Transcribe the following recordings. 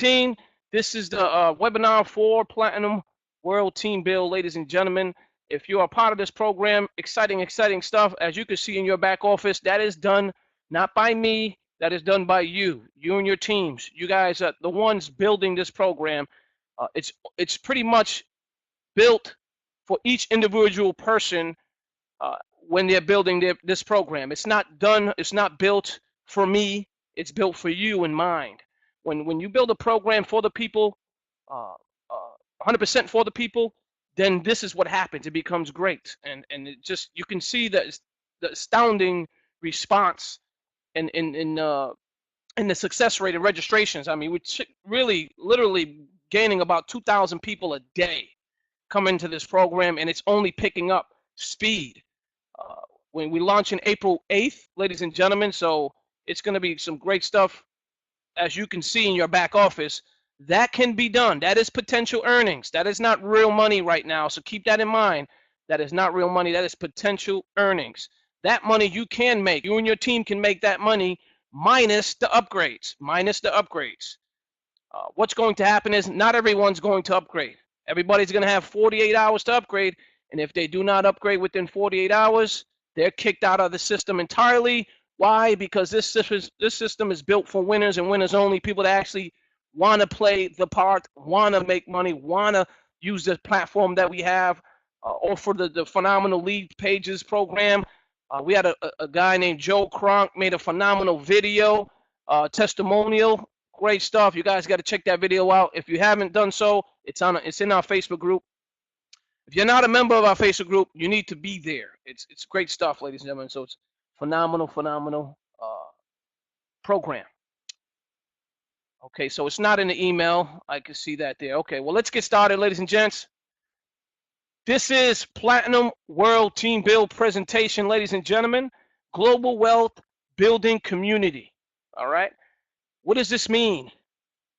15. This is the webinar for Platinum World Team Build, ladies and gentlemen. If you are part of this program, exciting stuff. As you can see in your back office, that is done not by me, that is done by you and your teams. You guys are the ones building this program. It's pretty much built for each individual person when they're building this program. It's not built for me, it's built for you in mind. When you build a program for the people, 100% for the people, then this is what happens. It becomes great, and it just, you can see the astounding response in the success rate of registrations. I mean, we're really literally gaining about 2,000 people a day come into this program, and it's only picking up speed. When we launch in April 8th, ladies and gentlemen, so it's going to be some great stuff. As you can see in your back office, that can be done. That is potential earnings. That is not real money right now, so keep that in mind. That is not real money. That is potential earnings. That money you can make. You and your team can make that money minus the upgrades. What's going to happen is not everyone's going to upgrade. Everybody's going to have 48 hours to upgrade, and if they do not upgrade within 48 hours, they're kicked out of the system entirely. Why? Because this system is built for winners and winners only. People that actually want to play the part, want to make money, want to use the platform that we have, or for the phenomenal lead pages program. We had a guy named Joe Kronk made a phenomenal video, testimonial. Great stuff. You guys got to check that video out. If you haven't done so, it's in our Facebook group. If you're not a member of our Facebook group, you need to be there. It's great stuff, ladies and gentlemen. So it's phenomenal program. Okay, so it's not in the email. I can see that there. Okay, well, let's get started, ladies and gents. This is Platinum World Team Build presentation, ladies and gentlemen. Global Wealth Building Community. All right. What does this mean?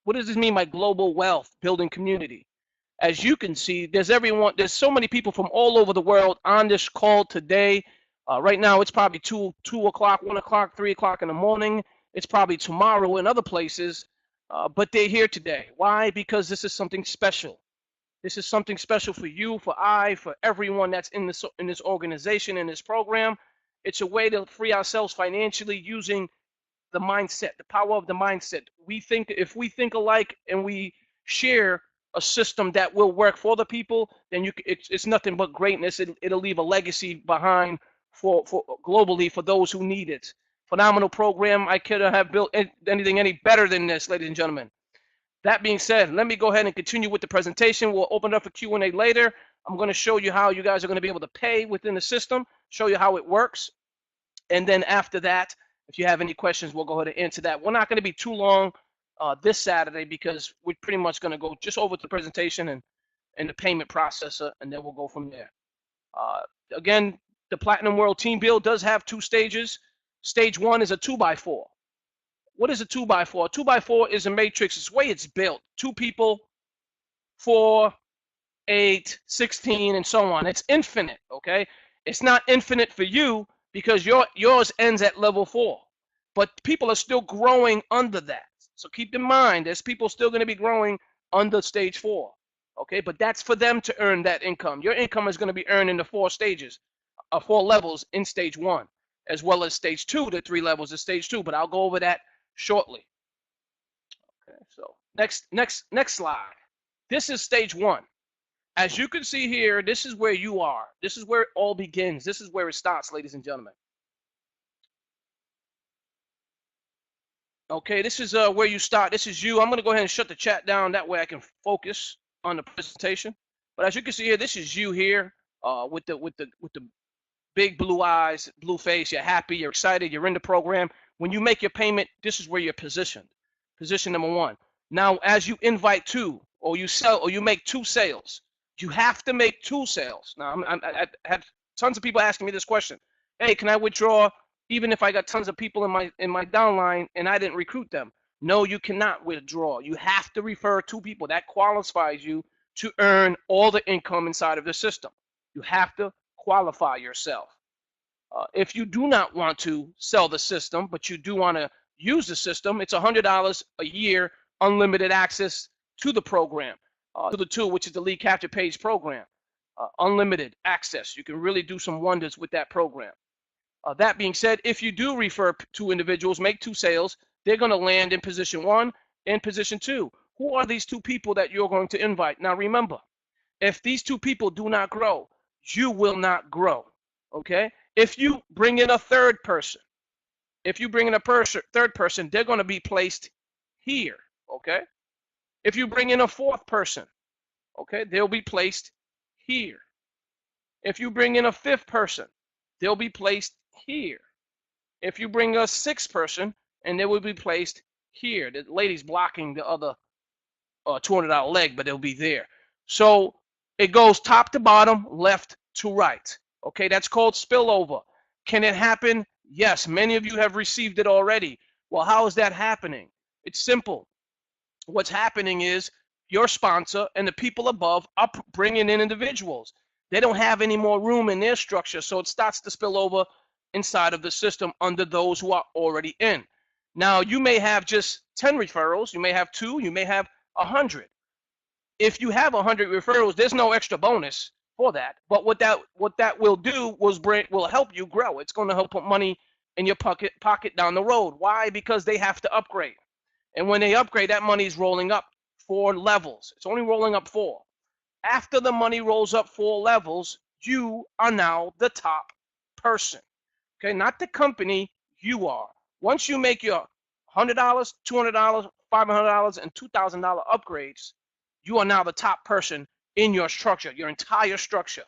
What does this mean by global wealth building community? As you can see, there's so many people from all over the world on this call today. Right now, it's probably 2 o'clock, 1 o'clock, 3 o'clock in the morning. It's probably tomorrow in other places, but they're here today. Why? Because this is something special. This is something special for you, for everyone that's in this organization, in this program. It's a way to free ourselves financially using the mindset, the power of the mindset. If we think alike and we share a system that will work for the people, then it's nothing but greatness. It'll leave a legacy behind for globally for those who need it. Phenomenal program. I couldn't have built anything any better than this, ladies and gentlemen. That being said, let me go ahead and continue with the presentation. We'll open it up for Q&A later. I'm going to show you how you guys are going to be able to pay within the system, show you how it works. And then after that, if you have any questions, we'll go ahead and answer that. We're not going to be too long this Saturday because we're pretty much going to go just over to the presentation and the payment processor, and then we'll go from there. Again, the Platinum World Team Build does have 2 stages. Stage 1 is a 2x4. What is a 2x4? A 2x4 is a matrix. It's the way it's built. 2 people, 4, 8, 16, and so on. It's infinite, okay? It's not infinite for you because yours ends at level 4. But people are still growing under that. So keep in mind, there's people still going to be growing under stage 4. Okay, but that's for them to earn that income. Your income is going to be earned in the 4 stages, 4 levels in stage 1, as well as stage 2, the 3 levels of stage 2. But I'll go over that shortly. Okay, so next slide. This is stage 1. As you can see here, this is where you are. This is where it all begins. This is where it starts, ladies and gentlemen. Okay, this is where you start. This is you. I'm going to go ahead and shut the chat down. That way I can focus on the presentation. But as you can see here, this is you here with the big blue eyes, blue face. You're happy. You're excited. You're in the program. When you make your payment, this is where you're positioned. Position number 1. Now, as you invite 2, or you sell, or you make 2 sales, you have to make 2 sales. Now, I had tons of people asking me this question. Hey, can I withdraw even if I got tons of people in my downline and I didn't recruit them? No, you cannot withdraw. You have to refer 2 people. That qualifies you to earn all the income inside of the system. You have to qualify yourself. If you do not want to sell the system, but you do want to use the system, it's $100 a year unlimited access to the program, to the tool, which is the lead capture page program. Unlimited access. You can really do some wonders with that program. That being said, if you do refer two individuals, make two sales, they're going to land in position 1 and position 2. Who are these two people that you're going to invite? Now remember, if these two people do not grow, you will not grow. Okay? If you bring in a third person, third person, they're going to be placed here. Okay? If you bring in a fourth person, okay, they'll be placed here. If you bring in a fifth person, they'll be placed here. If you bring a sixth person, and they will be placed here. The lady's blocking the other $200 leg, but they'll be there. So it goes top to bottom, left to right. Okay, that's called spillover. Can it happen? Yes, many of you have received it already. Well, how is that happening? It's simple. What's happening is your sponsor and the people above are bringing in individuals. They don't have any more room in their structure, so it starts to spill over inside of the system under those who are already in. Now, you may have just 10 referrals, you may have 2, you may have 100. If you have 100 referrals, there's no extra bonus for that. But what that will do will help you grow. It's going to help put money in your pocket down the road. Why? Because they have to upgrade. And when they upgrade, that money is rolling up 4 levels. It's only rolling up 4. After the money rolls up 4 levels, you are now the top person. Okay, not the company, you are. Once you make your $100, $200, $500, and $2,000 upgrades, you are now the top person in your structure, your entire structure.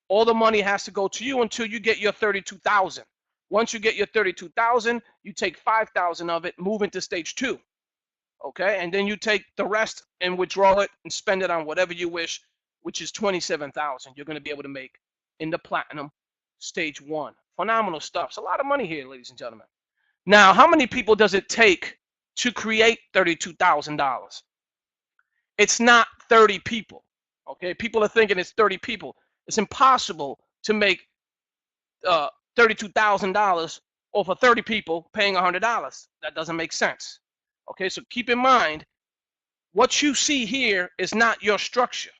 All the money has to go to you until you get your 32,000. Once you get your 32,000, you take 5,000 of it, move into stage 2. Okay, and then you take the rest and withdraw it and spend it on whatever you wish, which is 27,000. You're going to be able to make in the platinum stage 1. Phenomenal stuff. It's a lot of money here, ladies and gentlemen. Now, how many people does it take to create $32,000? It's not 30 people. Okay, people are thinking it's 30 people. It's impossible to make $32,000 off of 30 people paying $100. That doesn't make sense. Okay, so keep in mind, what you see here is not your structure.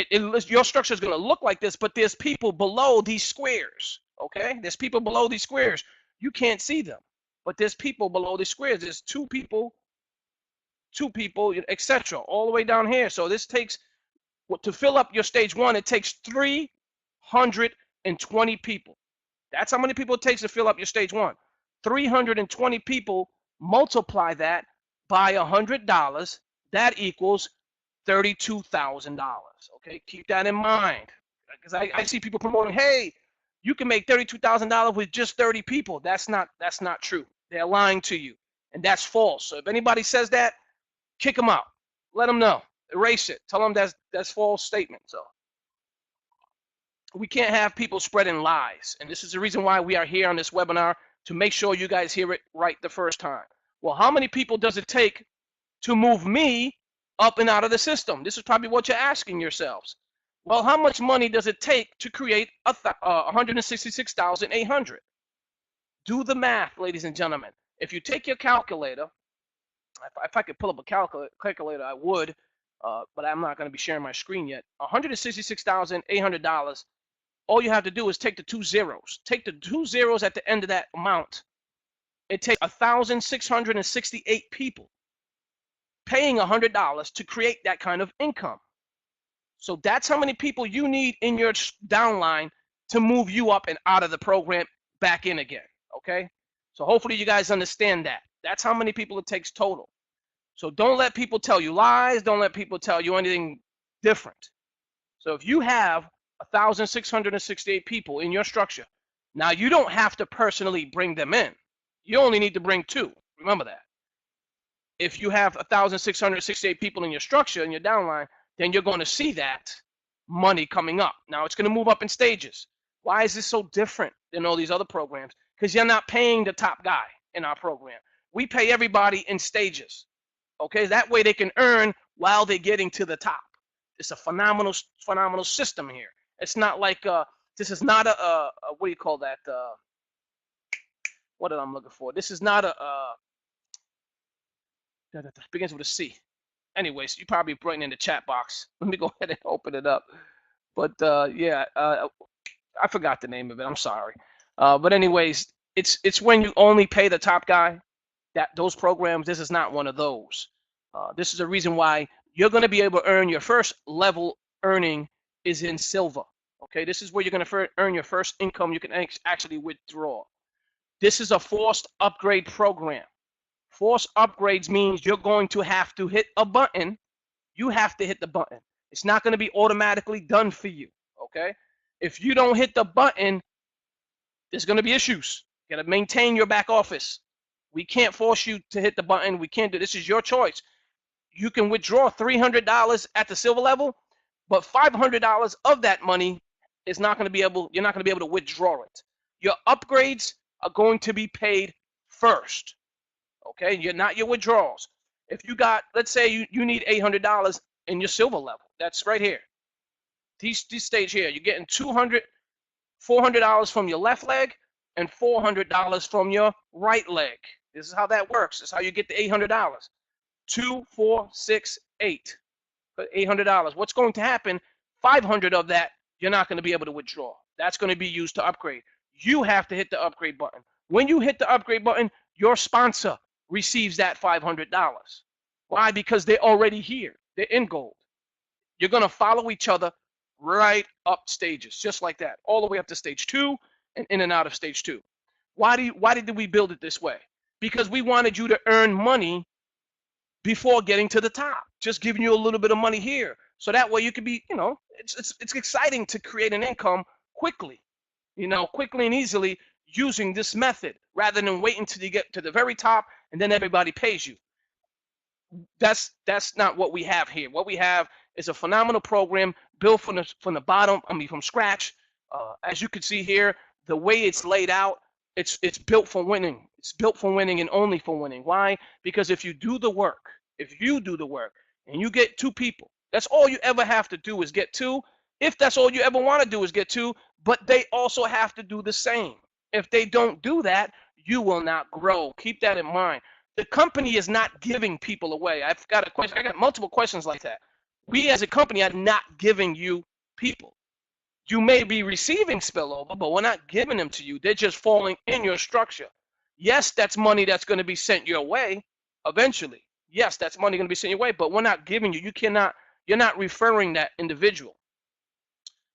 Your structure is going to look like this, but there's people below these squares. Okay, there's people below these squares. You can't see them, but there's people below the squares. There's two people, etc., all the way down here. So this takes, to fill up your stage 1, it takes 320 people. That's how many people it takes to fill up your stage 1. 320 people, multiply that by $100. That equals $32,000. Okay, keep that in mind, because I see people promoting, hey, you can make $32,000 with just 30 people. That's not true. They're lying to you, and that's false. So if anybody says that, kick them out. Let them know. Erase it. Tell them that's false statement. So we can't have people spreading lies, and this is the reason why we are here on this webinar, to make sure you guys hear it right the first time. Well, how many people does it take to move me up and out of the system? This is probably what you're asking yourselves. Well, how much money does it take to create 166,800? Do the math, ladies and gentlemen. If you take your calculator, if I could pull up a calculator, I would, but I'm not going to be sharing my screen yet. $166,800. All you have to do is take the 2 zeros. Take the 2 zeros at the end of that amount. It takes 1,668 people paying $100 to create that kind of income. So that's how many people you need in your downline to move you up and out of the program back in again. Okay? So hopefully you guys understand that. That's how many people it takes total. So don't let people tell you lies. Don't let people tell you anything different. So if you have 1,668 people in your structure, now you don't have to personally bring them in. You only need to bring 2. Remember that. If you have 1,668 people in your structure, in your downline, then you're going to see that money coming up. Now it's going to move up in stages. Why is this so different than all these other programs? Because you're not paying the top guy in our program. We pay everybody in stages. Okay, that way they can earn while they're getting to the top. It's a phenomenal system here. It's not like this is not a what do you call that? What am I looking for? This is not Begins with a C. Anyways, you probably writing in the chat box. Let me go ahead and open it up. But yeah, I forgot the name of it. I'm sorry. But anyways, it's when you only pay the top guy. That those programs. This is not one of those. This is the reason why you're going to be able to earn your first level earning is in silver. Okay, this is where you're going to earn your first income. You can actually withdraw. This is a forced upgrade program. Forced upgrades means you're going to have to hit a button. You have to hit the button. It's not going to be automatically done for you. Okay, if you don't hit the button, there's going to be issues. You got to maintain your back office. We can't force you to hit the button. We can't do this. Is your choice. You can withdraw $300 at the silver level, but $500 of that money is not going to be able. You're not going to be able to withdraw it. Your upgrades are going to be paid first. Okay, you're not your withdrawals. If you got, let's say you need $800 in your silver level, that's right here. These stage here, you're getting $400 from your left leg and $400 from your right leg. This is how that works. This is how you get the $800. 2, 4, 6, 8. $800. What's going to happen? 500 of that you're not going to be able to withdraw. That's going to be used to upgrade. You have to hit the upgrade button. When you hit the upgrade button, your sponsor receives that $500. Why? Because they're already here. They're in gold. You're going to follow each other right up stages, just like that, all the way up to stage 2 and in and out of stage 2. Why did we build it this way? Because we wanted you to earn money before getting to the top, just giving you a little bit of money here. So that way you could be, it's exciting to create an income quickly, quickly and easily using this method rather than waiting until you get to the very top and then everybody pays you. That's not what we have here. What we have is a phenomenal program built from the bottom, from scratch. As you can see here, the way it's laid out, it's built for winning. It's built for winning and only for winning. Why? Because if you do the work, and you get 2 people, that's all you ever have to do is get 2. If that's all you ever want to do is get 2, but they also have to do the same. If they don't do that, you will not grow. Keep that in mind. The company is not giving people away. I've got a question. I got multiple questions like that. We as a company are not giving you people. You may be receiving spillover, but we're not giving them to you. They're just falling in your structure. Yes, that's money that's going to be sent your way eventually. Yes, that's money going to be sent your way, but we're not giving you. You're not referring that individual.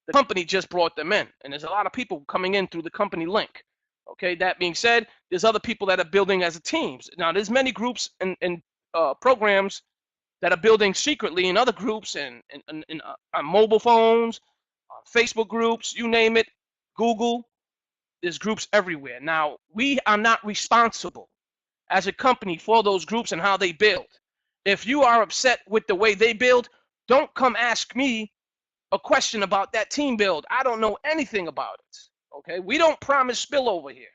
The company just brought them in, and there's a lot of people coming in through the company link. Okay, that being said, there's other people that are building as a teams. Now, there's many groups and programs that are building secretly in other groups and on mobile phones, Facebook groups, you name it, Google. There's groups everywhere. Now, we are not responsible as a company for those groups and how they build. If you are upset with the way they build, don't come ask me a question about that team build. I don't know anything about it. Okay, we don't promise spillover here.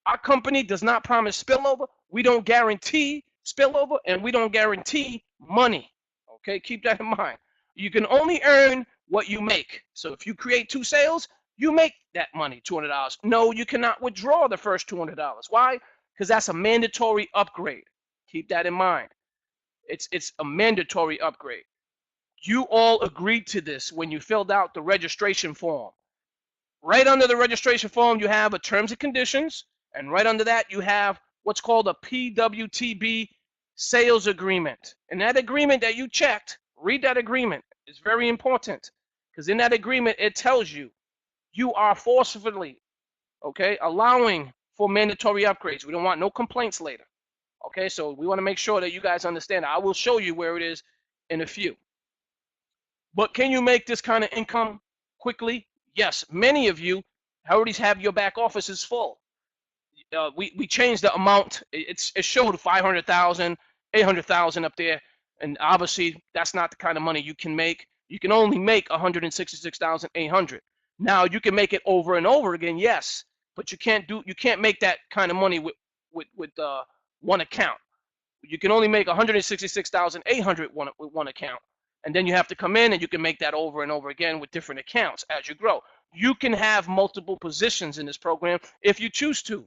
Our company does not promise spillover. We don't guarantee spillover, and we don't guarantee money. Okay, keep that in mind. You can only earn what you make. So if you create 2 sales, you make that money, $200. No, you cannot withdraw the first $200. Why? Because that's a mandatory upgrade. Keep that in mind. It's a mandatory upgrade. You all agreed to this when you filled out the registration form. Right under the registration form, you have a terms and conditions, and right under that, you have what's called a PWTB sales agreement. And that agreement that you checked, read that agreement. It's very important because in that agreement, it tells you you are forcefully, allowing for mandatory upgrades. We don't want no complaints later. Okay, so we want to make sure that you guys understand. I will show you where it is in a few. But can you make this kind of income quickly? Yes, many of you already have your back offices full. We changed the amount. It showed 500,000, 800,000 up there, and obviously that's not the kind of money you can make. You can only make 166,800. Now you can make it over and over again, yes, but you can't make that kind of money with one account. You can only make 166,800 with one account. And then you have to come in and you can make that over and over again with different accounts as you grow. You can have multiple positions in this program if you choose to.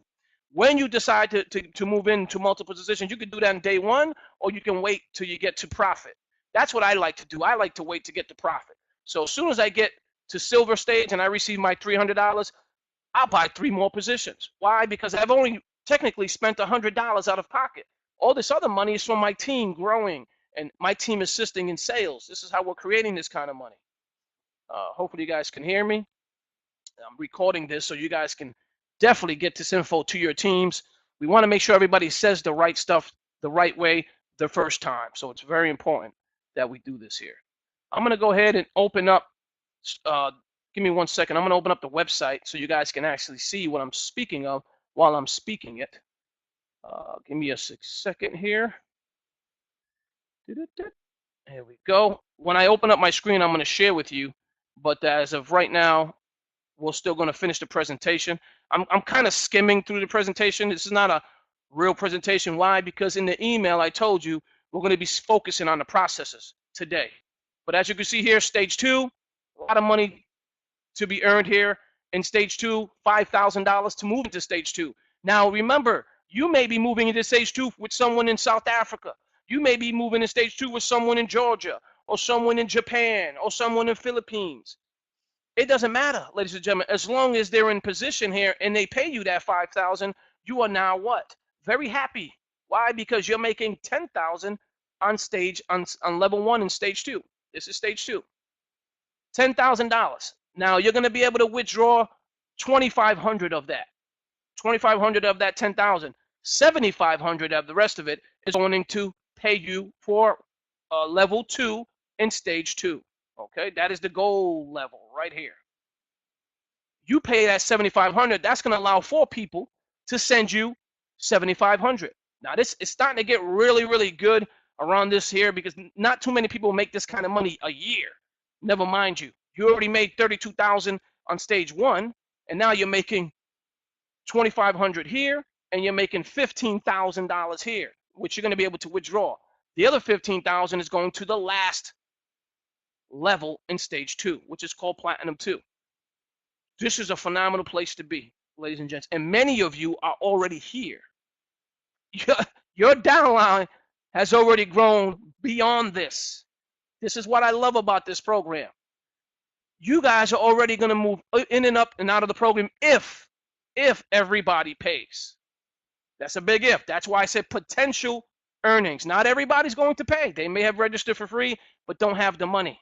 When you decide to move into multiple positions, you can do that on day 1, or you can wait till you get to profit. That's what I like to do. I like to wait to get to profit. So as soon as I get to silver stage and I receive my $300, I'll buy 3 more positions. Why? Because I've only technically spent $100 out of pocket. All this other money is from my team growing and my team assisting in sales. This is how we're creating this kind of money. Hopefully you guys can hear me. I'm recording this so you guys can definitely get this info to your teams. We want to make sure everybody says the right stuff the right way the first time. So it's very important that we do this here. I'm going to go ahead and open up. Give me 1 second. I'm going to open up the website so you guys can actually see what I'm speaking of while I'm speaking it. Give me a second here. There we go. When I open up my screen, I'm going to share with you. But as of right now, we're still going to finish the presentation. I'm kind of skimming through the presentation. This is not a real presentation. Why? Because in the email I told you we're going to be focusing on the processes today. But as you can see here, stage 2, a lot of money to be earned here. In stage 2, $5,000 to move into stage 2. Now remember, you may be moving into stage 2 with someone in South Africa. You may be moving in stage 2 with someone in Georgia, or someone in Japan, or someone in Philippines. It doesn't matter, ladies and gentlemen, as long as they're in position here and they pay you that $5,000, you are now what? Very happy. Why? Because you're making $10,000 on stage on level 1 in stage 2. This is stage 2. $10,000. Now you're going to be able to withdraw 2,500 of that. 2,500 of that 10,000. 7,500 of the rest of it is going to pay you for level 2 in stage 2. Okay, that is the goal level right here. You pay that 7,500. That's going to allow 4 people to send you 7,500. Now this is starting to get really, really good around this here because not too many people make this kind of money a year. Never mind you. You already made 32,000 on stage 1, and now you're making 2,500 here, and you're making $15,000 here, which you're going to be able to withdraw. The other 15,000 is going to the last level in stage 2, which is called Platinum 2. This is a phenomenal place to be, ladies and gents, and many of you are already here. Your downline has already grown beyond this. This is what I love about this program. You guys are already going to move in and up and out of the program if everybody pays. That's a big if. That's why I said potential earnings. Not everybody's going to pay. They may have registered for free, but don't have the money.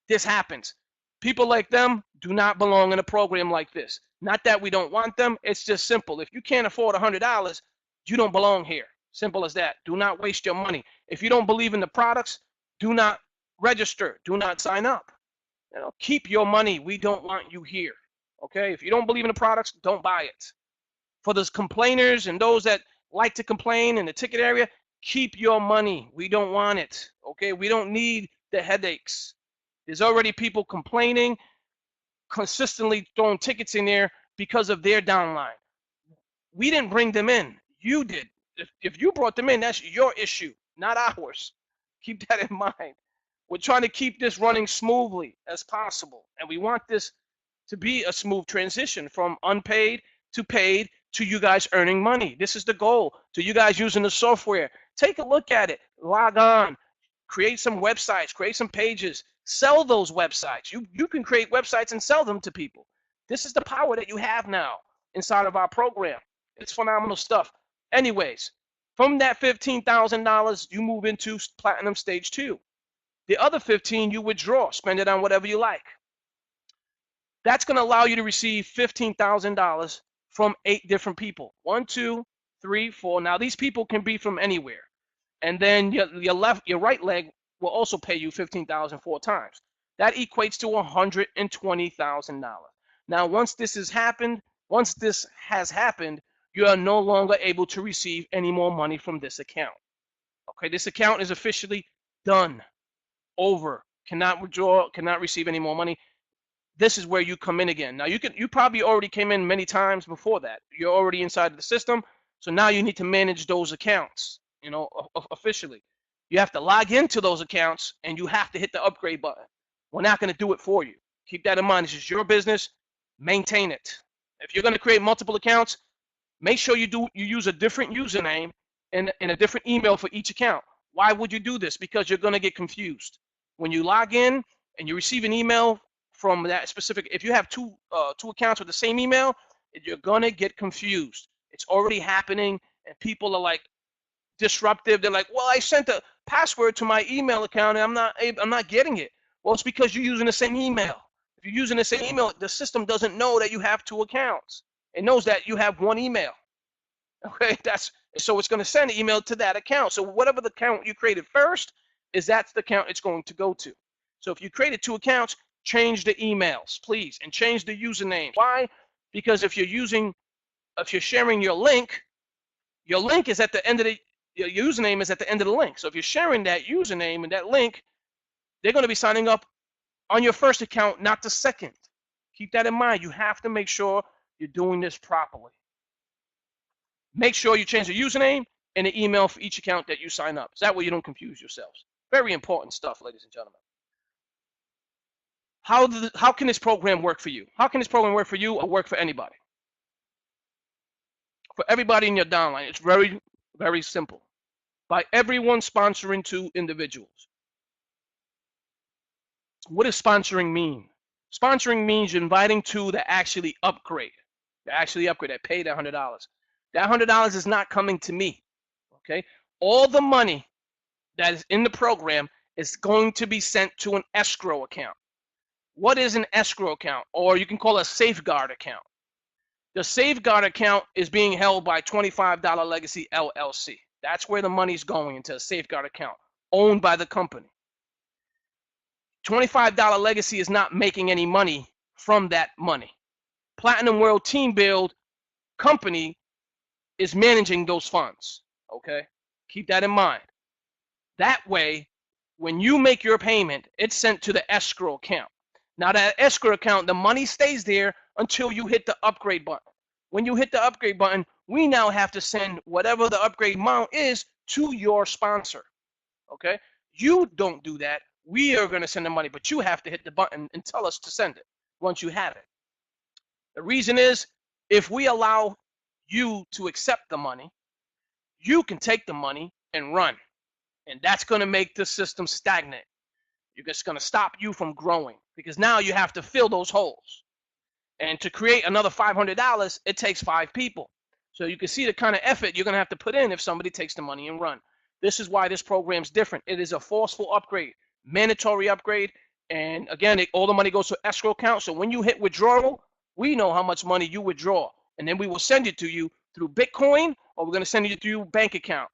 This happens. People like them do not belong in a program like this. Not that we don't want them. It's just simple. If you can't afford $100, you don't belong here. Simple as that. Do not waste your money. If you don't believe in the products, do not register. Do not sign up. You know, keep your money. We don't want you here. Okay? If you don't believe in the products, don't buy it. For those complainers and those that like to complain in the ticket area, keep your money. We don't want it. Okay? We don't need the headaches. There's already people complaining, consistently throwing tickets in there because of their downline. We didn't bring them in. You did. If you brought them in, that's your issue, not ours. Keep that in mind. We're trying to keep this running smoothly as possible, and we want this to be a smooth transition from unpaid to paid to you guys earning money. This is the goal, to you guys using the software. Take a look at it. Log on. Create some websites. Create some pages. Sell those websites. You can create websites and sell them to people. This is the power that you have now inside of our program. It's phenomenal stuff. Anyways, from that $15,000, you move into Platinum Stage 2. The other 15 you withdraw, spend it on whatever you like. That's going to allow you to receive $15,000 from 8 different people. 1, 2, 3, 4. Now these people can be from anywhere. And then your right leg will also pay you $15,000 4 times. That equates to $120,000. Now once this has happened, you are no longer able to receive any more money from this account. Okay, this account is officially done. Over. Cannot withdraw, cannot receive any more money. This is where you come in again. Now you probably already came in many times before that. You're already inside of the system, so now you need to manage those accounts, you know, officially. You have to log into those accounts and you have to hit the upgrade button. We're not going to do it for you. Keep that in mind. This is your business. Maintain it. If you're going to create multiple accounts, make sure you use a different username in a different email for each account. Why would you do this? Because you're going to get confused. When you log in and you receive an email from that specific, if you have two accounts with the same email, you're going to get confused. It's already happening, and people are like disruptive. They're like, well, I sent a password to my email account and I'm not getting it. Well, it's because you're using the same email. If you're using the same email, the system doesn't know that you have two accounts. It knows that you have one email. Okay, so it's going to send an email to that account. So whatever the account you created first that's the account it's going to go to. So if you created two accounts, change the emails, please, and change the username. Why? Because if you're sharing your link is at the end of your username is at the end of the link. So if you're sharing that username and that link, they're going to be signing up on your first account, not the second. Keep that in mind. You have to make sure you're doing this properly. Make sure you change the username and the email for each account that you sign up. So that way you don't confuse yourselves. Very important stuff, ladies and gentlemen. How can this program work for you? How can this program work for you or work for anybody? For everybody in your downline, it's very, very simple. By everyone sponsoring two individuals. What does sponsoring mean? Sponsoring means you're inviting two that actually upgrade. That pay that $100. That $100 is not coming to me. Okay? All the money that is in the program is going to be sent to an escrow account. What is an escrow account? Or you can call it a safeguard account. The safeguard account is being held by $25 Legacy LLC. That's where the money's going, into a safeguard account owned by the company. $25 Legacy is not making any money from that money. Platinum World Team Build company is managing those funds. Okay? Keep that in mind. That way, when you make your payment, it's sent to the escrow account. Now that escrow account, the money stays there until you hit the upgrade button. When you hit the upgrade button, we now have to send whatever the upgrade amount is to your sponsor. Okay? You don't do that. We are going to send the money, but you have to hit the button and tell us to send it once you have it. The reason is, if we allow you to accept the money, you can take the money and run. And that's going to make the system stagnant. It's going to stop you from growing, because now you have to fill those holes. And to create another $500, it takes 5 people. So you can see the kind of effort you're going to have to put in if somebody takes the money and run. This is why this program is different. It is a forceful upgrade, mandatory upgrade. And again, all the money goes to escrow account. So when you hit withdrawal, we know how much money you withdraw. And then we will send it to you through Bitcoin, or we're going to send it to your bank account.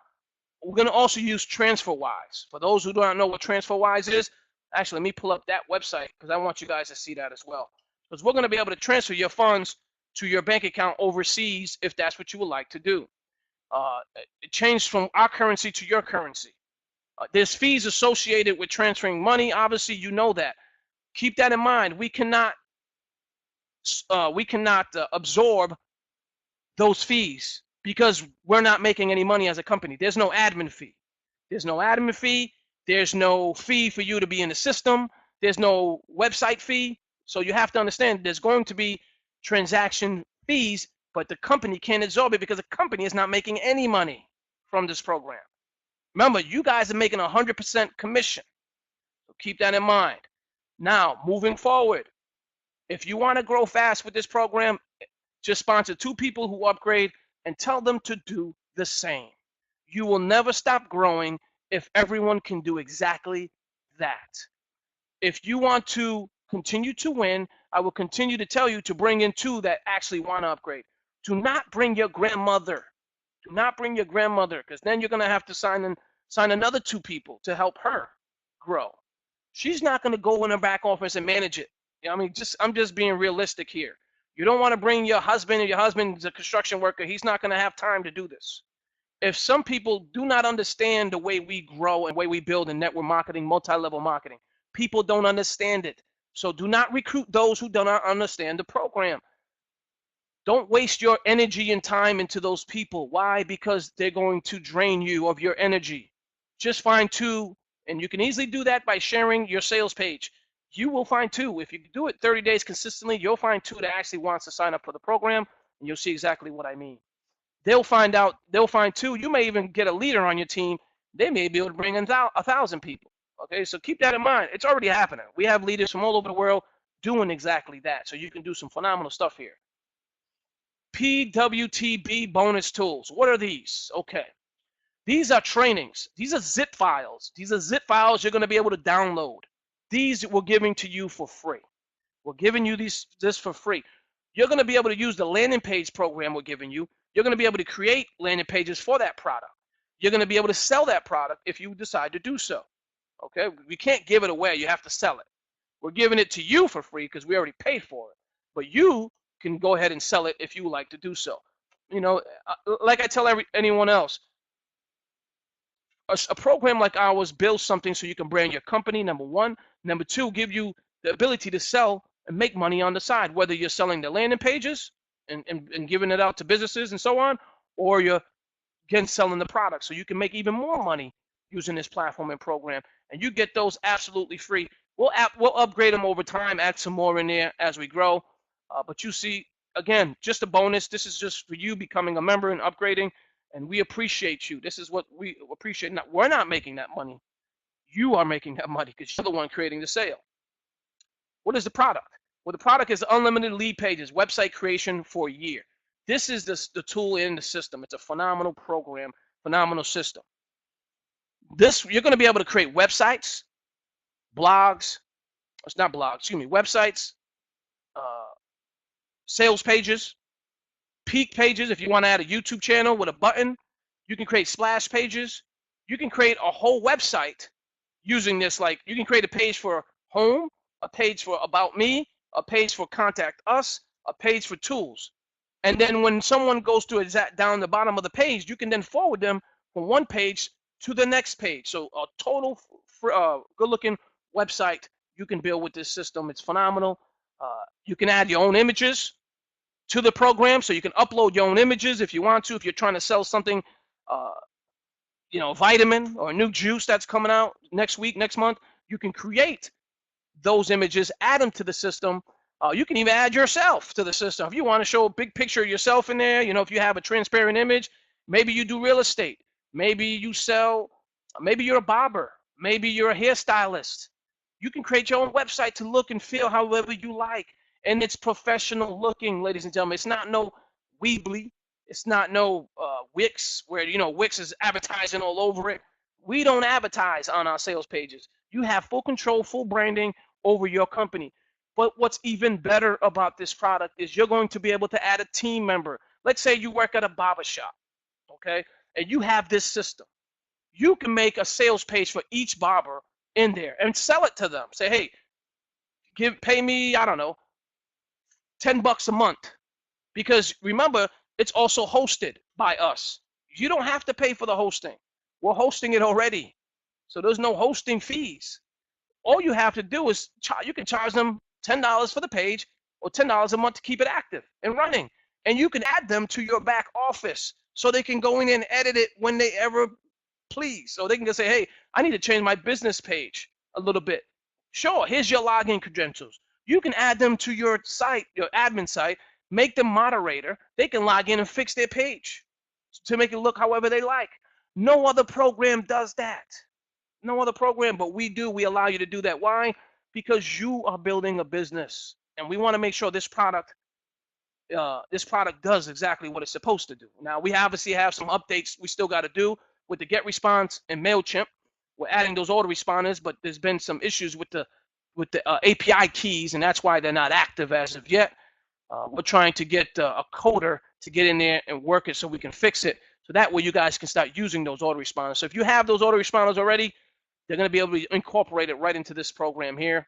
We're going to also use TransferWise. For those who don't know what TransferWise is, actually, let me pull up that website, because I want you guys to see that as well. Because we're going to be able to transfer your funds to your bank account overseas if that's what you would like to do. It changed from our currency to your currency. There's fees associated with transferring money. Obviously, you know that. Keep that in mind. We cannot absorb those fees because we're not making any money as a company. There's no admin fee. There's no admin fee. There's no fee for you to be in the system. There's no website fee. So you have to understand there's going to be transaction fees, but the company can't absorb it because the company is not making any money from this program. Remember, you guys are making 100% commission. So keep that in mind. Now, moving forward, if you want to grow fast with this program, just sponsor 2 people who upgrade and tell them to do the same. You will never stop growing if everyone can do exactly that. If you want to continue to win, I will continue to tell you to bring in 2 that actually want to upgrade. Do not bring your grandmother. Do not bring your grandmother, because then you're going to have to sign another 2 people to help her grow. She's not going to go in her back office and manage it. You know, I'm just being realistic here. You don't want to bring your husband, or your husband's a construction worker. He's not going to have time to do this. If some people do not understand the way we grow and the way we build in network marketing, multi-level marketing, people don't understand it. So do not recruit those who do not understand the program. Don't waste your energy and time into those people. Why? Because they're going to drain you of your energy. Just find 2, and you can easily do that by sharing your sales page. You will find 2. If you do it 30 days consistently, you'll find 2 that actually wants to sign up for the program, and you'll see exactly what I mean. They'll find too, you may even get a leader on your team. They may be able to bring in 1,000 people. Okay, so keep that in mind. It's already happening. We have leaders from all over the world doing exactly that. So you can do some phenomenal stuff here. PWTB bonus tools. What are these? Okay. These are trainings. These are zip files. These are zip files you're going to be able to download. These we're giving to you for free. We're giving you this for free. You're going to be able to use the landing page program we're giving you. You're going to be able to create landing pages for that product. You're going to be able to sell that product if you decide to do so. Okay? We can't give it away. You have to sell it. We're giving it to you for free because we already paid for it. But you can go ahead and sell it if you like to do so. You know, like I tell anyone else, a program like ours builds something so you can brand your company, number one. Number two, give you the ability to sell and make money on the side, whether you're selling the landing pages and giving it out to businesses and so on, or you're again selling the product. So you can make even more money using this platform and program. And you get those absolutely free. We'll upgrade them over time, add some more in there as we grow. But you see, again, just a bonus. This is just for you becoming a member and upgrading. And we appreciate you. This is what we appreciate. We're not making that money. You are making that money because you're the one creating the sale. What is the product? Well, the product is unlimited lead pages, website creation for a year. This is the tool in the system. It's a phenomenal program, phenomenal system. You're going to be able to create websites, blogs. It's not blogs, excuse me, websites, sales pages, peak pages. If you want to add a YouTube channel with a button, you can create splash pages. You can create a whole website using this. Like you can create a page for home, a page for about me, a page for contact us, a page for tools. And then when someone goes to down the bottom of the page, you can then forward them from one page to the next page. So a total good-looking website you can build with this system. It's phenomenal. You can add your own images to the program, so you can upload your own images if you want to. If you're trying to sell something, vitamin or a new juice that's coming out next week, next month, you can create those images, add them to the system. You can even add yourself to the system. If you want to show a big picture of yourself in there, if you have a transparent image, maybe you do real estate, maybe you sell, maybe you're a barber, maybe you're a hairstylist. You can create your own website to look and feel however you like. And it's professional looking, ladies and gentlemen. It's not no Weebly. It's not no Wix, where, Wix is advertising all over it. We don't advertise on our sales pages. You have full control, full branding over your company. But what's even better about this product is you're going to be able to add a team member. Let's say you work at a barber shop, okay? And you have this system. You can make a sales page for each barber in there and sell it to them. Say, hey, pay me, I don't know, $10 a month. Because remember, it's also hosted by us. You don't have to pay for the hosting. We're hosting it already. So there's no hosting fees. All you have to do is you can charge them $10 for the page or $10 a month to keep it active and running. And you can add them to your back office so they can go in and edit it when they ever please. So they can just say, hey, I need to change my business page a little bit. Sure, here's your login credentials. You can add them to your site, your admin site, make them moderator. They can log in and fix their page to make it look however they like. No other program does that. No other program, but we do. We allow you to do that. Why? Because you are building a business, and we want to make sure this product does exactly what it's supposed to do. Now, we obviously have some updates we still got to do with the Get Response and MailChimp. We're adding those autoresponders, but there's been some issues with the API keys, and that's why they're not active as of yet. We're trying to get a coder to get in there and work it so we can fix it. So that way you guys can start using those autoresponders. So if you have those autoresponders already, they're going to be able to incorporate it right into this program here.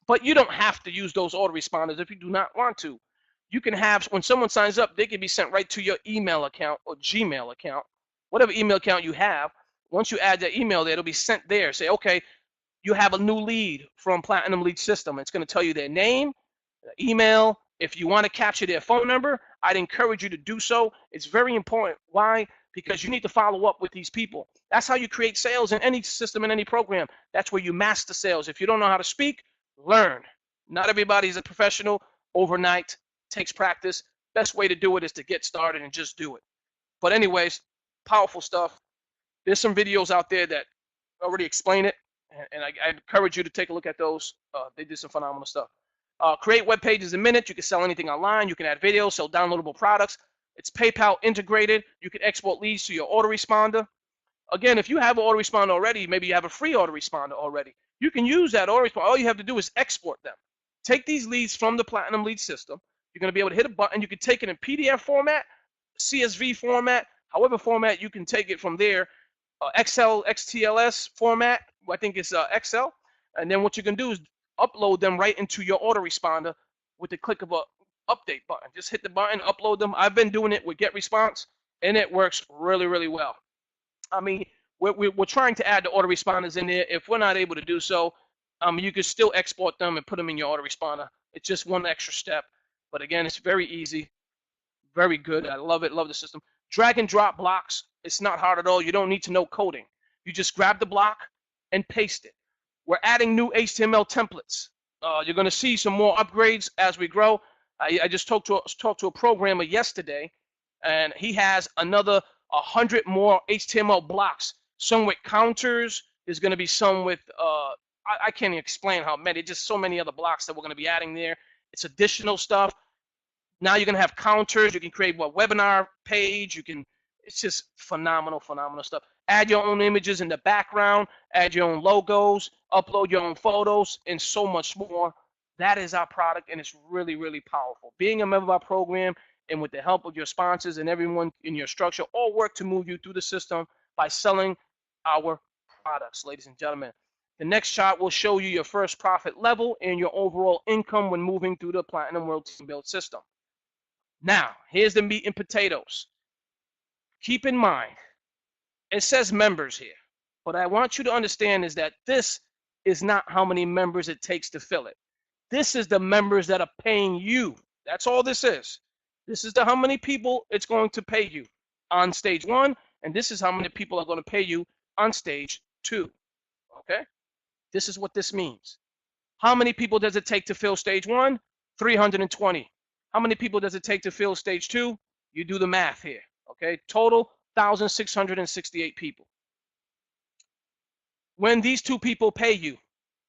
But you don't have to use those autoresponders if you do not want to. You can have, when someone signs up, they can be sent right to your email account or Gmail account, whatever email account you have. Once you add that email there, it'll be sent there. Say, okay, you have a new lead from Platinum Lead System. It's going to tell you their name, their email. If you want to capture their phone number, I'd encourage you to do so. It's very important. Why? Because you need to follow up with these people. That's how you create sales in any system, in any program. That's where you master sales. If you don't know how to speak, learn. Not everybody's a professional overnight. Takes practice. Best way to do it is to get started and just do it. But anyways, powerful stuff. There's some videos out there that already explain it, and I encourage you to take a look at those. They did some phenomenal stuff. Create web pages in minutes. You can sell anything online. You can add videos, sell downloadable products. It's PayPal integrated. You can export leads to your autoresponder. Again, if you have an autoresponder already, maybe you have a free autoresponder already, you can use that autoresponder. All you have to do is export them. Take these leads from the Platinum Lead System. You're going to be able to hit a button. You can take it in PDF format, CSV format, however format you can take it from there. Excel, XTLS format, I think it's Excel. And then what you can do is upload them right into your autoresponder with the click of a update button. Just hit the button, upload them. I've been doing it with GetResponse, and it works really, really well. I mean, we're trying to add the autoresponders in there. If we're not able to do so, you can still export them and put them in your autoresponder. It's just one extra step. But again, it's very easy, very good. I love it, love the system. Drag and drop blocks. It's not hard at all. You don't need to know coding. You just grab the block and paste it. We're adding new HTML templates. You're going to see some more upgrades as we grow. I just talked to a programmer yesterday, and he has another 100 more HTML blocks. Some with counters. There's going to be some with I can't even explain how many. Just so many other blocks that we're going to be adding there. It's additional stuff. Now you're going to have counters. You can create a webinar page. It's just phenomenal, phenomenal stuff. Add your own images in the background. Add your own logos. Upload your own photos, and so much more. That is our product, and it's really, really powerful. Being a member of our program, and with the help of your sponsors and everyone in your structure, all work to move you through the system by selling our products, ladies and gentlemen. The next chart will show you your first profit level and your overall income when moving through the Platinum World Team Build system. Now, here's the meat and potatoes. Keep in mind, it says members here. What I want you to understand is that this is not how many members it takes to fill it. This is the members that are paying you. That's all this is. This is how many people it's going to pay you on stage 1, and this is how many people are going to pay you on stage 2. Okay? This is what this means. How many people does it take to fill stage 1? 320. How many people does it take to fill stage 2? You do the math here. Okay? Total 1,668 people. When these two people pay you,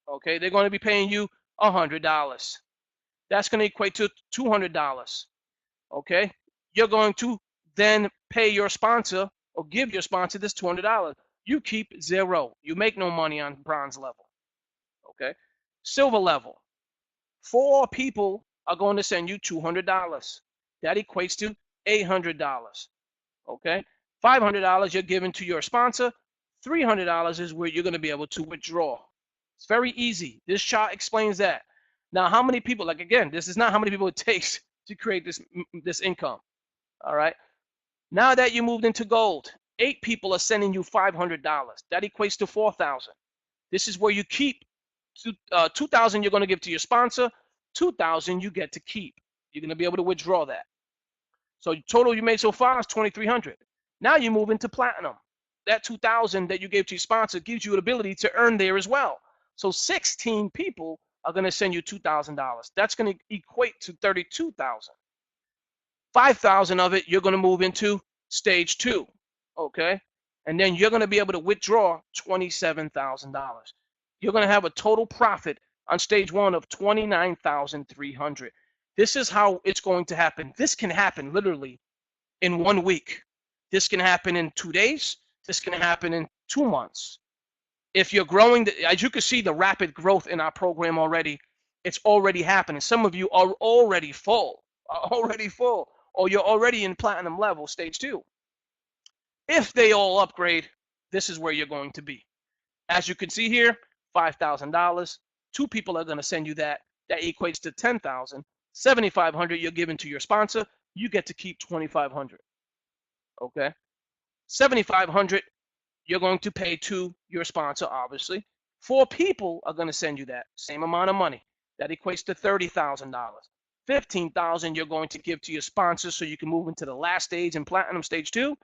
okay, they're going to be paying you $100. That's going to equate to $200. Okay, you're going to then pay your sponsor or give your sponsor this $200. You keep zero. You make no money on bronze level. Okay, silver level. 4 people are going to send you $200. That equates to $800. Okay, $500 you're giving to your sponsor. $300 is where you're going to be able to withdraw. It's very easy. This chart explains that. Now, how many people, like again, this is not how many people it takes to create this income. All right. Now that you moved into gold, 8 people are sending you $500. That equates to $4,000. This is where you keep $2,000 you're going to give to your sponsor, $2,000 you get to keep. You're going to be able to withdraw that. So total you made so far is $2,300. Now you move into platinum. That $2,000 that you gave to your sponsor gives you the ability to earn there as well. So 16 people are going to send you $2,000. That's going to equate to $32,000. 5,000 of it you're going to move into stage 2, okay? And then you're going to be able to withdraw $27,000. You're going to have a total profit on stage 1 of $29,300. This is how it's going to happen. This can happen literally in 1 week. This can happen in 2 days. This can happen in 2 months. If you're growing, as you can see, the rapid growth in our program already, it's already happening. Some of you are already full, or you're already in platinum level, stage 2. If they all upgrade, this is where you're going to be. As you can see here, $5,000. 2 people are going to send you that. That equates to $10,000. $7,500 you're giving to your sponsor. You get to keep $2,500. Okay, $7,500 you're going to pay to your sponsor, obviously. 4 people are going to send you that same amount of money. That equates to $30,000. $15,000 you're going to give to your sponsor so you can move into the last stage in platinum, stage 2.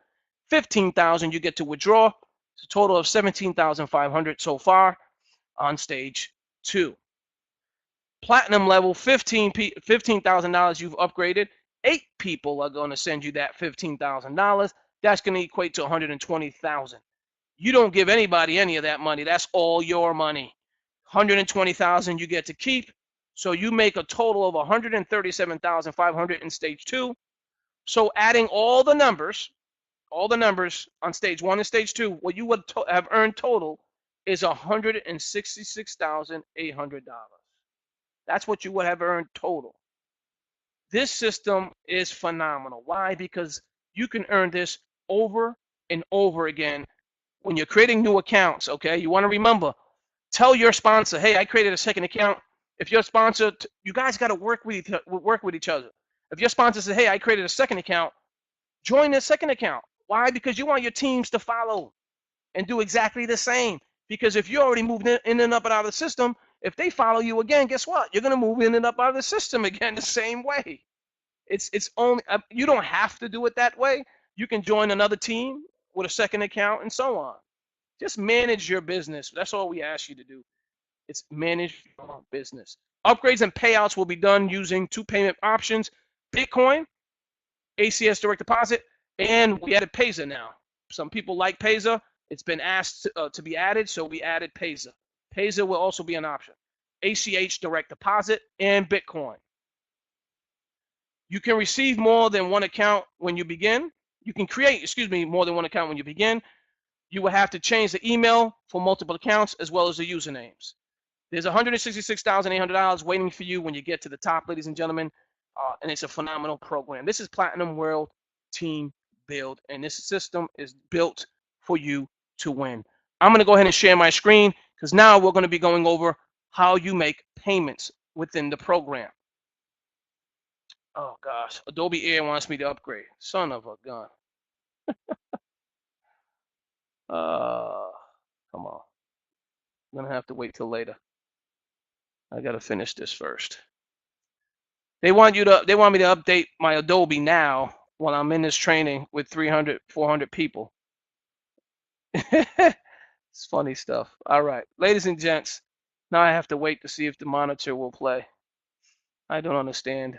$15,000 you get to withdraw. It's a total of $17,500 so far on stage 2. Platinum level, $15,000 you've upgraded. 8 people are going to send you that $15,000. that's going to equate to 120,000. You don't give anybody any of that money. That's all your money. 120,000 you get to keep. So you make a total of 137,500 in stage 2. So adding all the numbers on stage 1 and stage 2, what you would have earned total is $166,800. That's what you would have earned total. This system is phenomenal. Why? Because you can earn this over and over again when you're creating new accounts. Okay, you want to remember, tell your sponsor, hey, I created a second account. If your sponsor, you guys got to work with each other. If your sponsor says, hey, I created a second account, join the second account. Why? Because you want your teams to follow and do exactly the same. Because if you already moved in and up and out of the system, if they follow you again, guess what? You're going to move in and up out of the system again the same way. It's only, you don't have to do it that way. You can join another team with a second account and so on. Just manage your business. That's all we ask you to do. It's manage your business. Upgrades and payouts will be done using 2 payment options: Bitcoin, ACS direct deposit, and we added Payza now. Some people like Payza. It's been asked to be added, so we added Payza. Payza will also be an option. ACH direct deposit and Bitcoin. You can receive more than one account when you begin. You can create, more than one account when you begin. You will have to change the email for multiple accounts as well as the usernames. There's $166,800 waiting for you when you get to the top, ladies and gentlemen, and it's a phenomenal program. This is Platinum World Team Build, and this system is built for you to win. I'm going to go ahead and share my screen because now we're going to be going over how you make payments within the program. Oh gosh, Adobe Air wants me to upgrade. Son of a gun. Come on. I'm gonna have to wait till later. I gotta finish this first. They want me to update my Adobe now when I'm in this training with 300, 400 people. It's funny stuff. All right, ladies and gents, now I have to wait to see if the monitor will play. I don't understand.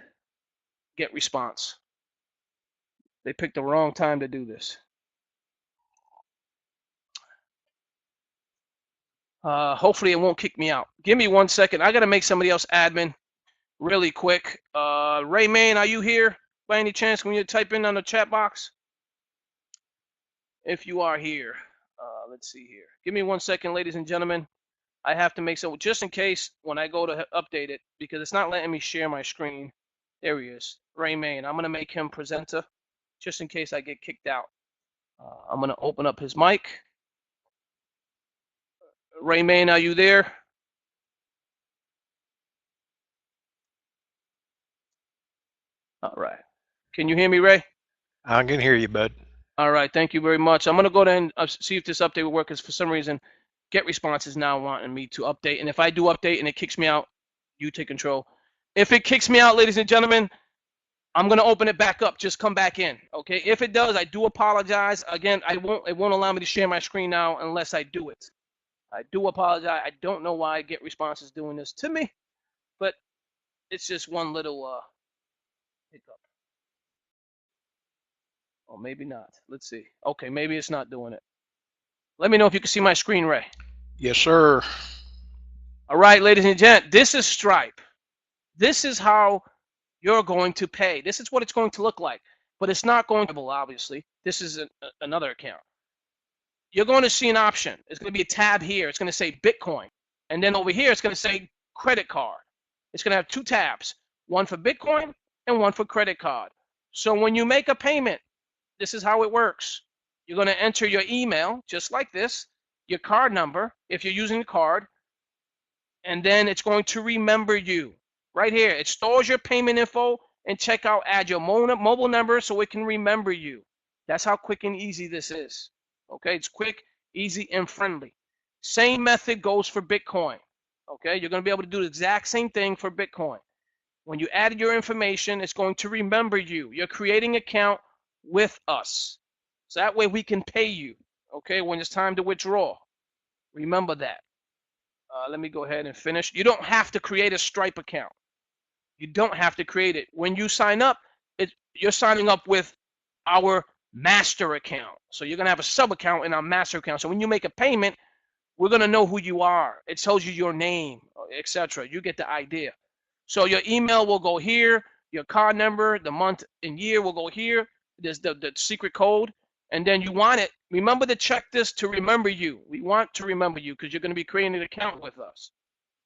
Get response. They picked the wrong time to do this. Hopefully it won't kick me out. Give me 1 second. I gotta make somebody else admin really quick. Ray Main, are you here by any chance? Can you type in on the chat box? If you are here, let's see here. Give me 1 second, ladies and gentlemen. I have to make some, just in case when I go to update it, because it's not letting me share my screen. There he is, Ray Main. I'm gonna make him presenter, just in case I get kicked out. I'm gonna open up his mic. Ray Main, are you there? All right. Can you hear me, Ray? I can hear you, bud. All right. Thank you very much. I'm going to go ahead and see if this update will work, because for some reason, Get Response is now wanting me to update. And if I do update and it kicks me out, you take control. If it kicks me out, ladies and gentlemen, I'm going to open it back up. Just come back in. Okay. If it does, I do apologize. Again, it won't allow me to share my screen now unless I do it. I do apologize. I don't know why Get Response is doing this to me, but it's just one little hiccup. Or maybe not. Let's see. Okay, maybe it's not doing it. Let me know if you can see my screen, Ray. Yes, sir. All right, ladies and gents, this is Stripe. This is how you're going to pay. This is what it's going to look like, but it's not going to, obviously. This is another account. You're going to see an option. It's going to be a tab here. It's going to say Bitcoin. And then over here, it's going to say credit card. It's going to have 2 tabs, one for Bitcoin and one for credit card. So when you make a payment, this is how it works. You're going to enter your email, just like this, your card number, if you're using the card, and then it's going to remember you. Right here, it stores your payment info and checkout, add your mobile number so it can remember you. That's how quick and easy this is. Okay, it's quick, easy, and friendly. Same method goes for Bitcoin. Okay, you're going to be able to do the exact same thing for Bitcoin. When you add your information, it's going to remember you. You're creating an account with us. So that way we can pay you, okay, when it's time to withdraw. Remember that. Let me go ahead and finish. You don't have to create a Stripe account. You don't have to create it. When you sign up, you're signing up with our master account. So you're going to have a sub account in our master account. So when you make a payment, we're going to know who you are. It tells you your name, etc. You get the idea. So your email will go here, your card number, the month and year will go here. There's the secret code. And then you want it. Remember to check this to remember you. We want to remember you because you're going to be creating an account with us.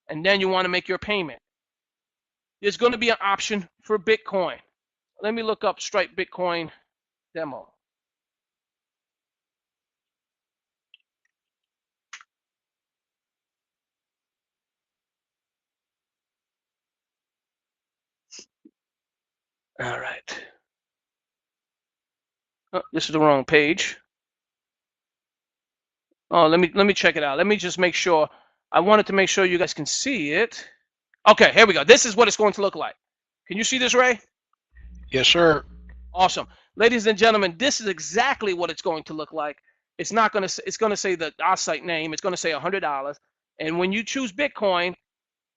And then you want to make your payment. There's going to be an option for Bitcoin. Let me look up Stripe Bitcoin demo. All right. Oh, this is the wrong page. Oh, let me check it out. Let me just make sure. I wanted to make sure you guys can see it. Okay, here we go. This is what it's going to look like. Can you see this, Ray? Yes, sir. Awesome. Ladies and gentlemen, this is exactly what it's going to look like. It's not going to. It's going to say our site name. It's going to say $100. And when you choose Bitcoin,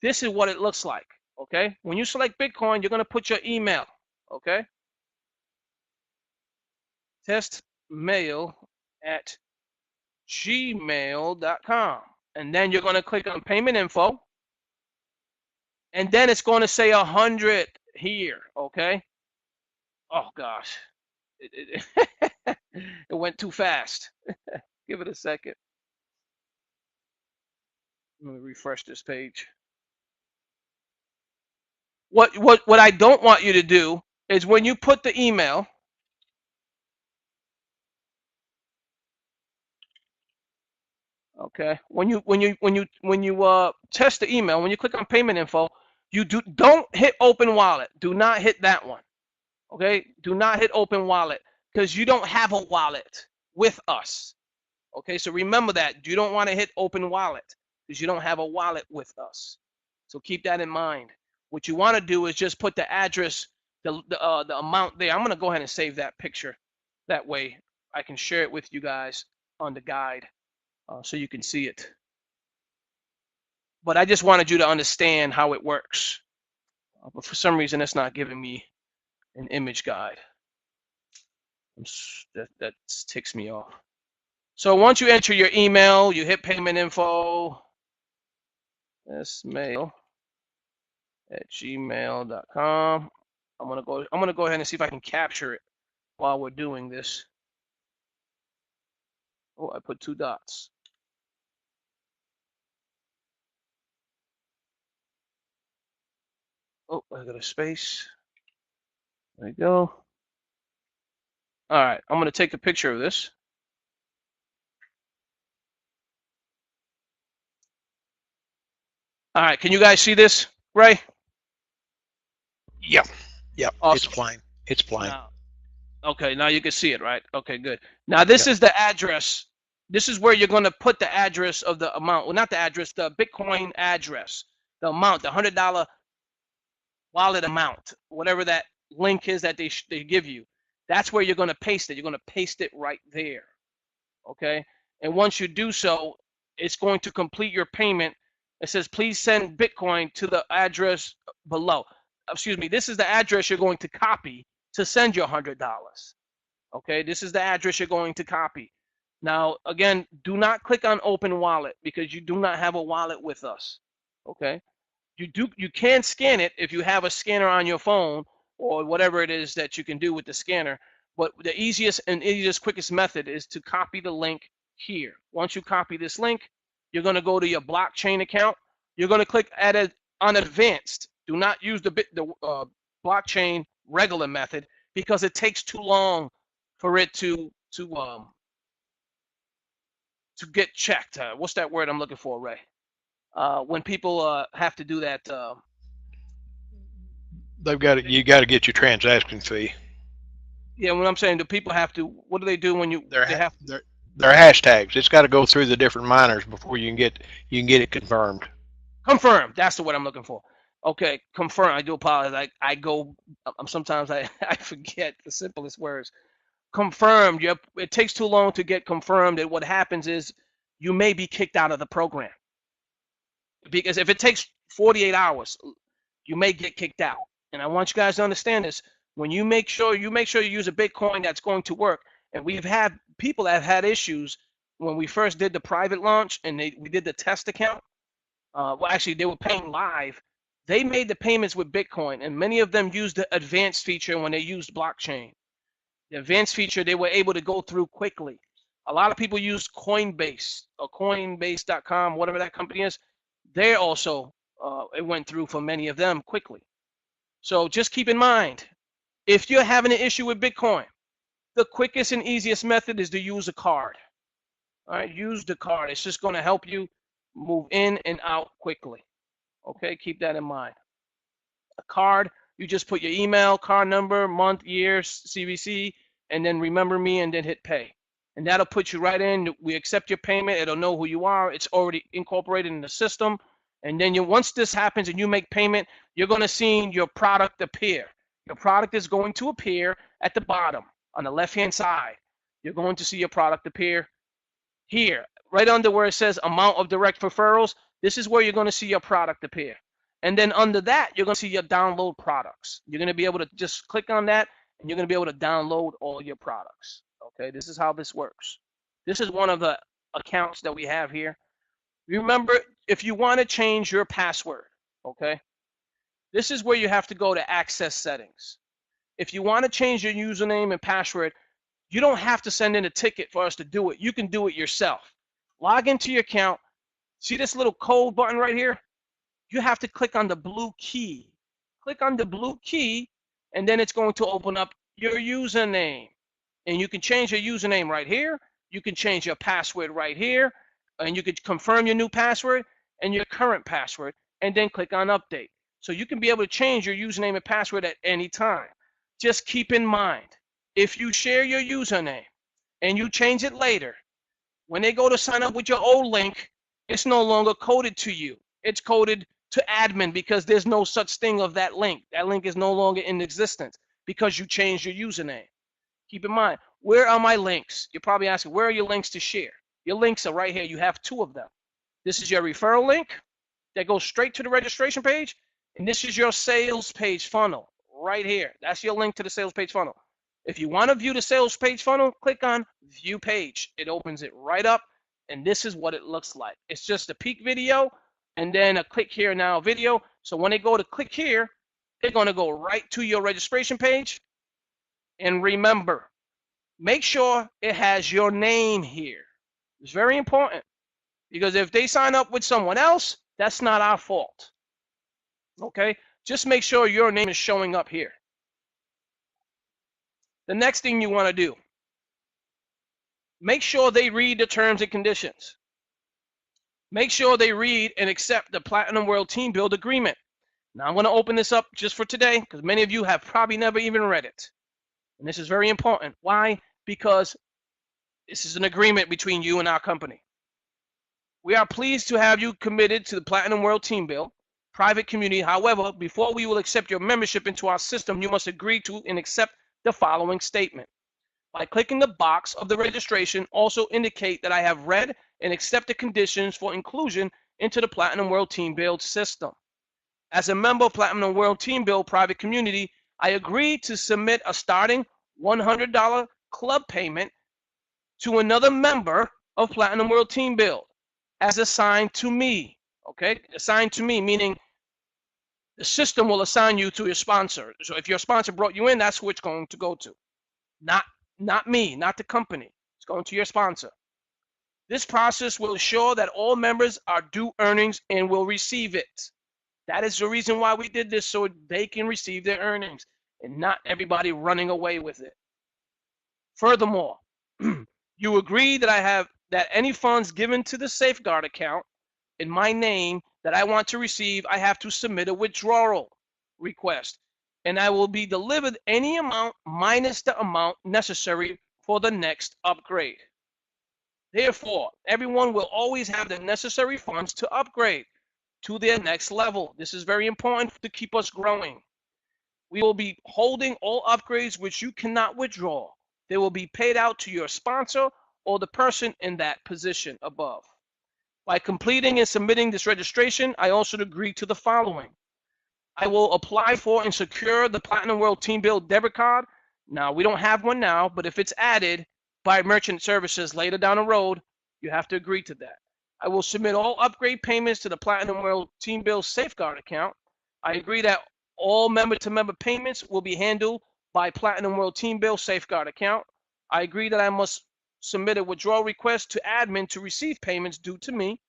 this is what it looks like. Okay. When you select Bitcoin, you're going to put your email. Okay. testmail@gmail.com. And then you're going to click on payment info. And then it's going to say 100 here. Okay. Oh, gosh. It went too fast. Give it a second. Let me refresh this page. What I don't want you to do is when you put the email, okay, when you test the email, when you click on payment info, you don't hit open wallet. Do not hit that one. Okay? Do not hit open wallet because you don't have a wallet with us. Okay? So remember that. You don't want to hit open wallet because you don't have a wallet with us. So keep that in mind. What you want to do is just put the address, the amount there. I'm going to go ahead and save that picture. That way I can share it with you guys on the guide so you can see it. But I just wanted you to understand how it works. But for some reason, it's not giving me an image guide. That ticks me off. So once you enter your email, you hit payment info, testmail@gmail.com. I'm gonna go ahead and see if I can capture it while we're doing this. Oh, I put 2 dots. Oh, I got a space. There we go. All right, I'm gonna take a picture of this. All right, can you guys see this, Ray? Yep. Yep. Awesome. It's plain. It's plain. Okay, now you can see it, right? Okay, good. Now this is the address. This is where you're going to put the address of the amount. Well, not the address, the Bitcoin address, the amount, the $100 wallet amount, whatever that link is that they give you. That's where you're going to paste it. You're going to paste it right there. Okay? And once you do so, it's going to complete your payment. It says, please send Bitcoin to the address below. Excuse me, this is the address you're going to copy to send your $100. Okay, this is the address you're going to copy. Now, again, do not click on open wallet because you do not have a wallet with us. Okay, you can scan it if you have a scanner on your phone or whatever it is that you can do with the scanner. But the easiest and quickest method is to copy the link here. Once you copy this link, you're going to go to your blockchain account. You're going to click on advanced. Do not use the blockchain regular method because it takes too long for it to get checked. What's that word I'm looking for, Ray? When people have to do that. They've got to. You got to get your transaction fee. Yeah, when I'm saying the people have to. What do they do when They're hashtags. It's got to go through the different miners before you can get it confirmed. Confirmed. That's the word I'm looking for. Okay, confirm. I do apologize. Sometimes I forget the simplest words. Confirmed. It takes too long to get confirmed. And what happens is you may be kicked out of the program. Because if it takes 48 hours, you may get kicked out. And I want you guys to understand this. When you make sure you use a Bitcoin that's going to work, And we've had people that have had issues when we first did the private launch and we did the test account. Well, actually, they were paying live. They made the payments with Bitcoin, and many of them used the advanced feature when they used blockchain. The advanced feature, they were able to go through quickly. A lot of people use Coinbase or Coinbase.com, whatever that company is. They also, it went through for many of them quickly. So just keep in mind, if you're having an issue with Bitcoin, the quickest and easiest method is to use a card. All right, use the card. It's just going to help you move in and out quickly. Okay, keep that in mind. A card, you just put your email, card number, month, year, CVC, and then remember me, and then hit pay. And that'll put you right in. We accept your payment. It'll know who you are. It's already incorporated in the system. And then once this happens and you make payment, you're going to see your product appear. Your product is going to appear at the bottom on the left-hand side. You're going to see your product appear here, right under where it says amount of direct referrals. This is where you're going to see your product appear. And then under that, you're going to see your download products. You're going to be able to just click on that, and you're going to be able to download all your products. Okay, this is how this works. This is one of the accounts that we have here. Remember, if you want to change your password, okay, this is where you have to go to access settings. If you want to change your username and password, you don't have to send in a ticket for us to do it. You can do it yourself. Log into your account. See this little code button right here? You have to click on the blue key. Click on the blue key, and then it's going to open up your username. And you can change your username right here. You can change your password right here. And you can confirm your new password and your current password, and then click on update. So you can be able to change your username and password at any time. Just keep in mind, if you share your username and you change it later, when they go to sign up with your old link, it's no longer coded to you. It's coded to admin because there's no such thing of that link. That link is no longer in existence because you changed your username. Keep in mind, where are my links? You're probably asking, where are your links to share? Your links are right here. You have two of them. This is your referral link that goes straight to the registration page, and this is your sales page funnel right here. That's your link to the sales page funnel. If you want to view the sales page funnel, click on View Page. It opens it right up, and this is what it looks like. It's just a peek video and then a click here now video. So when they go to click here, they're going to go right to your registration page. And remember, make sure it has your name here. It's very important because if they sign up with someone else, that's not our fault. Okay? Just make sure your name is showing up here. The next thing you want to do, make sure they read the terms and conditions. Make sure they read and accept the Platinum World Team Build Agreement. Now I'm going to open this up just for today because many of you have probably never even read it. And this is very important. Why? Because this is an agreement between you and our company. We are pleased to have you committed to the Platinum World Team Build private community. However, before we will accept your membership into our system, you must agree to and accept the following statement. By clicking the box of the registration, also indicate that I have read and accept the conditions for inclusion into the Platinum World Team Build system. As a member of Platinum World Team Build private community, I agree to submit a starting $100 club payment to another member of Platinum World Team Build as assigned to me. Okay, assigned to me, meaning the system will assign you to your sponsor. So if your sponsor brought you in, that's who it's going to go to. Not me, not the company. It's going to your sponsor. This process will ensure that all members are due earnings and will receive it. That is the reason why we did this, so they can receive their earnings and not everybody running away with it. Furthermore, you agree that any funds given to the safeguard account in my name that I want to receive, I have to submit a withdrawal request, and I will be delivered any amount minus the amount necessary for the next upgrade. Therefore, everyone will always have the necessary funds to upgrade to their next level. This is very important to keep us growing. We will be holding all upgrades which you cannot withdraw. They will be paid out to your sponsor or the person in that position above. By completing and submitting this registration, I also agree to the following. I will apply for and secure the Platinum World Team Build debit card. Now, we don't have one now, but if it's added, by merchant services later down the road, you have to agree to that. I will submit all upgrade payments to the Platinum World Team Bill Safeguard account. I agree that all member-to-member payments will be handled by Platinum World Team Bill Safeguard account. I agree that I must submit a withdrawal request to admin to receive payments due to me.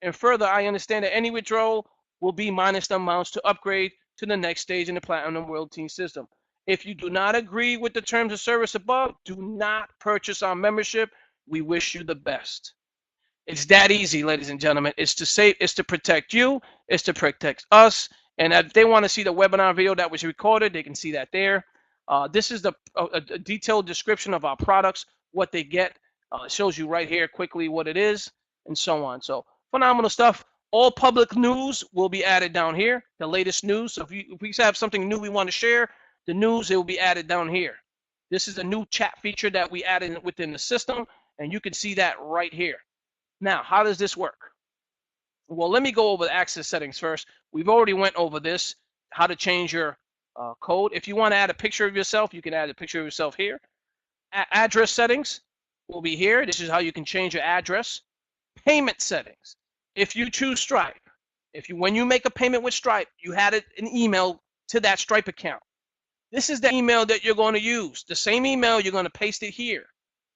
And further, I understand that any withdrawal will be minus the amounts to upgrade to the next stage in the Platinum World Team system. If you do not agree with the terms of service above, do not purchase our membership. We wish you the best. It's that easy, ladies and gentlemen. It's to protect you, it's to protect us. And if they want to see the webinar video that was recorded, they can see that there. This is a detailed description of our products, what they get. It shows you right here quickly what it is, and so on. So phenomenal stuff. All public news will be added down here, the latest news. So if we have something new we want to share, the news, it will be added down here. This is a new chat feature that we added within the system, and you can see that right here. Now, how does this work? Well, let me go over the access settings first. We've already went over this, how to change your code. If you want to add a picture of yourself, you can add a picture of yourself here. Address settings will be here. This is how you can change your address. Payment settings. If you choose Stripe, when you make a payment with Stripe, you had an email to that Stripe account. This is the email that you're going to use. The same email, you're going to paste it here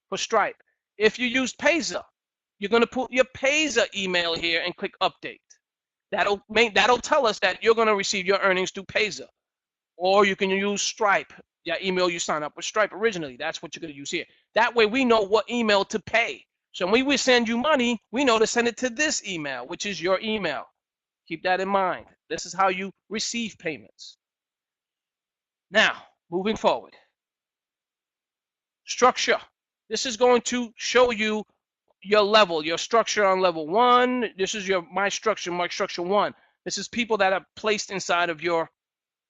for Stripe. If you use Payza, you're going to put your Payza email here and click update. That'll tell us that you're going to receive your earnings through Payza. Or you can use Stripe, your email you sign up with Stripe originally. That's what you're going to use here. That way we know what email to pay. So when we send you money, we know to send it to this email, which is your email. Keep that in mind. This is how you receive payments. Now, moving forward. Structure. This is going to show you your level, your structure on level 1. This is my structure 1. This is people that are placed inside of your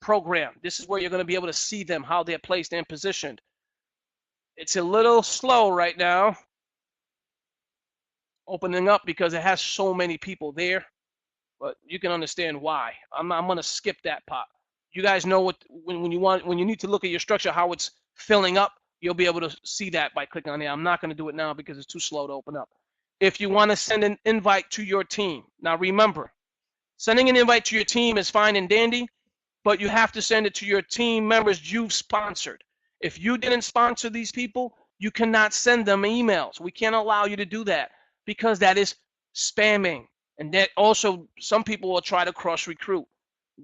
program. This is where you're going to be able to see them, how they're placed and positioned. It's a little slow right now opening up because it has so many people there, but you can understand why. I'm going to skip that part. You guys know what when you need to look at your structure, how it's filling up, you'll be able to see that by clicking on it. I'm not going to do it now because it's too slow to open up. If you want to send an invite to your team, now remember, sending an invite to your team is fine and dandy, but you have to send it to your team members you've sponsored. If you didn't sponsor these people, you cannot send them emails. We can't allow you to do that because that is spamming. And that also, some people will try to cross recruit.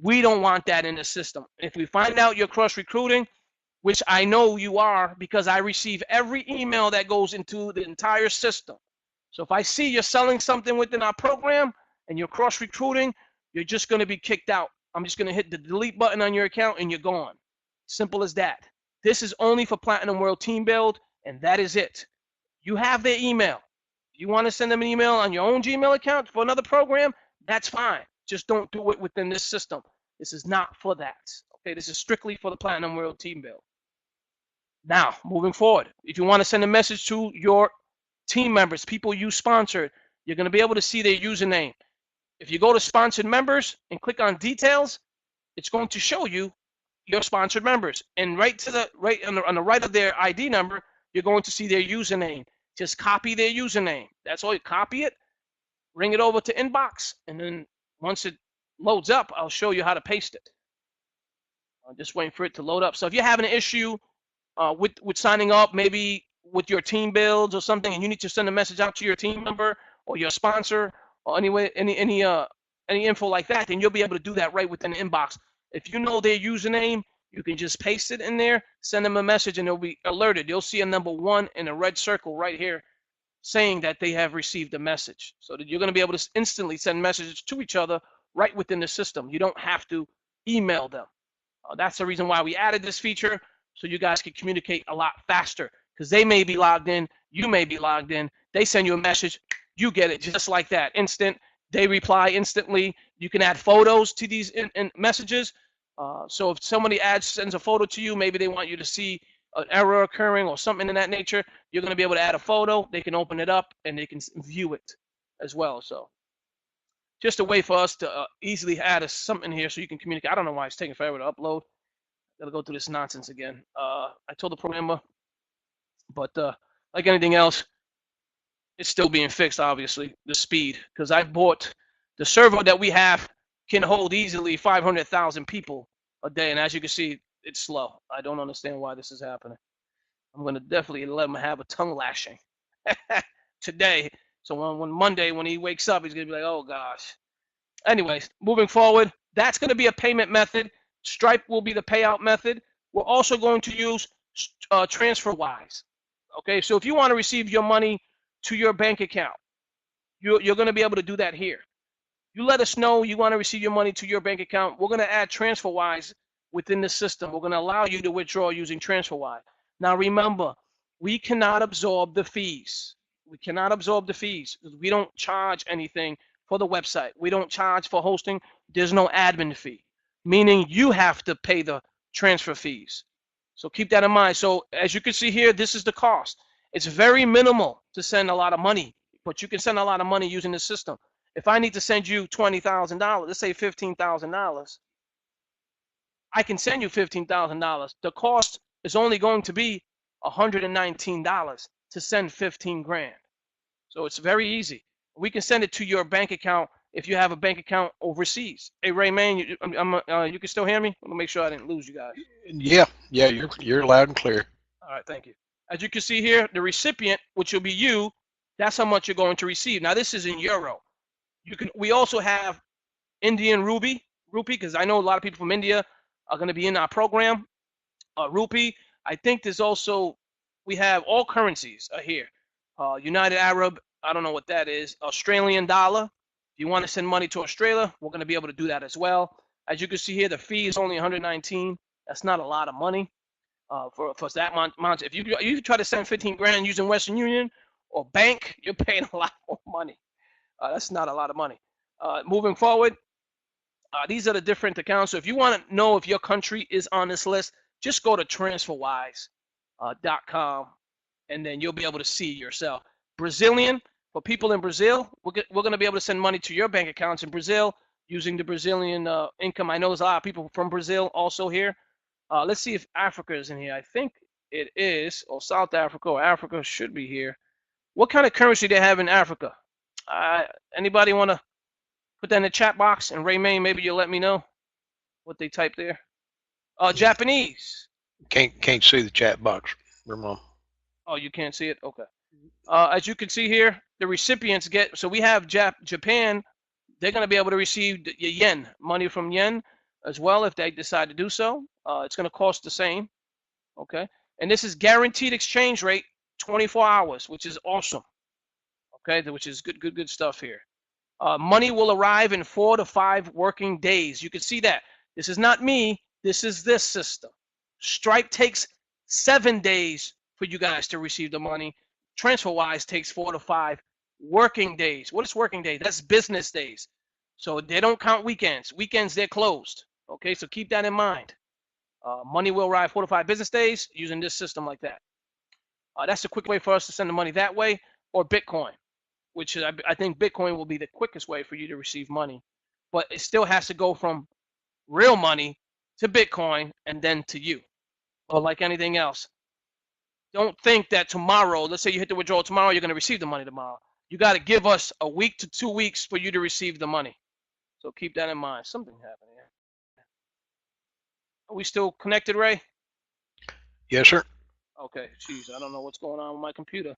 We don't want that in the system. If we find out you're cross recruiting, which I know you are because I receive every email that goes into the entire system. So if I see you're selling something within our program and you're cross recruiting, you're just going to be kicked out. I'm just going to hit the delete button on your account and you're gone. Simple as that. This is only for Platinum World Team Build, and that is it. You have their email. You want to send them an email on your own Gmail account for another program? That's fine. Just don't do it within this system. This is not for that. Okay, this is strictly for the Platinum World Team Build. Now, moving forward, if you want to send a message to your team members, people you sponsored, you're going to be able to see their username. If you go to sponsored members and click on details, it's going to show you your sponsored members. And right on the right of their ID number, you're going to see their username. Just copy their username. That's all. You copy it, bring it over to inbox, and then once it loads up, I'll show you how to paste it. I'm just waiting for it to load up. So if you're having an issue with signing up, maybe with your team builds or something, and you need to send a message out to your team member or your sponsor or any info like that, then you'll be able to do that right within the inbox. If you know their username, you can just paste it in there, send them a message, and they'll be alerted. You'll see a number 1 in a red circle right here saying that they have received a message. So that you're going to be able to instantly send messages to each other right within the system. You don't have to email them. That's the reason why we added this feature, so you guys can communicate a lot faster, because they may be logged in, you may be logged in, they send you a message, you get it just like that, instant. They reply instantly. You can add photos to these messages. So if somebody sends a photo to you, maybe they want you to see an error occurring or something in that nature, you're going to be able to add a photo. They can open it up and they can view it as well. So just a way for us to easily add something here so you can communicate. I don't know why it's taking forever to upload. Gotta go through this nonsense again. I told the programmer, but Like anything else, it's still being fixed, obviously, the speed. Because I bought the server that we have can hold easily 500,000 people a day. And as you can see, it's slow. I don't understand why this is happening. I'm going to definitely let him have a tongue lashing today. So when Monday, when he wakes up, he's going to be like, oh, gosh. Anyways, moving forward, that's going to be a payment method. Stripe will be the payout method. We're also going to use TransferWise. Okay, so if you want to receive your money to your bank account, you're going to be able to do that here. You let us know you want to receive your money to your bank account. We're going to add TransferWise within the system. We're going to allow you to withdraw using TransferWise. Now remember, we cannot absorb the fees. We cannot absorb the fees because we don't charge anything for the website. We don't charge for hosting. There's no admin fee, meaning you have to pay the transfer fees. So keep that in mind. So as you can see here, this is the cost. It's very minimal to send a lot of money, but you can send a lot of money using the system. If I need to send you $20,000, let's say $15,000, I can send you $15,000. The cost is only going to be $119 to send 15 grand. So it's very easy. We can send it to your bank account if you have a bank account overseas. Hey, Ray Man, you can still hear me? I'm gonna make sure I didn't lose you guys. Yeah, you're loud and clear. All right, thank you. As you can see here, the recipient, which will be you, that's how much you're going to receive. Now this is in euro. We also have Indian rupee, because I know a lot of people from India are going to be in our program. Rupee. I think there's also, we have all currencies are here. United Arab, I don't know what that is. Australian dollar. If you want to send money to Australia, we're going to be able to do that as well. As you can see here, the fee is only 119. That's not a lot of money for that amount. If you try to send 15 grand using Western Union or bank, you're paying a lot more money. That's not a lot of money. Moving forward, these are the different accounts. So if you want to know if your country is on this list, just go to transferwise.com and then you'll be able to see yourself. Brazilian, for people in Brazil, we're going to be able to send money to your bank accounts in Brazil using the Brazilian income. I know there's a lot of people from Brazil also here. Let's see if Africa is in here. I think it is, or South Africa or Africa should be here. What kind of currency they have in Africa? Anybody want to put that in the chat box? And Raymain, maybe you'll let me know what they type there. Japanese. Can't see the chat box, Ramon. Oh, you can't see it? Okay. As you can see here, the recipients get, so we have Japan, they're going to be able to receive the yen, money from yen as well if they decide to do so. It's going to cost the same. Okay. And this is guaranteed exchange rate 24 hours, which is awesome. Okay, which is good stuff here. Money will arrive in 4 to 5 working days. You can see that. This is not me. This is this system. Stripe takes 7 days for you guys to receive the money. TransferWise takes 4 to 5 working days. What is working days? That's business days. So they don't count weekends. Weekends, they're closed. Okay, so keep that in mind. Money will arrive 4 to 5 business days using this system like that. That's a quick way for us to send the money that way, or Bitcoin, which I think Bitcoin will be the quickest way for you to receive money. But it still has to go from real money to Bitcoin and then to you. But like anything else, don't think that tomorrow, let's say you hit the withdrawal tomorrow, you're going to receive the money tomorrow. You got to give us a week to 2 weeks for you to receive the money. So keep that in mind. Something happened here. Are we still connected, Ray? Yes, sir. Okay, geez, I don't know what's going on with my computer.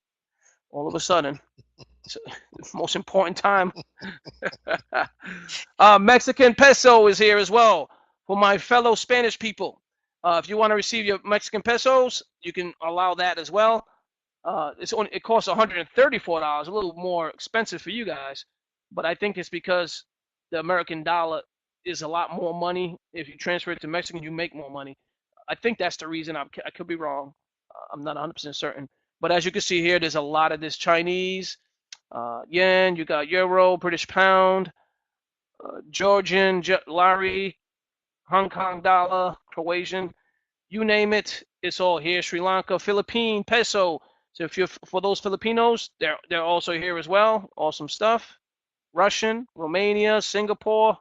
All of a sudden, it's the most important time. Mexican peso is here as well for my fellow Spanish people. If you want to receive your Mexican pesos, you can allow that as well. It costs $134, a little more expensive for you guys, but I think it's because the American dollar is a lot more money. If you transfer it to Mexican, you make more money. I think that's the reason. I could be wrong. I'm not 100% certain. But as you can see here, there's a lot of this Chinese, yen, you got euro, British pound, Georgian lari, Hong Kong dollar, Croatian, you name it, it's all here. Sri Lanka, Philippine peso. So if you're for those Filipinos, they're also here as well. Awesome stuff. Russian, Romania, Singapore,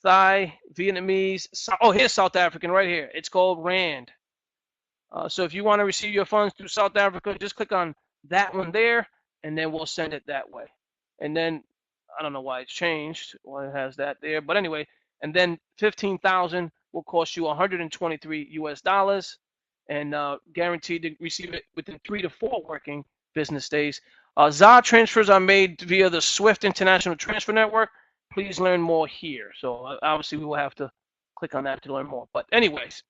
Thai, Vietnamese. Oh, here's South African right here. It's called Rand. So if you want to receive your funds through South Africa, just click on that one there, and then we'll send it that way. And then I don't know why it's changed, why it has that there, but anyway, and then 15,000 will cost you 123 US dollars, and guaranteed to receive it within 3 to 4 working business days. ZA transfers are made via the Swift International Transfer Network. Please learn more here. So obviously we will have to click on that to learn more. But anyways,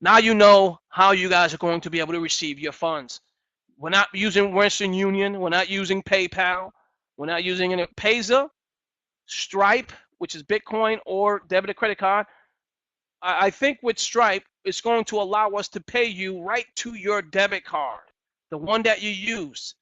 now you know how you guys are going to be able to receive your funds. We're not using Western Union. We're not using PayPal. We're not using any Payza, Stripe, which is Bitcoin, or debit or credit card. I think with Stripe, it's going to allow us to pay you right to your debit card, the one that you use.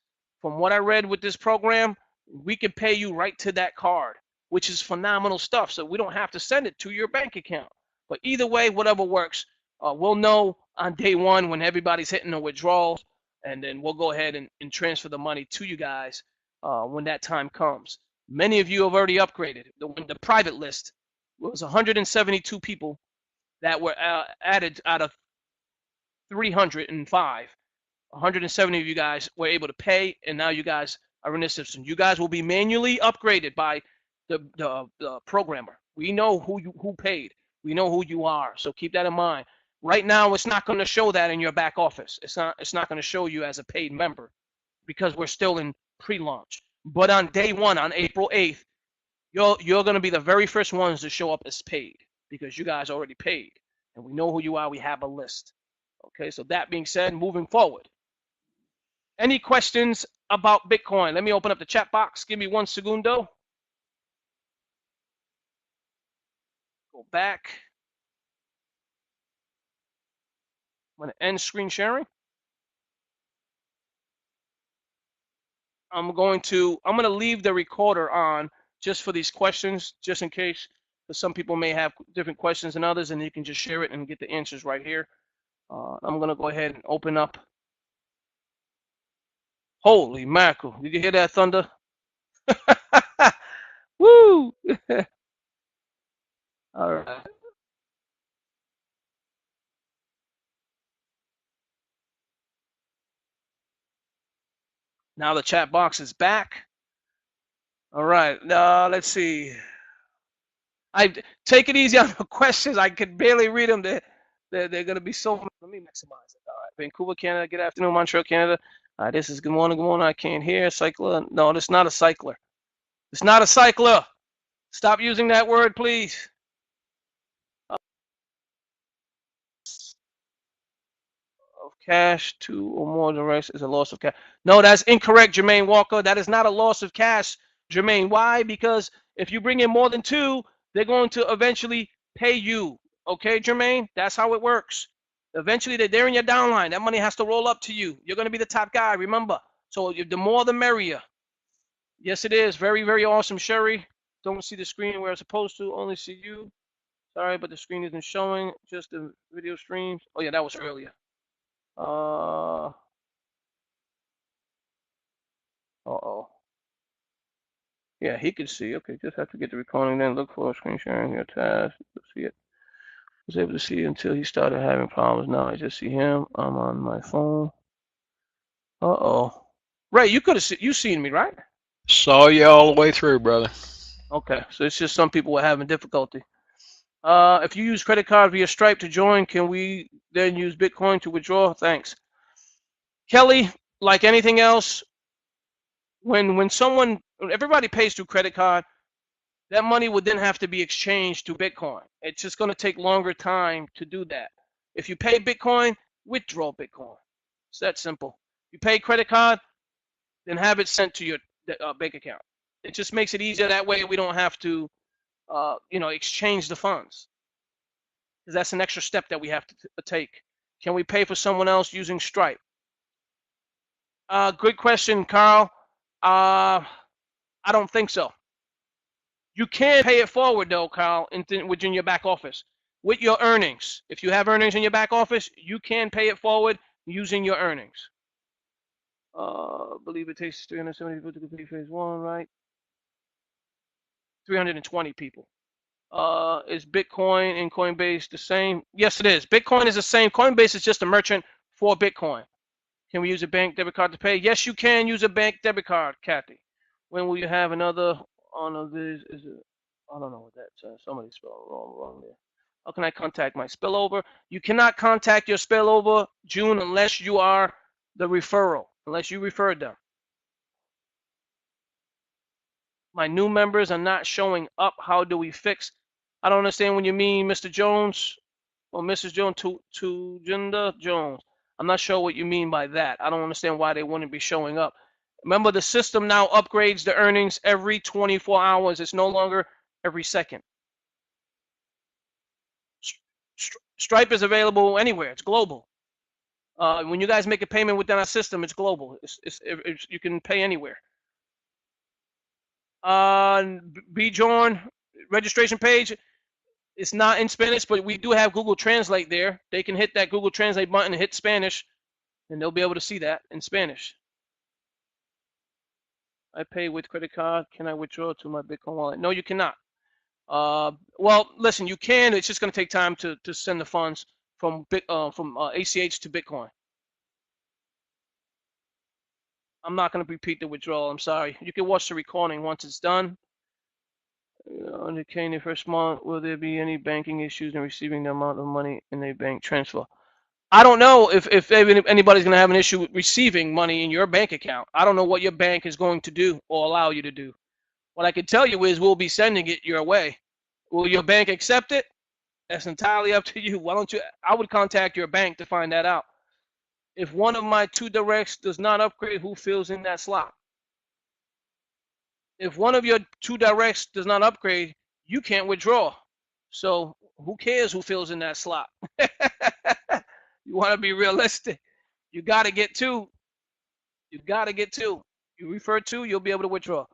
From what I read with this program, we can pay you right to that card, which is phenomenal stuff. So we don't have to send it to your bank account. But either way, whatever works, we'll know on day one when everybody's hitting the withdrawals, and then we'll go ahead and transfer the money to you guys when that time comes. Many of you have already upgraded. The private list was 172 people that were added out of 305. 170 of you guys were able to pay, and now you guys are in this system. You guys will be manually upgraded by the programmer. We know who paid. We know who you are, so keep that in mind. Right now, it's not going to show that in your back office. It's not going to show you as a paid member because we're still in pre-launch. But on day one, on April 8th, you're going to be the very first ones to show up as paid because you guys already paid, and we know who you are. We have a list. Okay, so that being said, moving forward. Any questions about Bitcoin? Let me open up the chat box. Give me 1 segundo. Go back. I'm going to end screen sharing. I'm going to leave the recorder on just for these questions, just in case, because some people may have different questions than others, and you can just share it and get the answers right here. I'm going to go ahead and open up. Holy mackerel. Did you hear that thunder? Woo! All right. Now the chat box is back. All right. Let's see. I take it easy on the questions. I could barely read them. They're going to be so. Let me maximize it. All right. Vancouver, Canada. Good afternoon, Montreal, Canada. All right. This is good morning. Good morning. I can't hear. Cycler. No, it's not a cycler. It's not a cycler. Stop using that word, please. Of cash, 2 or more directs is a loss of cash. No, that's incorrect, Jermaine Walker. That is not a loss of cash, Jermaine. Why? Because if you bring in more than 2, they're going to eventually pay you. Okay, Jermaine? That's how it works. Eventually, they're in your downline. That money has to roll up to you. You're going to be the top guy, remember. So the more, the merrier. Yes, it is. Very, very awesome, Sherry. Don't see the screen where I'm supposed to. Only see you. Sorry, but the screen isn't showing. Just the video streams. Oh, yeah, that was earlier. Uh-oh. Yeah, he could see. Okay, just have to get the recording, then look for screen sharing your task. See it. Was able to see it until he started having problems. Now I just see him. I'm on my phone. Uh-oh. Ray, you could have you seen me, right? Saw you all the way through, brother. Okay, so it's just some people were having difficulty. If you use credit card via Stripe to join, can we then use Bitcoin to withdraw? Thanks. Kelly, like anything else, when everybody pays through credit card, that money would then have to be exchanged to Bitcoin. It's just going to take longer time to do that. If you pay Bitcoin, withdraw Bitcoin. It's that simple. You pay credit card, then have it sent to your bank account. It just makes it easier. That way we don't have to, exchange the funds. Because that's an extra step that we have to take. Can we pay for someone else using Stripe? Good question, Carl. I don't think so. You can pay it forward, though, Carl, within your back office with your earnings. If you have earnings in your back office, you can pay it forward using your earnings. I believe it takes 370 people to complete phase 1, right? 320 people. Is Bitcoin and Coinbase the same? Yes, it is. Bitcoin is the same. Coinbase is just a merchant for Bitcoin. Can we use a bank debit card to pay? Yes, you can use a bank debit card, Kathy. When will you have another on of this? Is it? I don't know what that says. Somebody spelled wrong there. How can I contact my spillover? You cannot contact your spillover, June, unless you are the referral, unless you referred them. My new members are not showing up. How do we fix? I don't understand what you mean, Mr. Jones or Mrs. Jones, to Jinda Jones. I'm not sure what you mean by that. I don't understand why they wouldn't be showing up. Remember, the system now upgrades the earnings every 24 hours. It's no longer every second. Stripe is available anywhere. It's global. When you guys make a payment within our system, it's global. You can pay anywhere. Bjorn registration page. It's not in Spanish, but we do have Google Translate there. They can hit that Google Translate button and hit Spanish, and they'll be able to see that in Spanish. I pay with credit card. Can I withdraw to my Bitcoin wallet? No, you cannot. Well, listen, you can. It's just going to take time to send the funds from ACH to Bitcoin. I'm not going to repeat the withdrawal. I'm sorry. You can watch the recording once it's done. Under the first month, will there be any banking issues in receiving the amount of money in a bank transfer? I don't know if anybody's going to have an issue with receiving money in your bank account. I don't know what your bank is going to do or allow you to do. What I can tell you is we'll be sending it your way. Will your bank accept it? That's entirely up to you. Why don't you? I would contact your bank to find that out. If one of my two directs does not upgrade, who fills in that slot? If one of your two directs does not upgrade, you can't withdraw. So who cares who fills in that slot? You want to be realistic. You got to get two. You got to get two. You refer two, you'll be able to withdraw.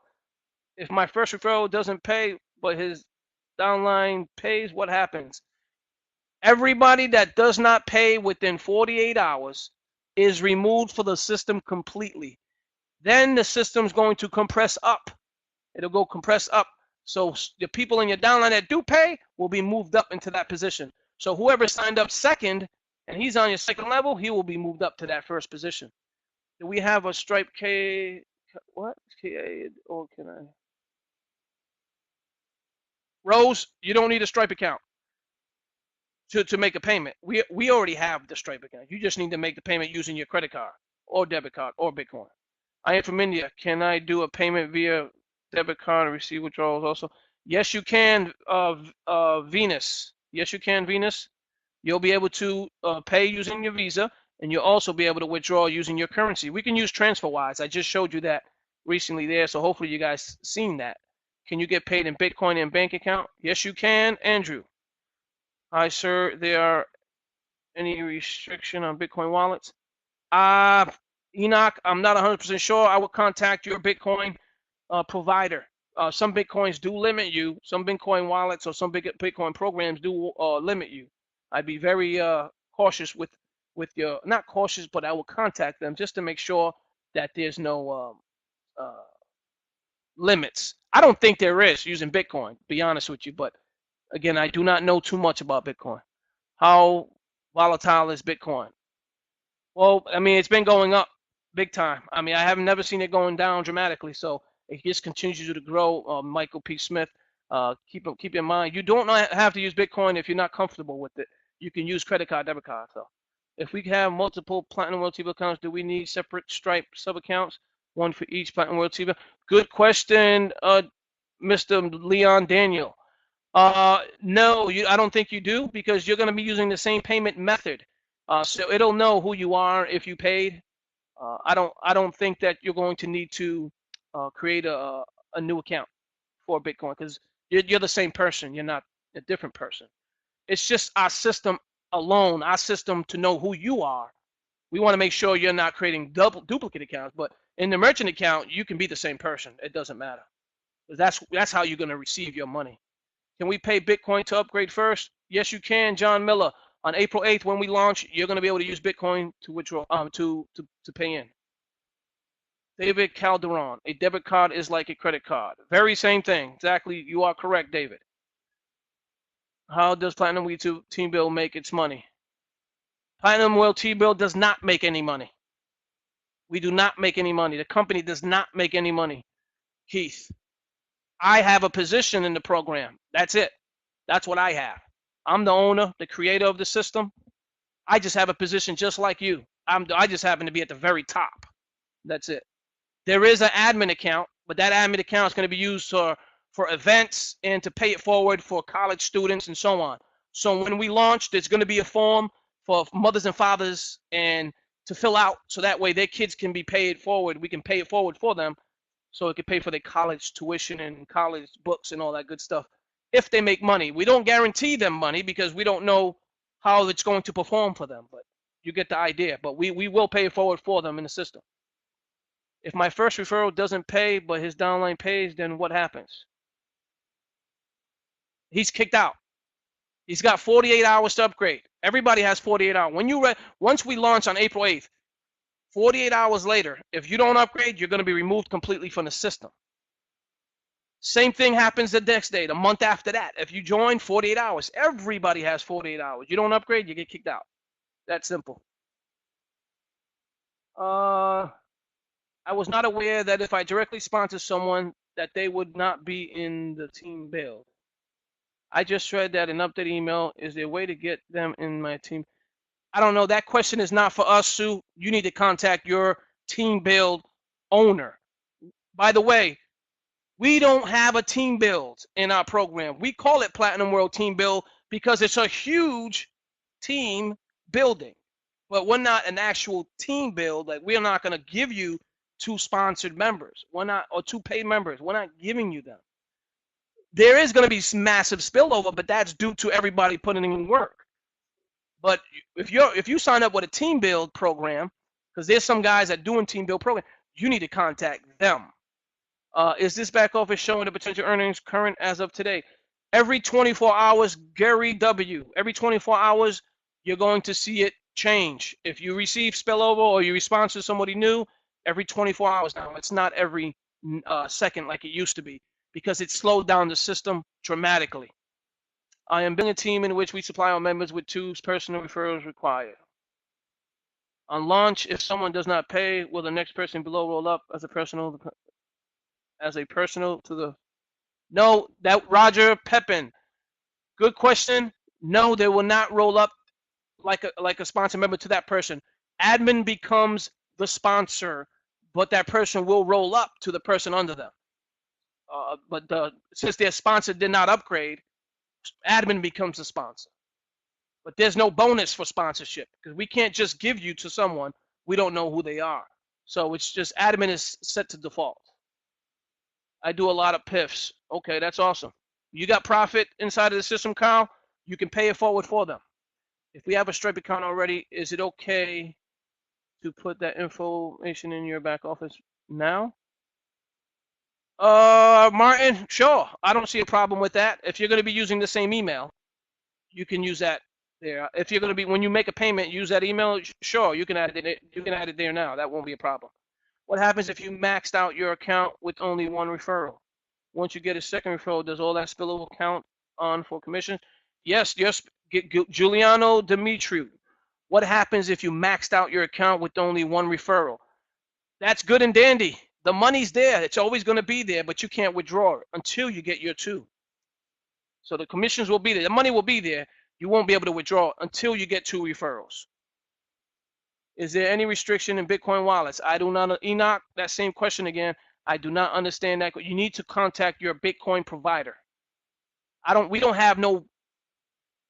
If my first referral doesn't pay, but his downline pays, what happens? Everybody that does not pay within 48 hours is removed from the system completely. Then the system's going to compress up. It'll go compress up. So the people in your downline that do pay will be moved up into that position. So whoever signed up second, and he's on your second level, he will be moved up to that first position. Do we have a Stripe K? What? KA? Or can I? Rose, you don't need a Stripe account to make a payment. We already have the Stripe account. You just need to make the payment using your credit card or debit card or Bitcoin. I am from India. Can I do a payment via debit card and receive withdrawals also? Yes, you can, Venus. Yes, you can, Venus. You'll be able to pay using your Visa, and you'll also be able to withdraw using your currency. We can use TransferWise. I just showed you that recently there, so hopefully you guys seen that. Can you get paid in Bitcoin and bank account? Yes, you can, Andrew. Hi, sir. There are any restriction on Bitcoin wallets? Enoch, I'm not 100% sure. I would contact your Bitcoin provider. Some Bitcoins do limit you. Some Bitcoin wallets or some Bitcoin programs do limit you. I'd be very cautious with your, not cautious, but I will contact them just to make sure that there's no limits. I don't think there is using Bitcoin, to be honest with you, but again, I do not know too much about Bitcoin. How volatile is Bitcoin? Well, I mean, it's been going up big time. I mean, I have never seen it going down dramatically. So it just continues to grow. Michael P. Smith, keep in mind, you don't have to use Bitcoin if you're not comfortable with it. You can use credit card, debit card. So if we have multiple Platinum World TV accounts, do we need separate Stripe sub accounts, one for each Platinum World TV? Good question, Mr. Leon Daniel. No, I don't think you do because you're going to be using the same payment method. So it'll know who you are if you paid. I don't think that you're going to need to create a new account for Bitcoin because you're the same person. You're not a different person. It's just our system alone, our system to know who you are. We want to make sure you're not creating duplicate accounts. But in the merchant account, you can be the same person. It doesn't matter. That's how you're going to receive your money. Can we pay Bitcoin to upgrade first? Yes, you can, John Miller. On April 8th, when we launch, you're going to be able to use Bitcoin to withdraw, to pay in. David Calderon, a debit card is like a credit card. Very same thing. Exactly, you are correct, David. How does Platinum World T-Bill make its money? Platinum World T-Bill does not make any money. We do not make any money. The company does not make any money, Keith. I have a position in the program. That's it. That's what I have. I'm the owner, the creator of the system. I just have a position just like you. I just happen to be at the very top. That's it. There is an admin account, but that admin account is going to be used for events and to pay it forward for college students and so on. So when we launch, there's going to be a form for mothers and fathers and to fill out so that way their kids can be paid forward. We can pay it forward for them so it can pay for their college tuition and college books and all that good stuff if they make money. We don't guarantee them money because we don't know how it's going to perform for them, but you get the idea. But we will pay it forward for them in the system. If my first referral doesn't pay, but his downline pays, then what happens? He's kicked out. He's got 48 hours to upgrade. Everybody has 48 hours. Once we launch on April 8th, 48 hours later, if you don't upgrade, you're going to be removed completely from the system. Same thing happens the next day, the month after that. If you join, 48 hours. Everybody has 48 hours. You don't upgrade, you get kicked out. That's simple. I was not aware that if I directly sponsor someone, that they would not be in the team build. I just read that an update email. Is there a way to get them in my team? I don't know. That question is not for us, Sue. You need to contact your team build owner. By the way, we don't have a team build in our program. We call it Platinum World Team Build because it's a huge team building. But we're not an actual team build. Like, we're not going to give you 2 sponsored members. We're not, or 2 paid members. We're not giving you them. There is going to be massive spillover, but that's due to everybody putting in work. But if you sign up with a team build program, because there's some guys that doing team build program, you need to contact them. Is this back office showing the potential earnings current as of today? Every 24 hours, Gary W. Every 24 hours, you're going to see it change. If you receive spillover or you respond to somebody new, every 24 hours now. It's not every second like it used to be because it slowed down the system dramatically. I am building a team in which we supply our members with 2 personal referrals required. On launch, if someone does not pay, will the next person below roll up as a personal to the? No, that Roger Pepin. Good question. No, they will not roll up like a sponsor member to that person. Admin becomes the sponsor, but that person will roll up to the person under them. Since their sponsor did not upgrade, admin becomes the sponsor. But there's no bonus for sponsorship because we can't just give you to someone we don't know who they are. So it's just admin is set to default. I do a lot of PIFs. Okay, that's awesome. You got profit inside of the system, Kyle? You can pay it forward for them. If we have a Stripe account already, is it okay to put that information in your back office now? Martin, sure. I don't see a problem with that. If you're going to be using the same email, you can use that there. If you're going to be, when you make a payment, use that email, sure, you can add it. You can add it there now. That won't be a problem. What happens if you maxed out your account with only 1 referral? Once you get a second referral, does all that spillover count on for commission? Yes, Giuliano Demetriou. What happens if you maxed out your account with only 1 referral? That's good and dandy. The money's there. It's always going to be there, but you can't withdraw it until you get your 2. So the commissions will be there. The money will be there. You won't be able to withdraw until you get 2 referrals. Is there any restriction in Bitcoin wallets? I do not. Enoch, that same question again. I do not understand that. You need to contact your Bitcoin provider. We don't have no.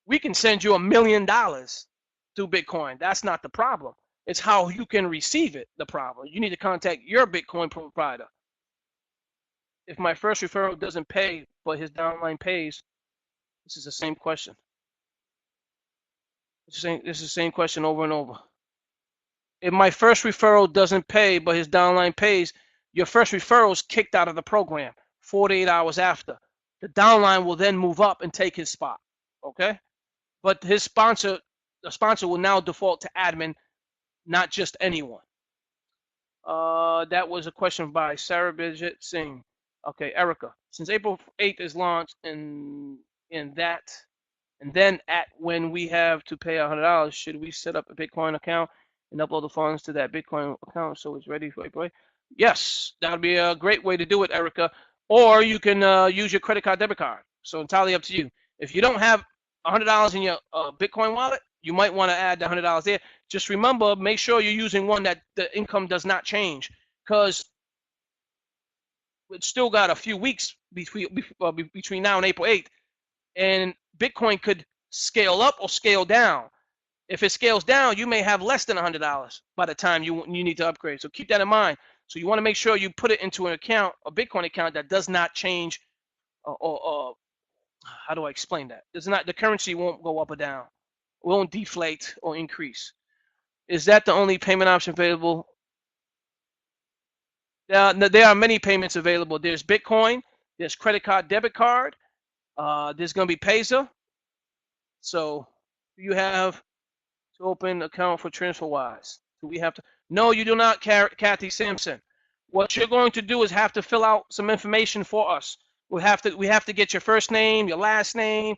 We can send you $1 million through Bitcoin. That's not the problem. It's how you can receive it, the problem. You need to contact your Bitcoin provider. If my first referral doesn't pay, but his downline pays, this is the same question. This is the same question over and over. If my first referral doesn't pay, but his downline pays, your first referral is kicked out of the program 48 hours after. The downline will then move up and take his spot, okay? But the sponsor will now default to admin, not just anyone. That was a question by Sarah Bijit Singh. Okay, Erica. Since April 8th is launched, and then when we have to pay $100, should we set up a Bitcoin account and upload the funds to that Bitcoin account so it's ready for play. Yes, that would be a great way to do it, Erica. Or you can use your credit card, debit card. So entirely up to you. If you don't have $100 in your Bitcoin wallet, you might want to add the $100 there. Just remember, make sure you're using one that the income does not change, because it's still got a few weeks between now and April 8th, and Bitcoin could scale up or scale down. If it scales down, you may have less than $100 by the time you need to upgrade. So keep that in mind. So you want to make sure you put it into an account, a Bitcoin account that does not change, or how do I explain that? It's not, the currency won't go up or down, won't deflate or increase. Is that the only payment option available? There are many payments available. There's Bitcoin, there's credit card, debit card. There's going to be Payza. So you have to open account for TransferWise. Do we have to? No, you do not, Kathy Sampson. What you're going to do is have to fill out some information for us. We have to get your first name, your last name,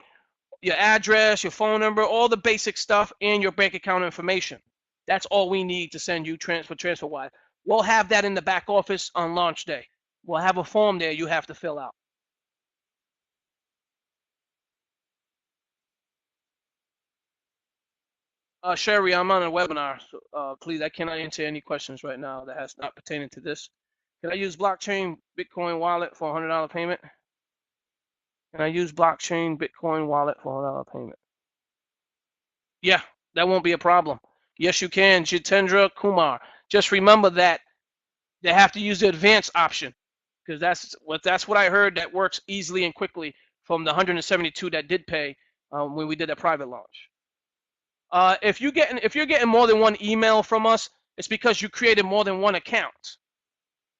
your address, your phone number, all the basic stuff, and your bank account information. That's all we need to send you TransferWise. We'll have that in the back office on launch day. We'll have a form there you have to fill out. Sherry, I'm on a webinar, so please, I cannot answer any questions right now that has not pertaining to this. Can I use blockchain Bitcoin wallet for $100 payment? Can I use blockchain Bitcoin wallet for $100 payment? Yeah, that won't be a problem. Yes, you can, Jitendra Kumar. Just remember that they have to use the advanced option, because that's what I heard that works easily and quickly from the 172 that did pay when we did a private launch. If you're getting more than one email from us, it's because you created more than one account.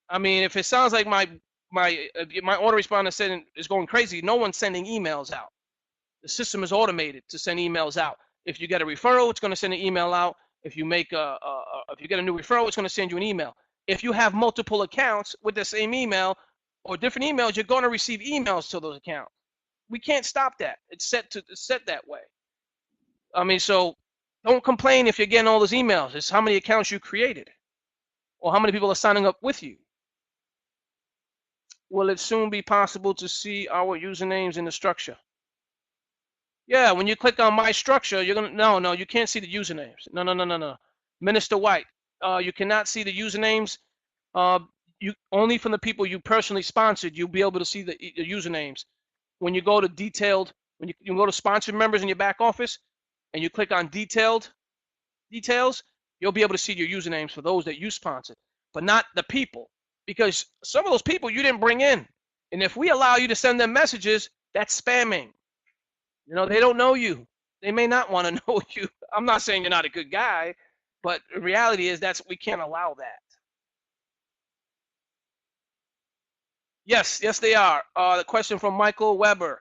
I mean, if it sounds like my autoresponder saying is going crazy, no one's sending emails out. The system is automated to send emails out. If you get a referral, it's going to send an email out. If you make if you get a new referral, it's going to send you an email. If you have multiple accounts with the same email or different emails, you're going to receive emails to those accounts. We can't stop that. It's set that way. I mean, so don't complain if you're getting all those emails. It's how many accounts you created or how many people are signing up with you. Will it soon be possible to see our usernames in the structure? Yeah, when you click on my structure, you're gonna no, you can't see the usernames. No. Minister White, you cannot see the usernames. You only from the people you personally sponsored, you'll be able to see the usernames. When you go to detailed, when you go to sponsored members in your back office, and you click on details, you'll be able to see your usernames for those that you sponsored, but not the people, because some of those people you didn't bring in. And if we allow you to send them messages, that's spamming. You know, they don't know you. They may not want to know you. I'm not saying you're not a good guy, but the reality is we can't allow that. Yes, they are. The question from Michael Weber.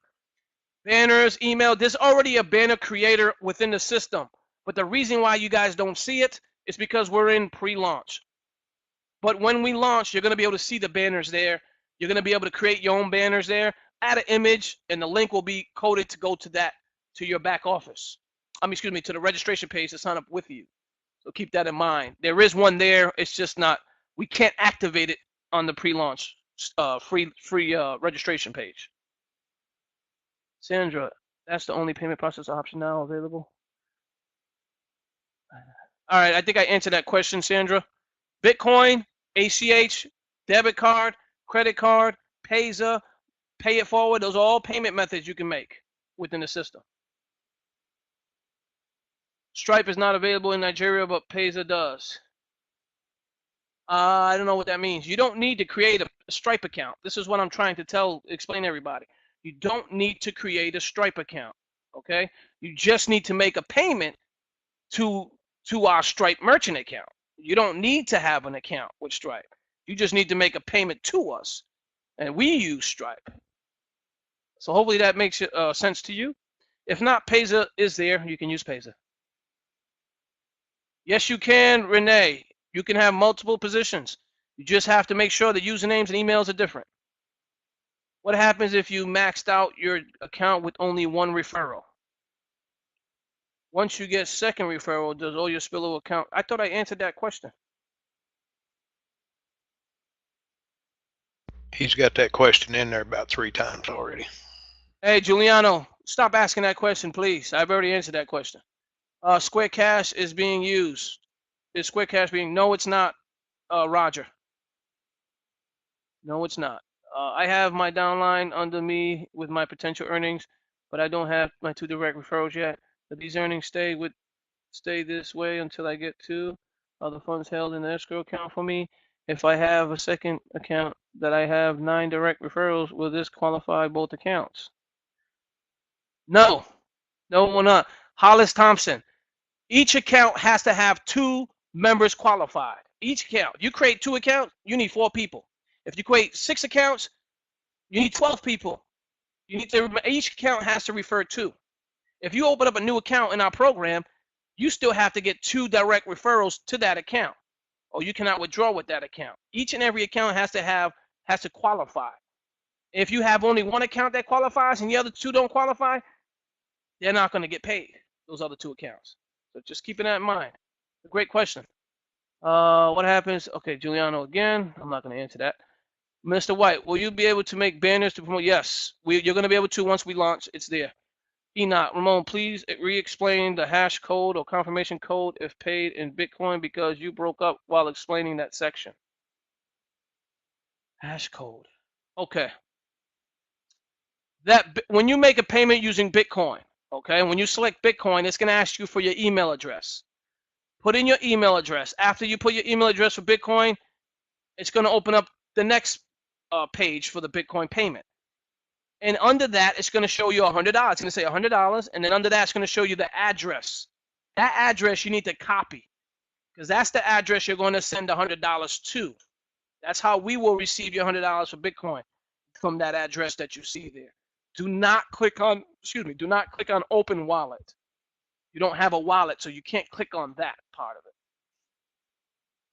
Banners, email. There's already a banner creator within the system. But the reason why you guys don't see it is because we're in pre-launch. But when we launch, you're going to be able to see the banners there. You're going to be able to create your own banners there. Add an image, and the link will be coded to go to your back office. To the registration page to sign up with you. So keep that in mind. There is one there. It's just not. We can't activate it on the pre-launch free registration page. Sandra, that's the only payment process option now available. All right, I think I answered that question, Sandra. Bitcoin, ACH, debit card, credit card, Payza, pay it forward. Those are all payment methods you can make within the system. Stripe is not available in Nigeria, but Payza does. I don't know what that means. You don't need to create a Stripe account. This is what I'm trying to explain to everybody. You don't need to create a Stripe account, okay? You just need to make a payment to our Stripe merchant account. You don't need to have an account with Stripe. You just need to make a payment to us, and we use Stripe. So hopefully that makes sense to you. If not, Payza is there. You can use Payza. Yes, you can, Renee. You can have multiple positions. You just have to make sure the usernames and emails are different. What happens if you maxed out your account with only one referral? Once you get second referral, does all your spillover count? I thought I answered that question. He's got that question in there about 3 times already. Hey, Giuliano, stop asking that question, please. I've already answered that question. Square Cash is being used. Is Square Cash being? No, it's not, Roger. No, it's not. I have my downline under me with my potential earnings, but I don't have my 2 direct referrals yet. But these earnings stay this way until I get 2 other funds held in the escrow account for me. If I have a second account that I have 9 direct referrals, will this qualify both accounts? No, no, it will not. Hollis Thompson. Each account has to have 2 members qualified. Each account. You create 2 accounts, you need 4 people. If you create 6 accounts, you need 12 people. You need to. Each account has to refer 2. If you open up a new account in our program, you still have to get 2 direct referrals to that account, or you cannot withdraw with that account. Each and every account has to qualify. If you have only 1 account that qualifies and the other 2 don't qualify, they're not going to get paid, those other 2 accounts. So just keeping that in mind. A great question. What happens? Okay, Giuliano again. I'm not going to answer that. Mr. White, will you be able to make banners to promote? Yes, you're going to be able to once we launch. It's there. Enoch, Ramon, please re-explain the hash code or confirmation code if paid in Bitcoin because you broke up while explaining that section. Hash code. Okay. That when you make a payment using Bitcoin, okay, when you select Bitcoin, it's going to ask you for your email address. Put in your email address. After you put your email address for Bitcoin, it's going to open up the next page for the Bitcoin payment. And under that, it's going to show you $100. It's going to say $100, and then under that, it's going to show you the address. That address you need to copy because that's the address you're going to send $100 to. That's how we will receive your $100 for Bitcoin, from that address that you see there. Do not click on open wallet. You don't have a wallet, so you can't click on that part of it.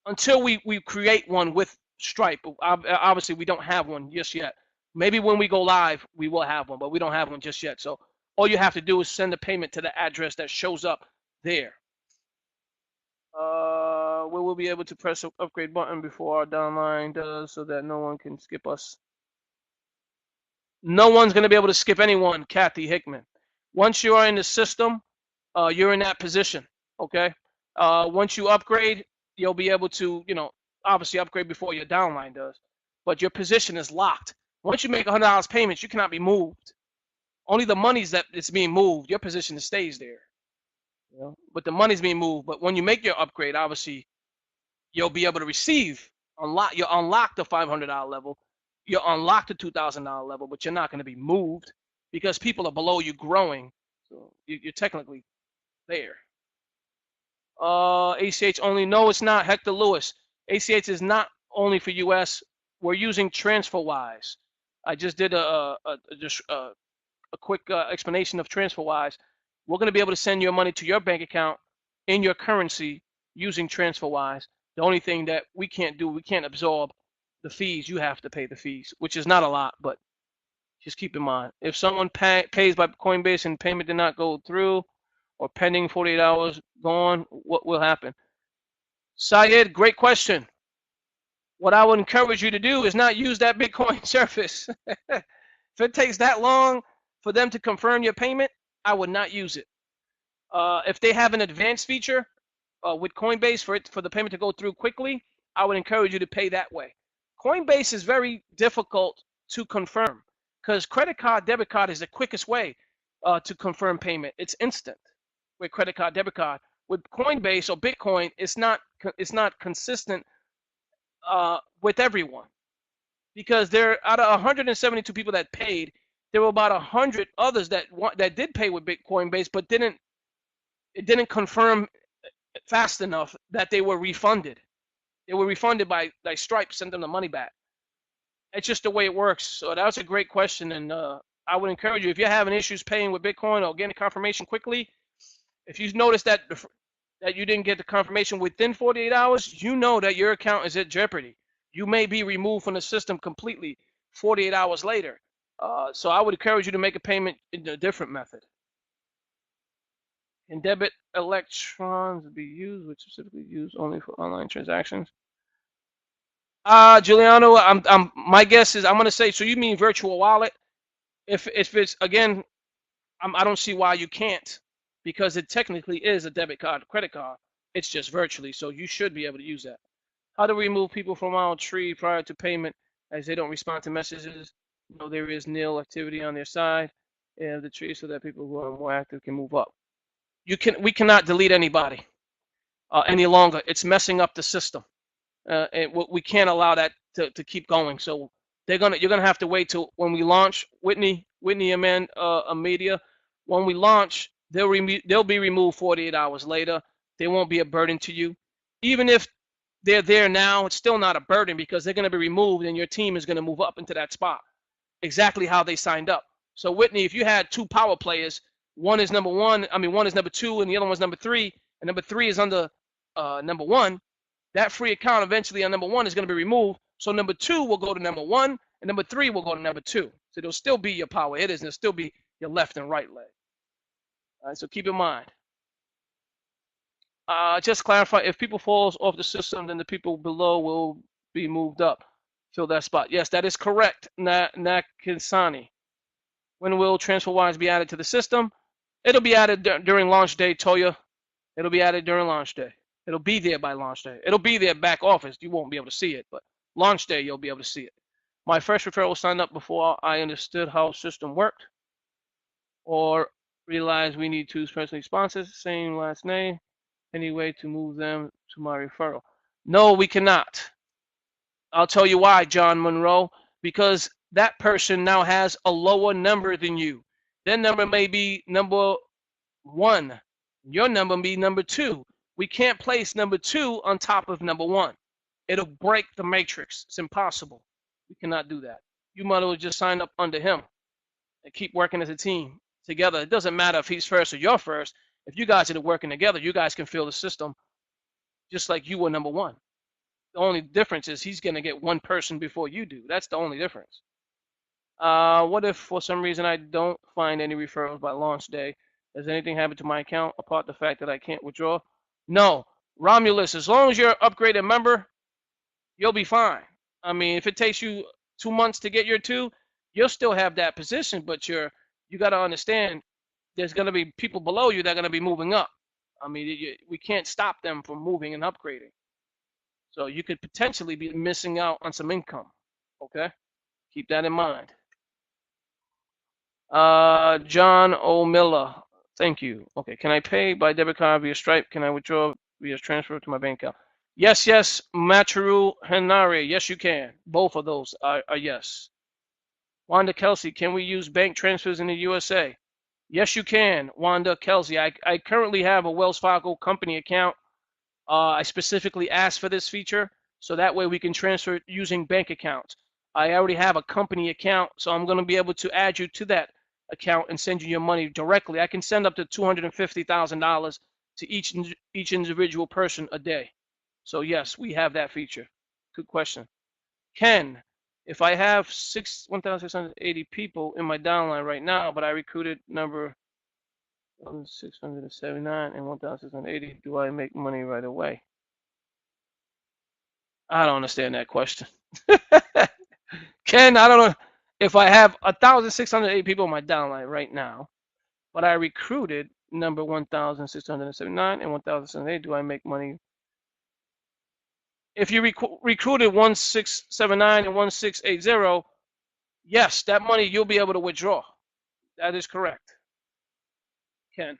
Until we create one with Stripe. Obviously, we don't have one just yet. Maybe when we go live, we will have one, but we don't have one just yet. So all you have to do is send the payment to the address that shows up there. We will be able to press the upgrade button before our downline does so that no one can skip us. No one's going to be able to skip anyone, Kathy Hickman. Once you are in the system, you're in that position, okay? Once you upgrade, you'll be able to, obviously upgrade before your downline does, but your position is locked. Once you make $100 payments, you cannot be moved. Only the money's that it's being moved. Your position stays there. But the money's being moved. But when you make your upgrade, obviously, you'll be able to receive, you'll unlock the $500 level. You'll unlock the $2,000 level, but you're not going to be moved because people are below you growing. So you're technically there. ACH only. No, it's not. Hector Lewis. ACH is not only for US. We're using TransferWise. I just did a quick explanation of TransferWise. We're going to be able to send your money to your bank account in your currency using TransferWise. The only thing that we can't do, we can't absorb the fees. You have to pay the fees, which is not a lot, but just keep in mind. If someone pays by Coinbase and payment did not go through or pending 48 hours gone, what will happen? Syed, great question. What I would encourage you to do is not use that Bitcoin service. If it takes that long for them to confirm your payment, I would not use it. If they have an advanced feature with Coinbase for the payment to go through quickly, I would encourage you to pay that way. Coinbase is very difficult to confirm because credit card, debit card is the quickest way to confirm payment. It's instant with credit card, debit card. With Coinbase or Bitcoin, it's not consistent with everyone because there out of 172 people that paid, there were about 100 others that did pay with Coinbase, but it didn't confirm fast enough that they were refunded. They were refunded by Stripe, sent them the money back. It's just the way it works. So that was a great question, and I would encourage you, if you're having issues paying with Bitcoin or getting confirmation quickly, if you notice that you didn't get the confirmation within 48 hours, you know that your account is at jeopardy. You may be removed from the system completely 48 hours later. So I would encourage you to make a payment in a different method. Can debit electrons be used, which specifically used only for online transactions? Giuliano, my guess is I'm gonna say. So you mean virtual wallet? If it's again, I don't see why you can't, because it technically is a debit card, credit card. It's just virtually, so you should be able to use that. How to remove people from our tree prior to payment as they don't respond to messages? No, there is nil activity on their side of the tree, so that people who are more active can move up. We cannot delete anybody any longer. It's messing up the system. And we can't allow that to keep going. So you're gonna have to wait till when we launch Whitney Media. When we launch, they'll be removed 48 hours later. They won't be a burden to you. Even if they're there now, it's still not a burden because they're gonna be removed and your team is gonna move up into that spot exactly how they signed up. So Whitney, if you had two power players, one is number one, one is number two, and the other one's number three, and number three is under number one, that free account eventually on number one is going to be removed. So number two will go to number one, and number three will go to number two. So it'll still be your power hitters, and it'll still be your left and right leg. All right, so keep in mind. Just clarify, if people falls off the system, then the people below will be moved up. Fill that spot. Yes, that is correct, Nakinsani. When will TransferWise be added to the system? It'll be added during launch day, Toya. It'll be added during launch day. It'll be there by launch day. It'll be there back office. You won't be able to see it, but launch day, you'll be able to see it. My first referral signed up before I understood how the system worked or realized we need two personally sponsors, same last name, any way to move them to my referral. No, we cannot. I'll tell you why, John Monroe, because that person now has a lower number than you. Their number may be number one. Your number may be number two. We can't place number two on top of number one. It'll break the matrix. It's impossible. We cannot do that. You might as well just sign up under him and keep working as a team together. It doesn't matter if he's first or you're first. If you guys are working together, you guys can fill the system just like you were number one. The only difference is he's going to get one person before you do. That's the only difference. What if for some reason I don't find any referrals by launch day? Has anything happened to my account apart the fact that I can't withdraw? No. Romulus, as long as you're an upgraded member, you'll be fine. If it takes you 2 months to get your two, you'll still have that position, but you got to understand there's going to be people below you that are going to be moving up. We can't stop them from moving and upgrading. So you could potentially be missing out on some income. Okay? Keep that in mind. John O'Miller, thank you. Okay, can I pay by debit card via Stripe? Can I withdraw via transfer to my bank account? Yes, Macharu Henare, yes you can. Both of those are yes. Wanda Kelsey, can we use bank transfers in the USA? Yes, you can, Wanda Kelsey. I currently have a Wells Fargo company account. I specifically asked for this feature, so that way we can transfer using bank accounts. I already have a company account, so I'm going to be able to add you to that account and send you your money directly. I can send up to $250,000 to each individual person a day. So yes, we have that feature. Good question. Ken, if I have 1,680 people in my downline right now, but I recruited number 1,679 and 1,680, do I make money right away? I don't understand that question. Ken, I don't know. If I have 1,608 people in my downline right now, but I recruited number 1,679 and 1,608, do I make money? If you recruited 1,679 and 1,680, yes, that money you'll be able to withdraw. That is correct. Ken.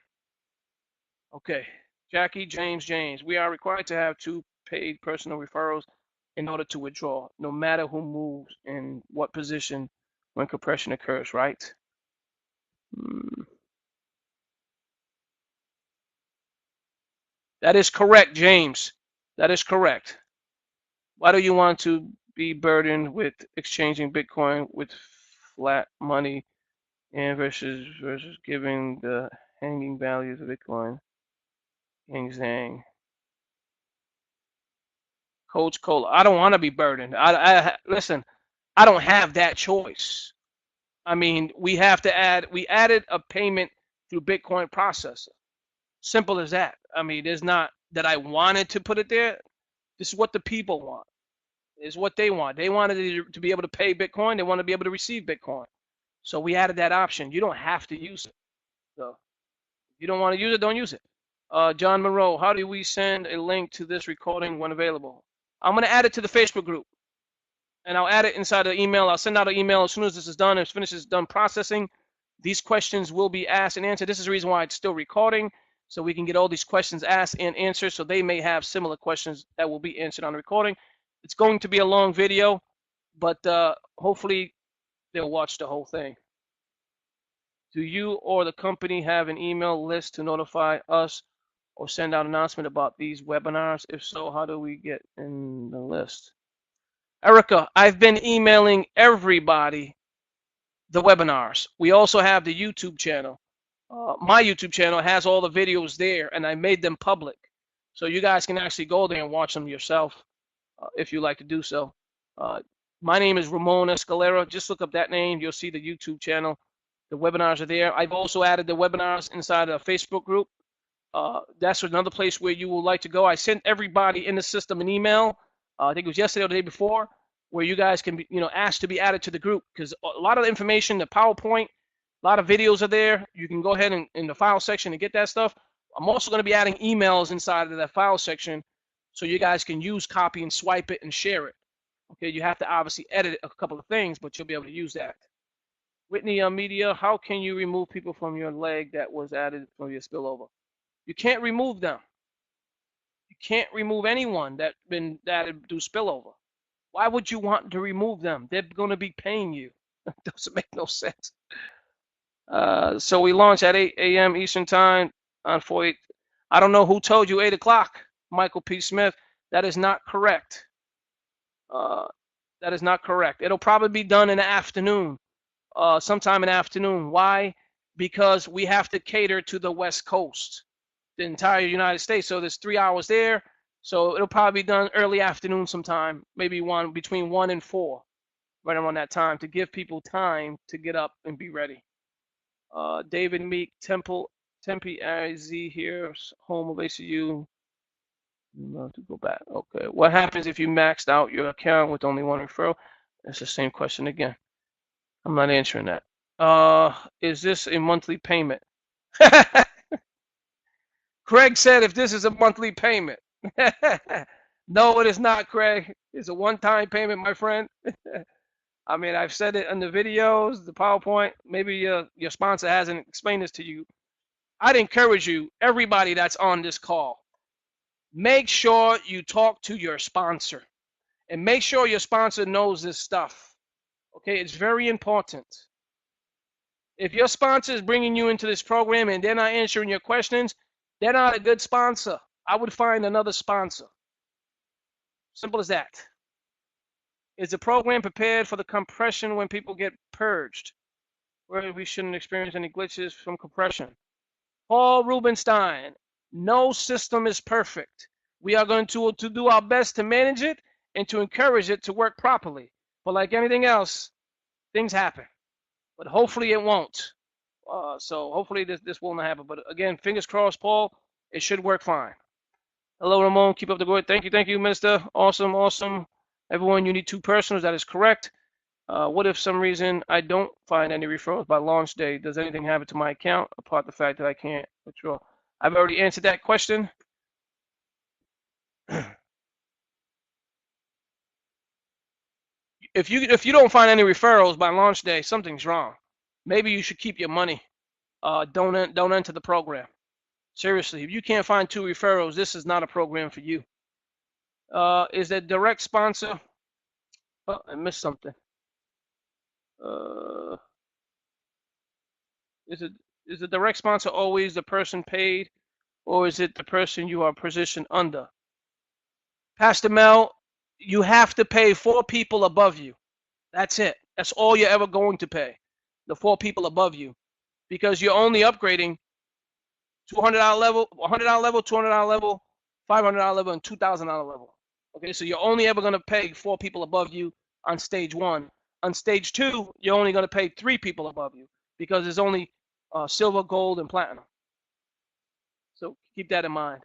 Okay. Jackie, James. We are required to have 2 paid personal referrals in order to withdraw, no matter who moves in what position when compression occurs, right? That is correct, James. That is correct. Why do you want to be burdened with exchanging Bitcoin with flat money and versus giving the hanging values of Bitcoin? Yang Zhang. Coach Cola. I don't want to be burdened. Listen, I don't have that choice. We have to we added a payment through Bitcoin Processor. Simple as that. I mean, there's not that I wanted to put it there. This is what the people want. Is what they want. They wanted to be able to pay Bitcoin. They want to be able to receive Bitcoin. So we added that option. You don't have to use it. So if you don't want to use it, don't use it. John Monroe, how do we send a link to this recording when available? I'm going to add it to the Facebook group, and I'll add it inside the email. I'll send out an email as soon as this is done. As finishes done processing, these questions will be asked and answered. This is the reason why it's still recording, so we can get all these questions asked and answered. So they may have similar questions that will be answered on the recording. It's going to be a long video, but hopefully they'll watch the whole thing. Do you or the company have an email list to notify us or send out an announcement about these webinars? If so, how do we get in the list? Erica, I've been emailing everybody the webinars. We also have the YouTube channel. My YouTube channel has all the videos there, and I made them public. So you guys can actually go there and watch them yourself if you like to do so. My name is Ramon Escalera. Just look up that name. You'll see the YouTube channel. The webinars are there. I've also added the webinars inside a Facebook group. That's another place where you would like to go. I sent everybody in the system an email. I think it was yesterday or the day before, where you guys can be, asked to be added to the group, because a lot of the information, the PowerPoint, a lot of videos are there. You can go ahead and in the file section and get that stuff. I'm also going to be adding emails inside of that file section, so you guys can use, copy, and swipe it and share it. Okay, you have to obviously edit a couple of things, but you'll be able to use that. Whitney Media, how can you remove people from your leg that was added from your spillover? You can't remove them. You can't remove anyone that's been added through spillover. Why would you want to remove them? They're going to be paying you. It doesn't make no sense. So we launch at 8 a.m. Eastern Time on 4/8. I don't know who told you 8 o'clock, Michael P. Smith. That is not correct. That is not correct. It'll probably be done in the afternoon, sometime in the afternoon. Why? Because we have to cater to the West Coast, the entire United States. So there's 3 hours there. So it'll probably be done early afternoon sometime, maybe between 1 and 4, right around that time, to give people time to get up and be ready. David Meek, Tempe IZ here, home of ACU. To go back. Okay. What happens if you maxed out your account with only one referral? It's the same question again. I'm not answering that. Is this a monthly payment? Craig said if this is a monthly payment. No, it is not, Craig. It's a one-time payment, my friend. I mean, I've said it in the videos, the PowerPoint. Maybe your sponsor hasn't explained this to you. I'd encourage you, everybody that's on this call, make sure you talk to your sponsor and make sure your sponsor knows this stuff. Okay, it's very important. If your sponsor is bringing you into this program and they're not answering your questions, they're not a good sponsor. I would find another sponsor. Simple as that. Is the program prepared for the compression when people get purged, where we shouldn't experience any glitches from compression? Paul Rubenstein, no system is perfect. We are going to do our best to manage it and to encourage it to work properly. But like anything else, things happen. But hopefully it won't. So hopefully this will not happen. But again, fingers crossed, Paul, it should work fine. Hello, Ramon. Keep up the good. Thank you, mister. Awesome, awesome. Everyone, you need 2 personals. That is correct. What if some reason I don't find any referrals by launch day? Does anything happen to my account apart the fact that I can't withdraw? I've already answered that question. If you don't find any referrals by launch day, something's wrong. Maybe you should keep your money. Don't enter the program. Seriously, if you can't find 2 referrals, this is not a program for you. Is that direct sponsor? Oh, I missed something. Is the direct sponsor always the person paid, or is it the person you are positioned under? Pastor Mel, you have to pay 4 people above you. That's it. That's all you're ever going to pay, the 4 people above you, because you're only upgrading $200 level, $100 level, $200 level, $500 level, and $2,000 level. Okay, so you're only ever going to pay 4 people above you on stage 1. On stage 2, you're only going to pay 3 people above you, because there's only silver, gold, and platinum. So keep that in mind.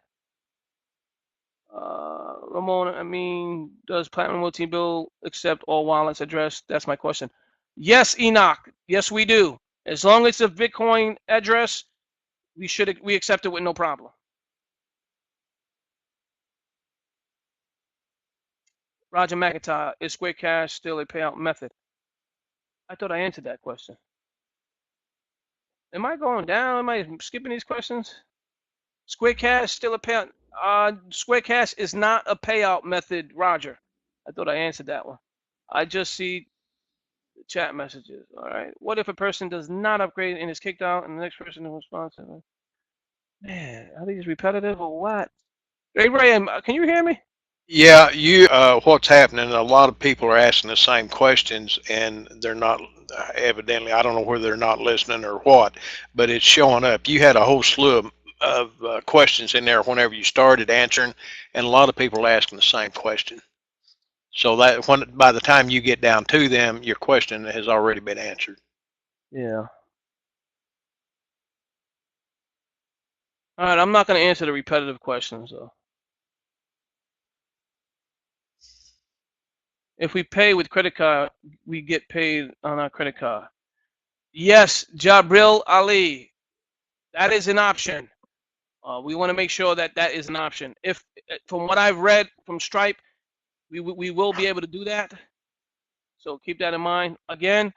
Ramon, does Platinum World Team Bill accept all wallets addressed? That's my question. Yes, Enoch. Yes, we do. As long as it's a Bitcoin address, we accept it with no problem. Roger McIntyre, is Square Cash still a payout method? I thought I answered that question. Am I going down? Am I skipping these questions? Square Cash still a payout? Square Cash is not a payout method, Roger. I thought I answered that one. I just see the chat messages. All right. What if a person does not upgrade and is kicked out, and the next person in response? Man, are these repetitive or what? Hey Ray, can you hear me? Yeah, what's happening, a lot of people are asking the same questions and they're not, evidently, I don't know whether they're not listening or what, but it's showing up. You had a whole slew of questions in there whenever you started answering, and a lot of people are asking the same question. So that by the time you get down to them, your question has already been answered. Yeah. All right, I'm not going to answer the repetitive questions though. If we pay with credit card, we get paid on our credit card. Yes, Jabril Ali, that is an option. We want to make sure that that is an option. If, from what I've read from Stripe, we will be able to do that. So keep that in mind. Again,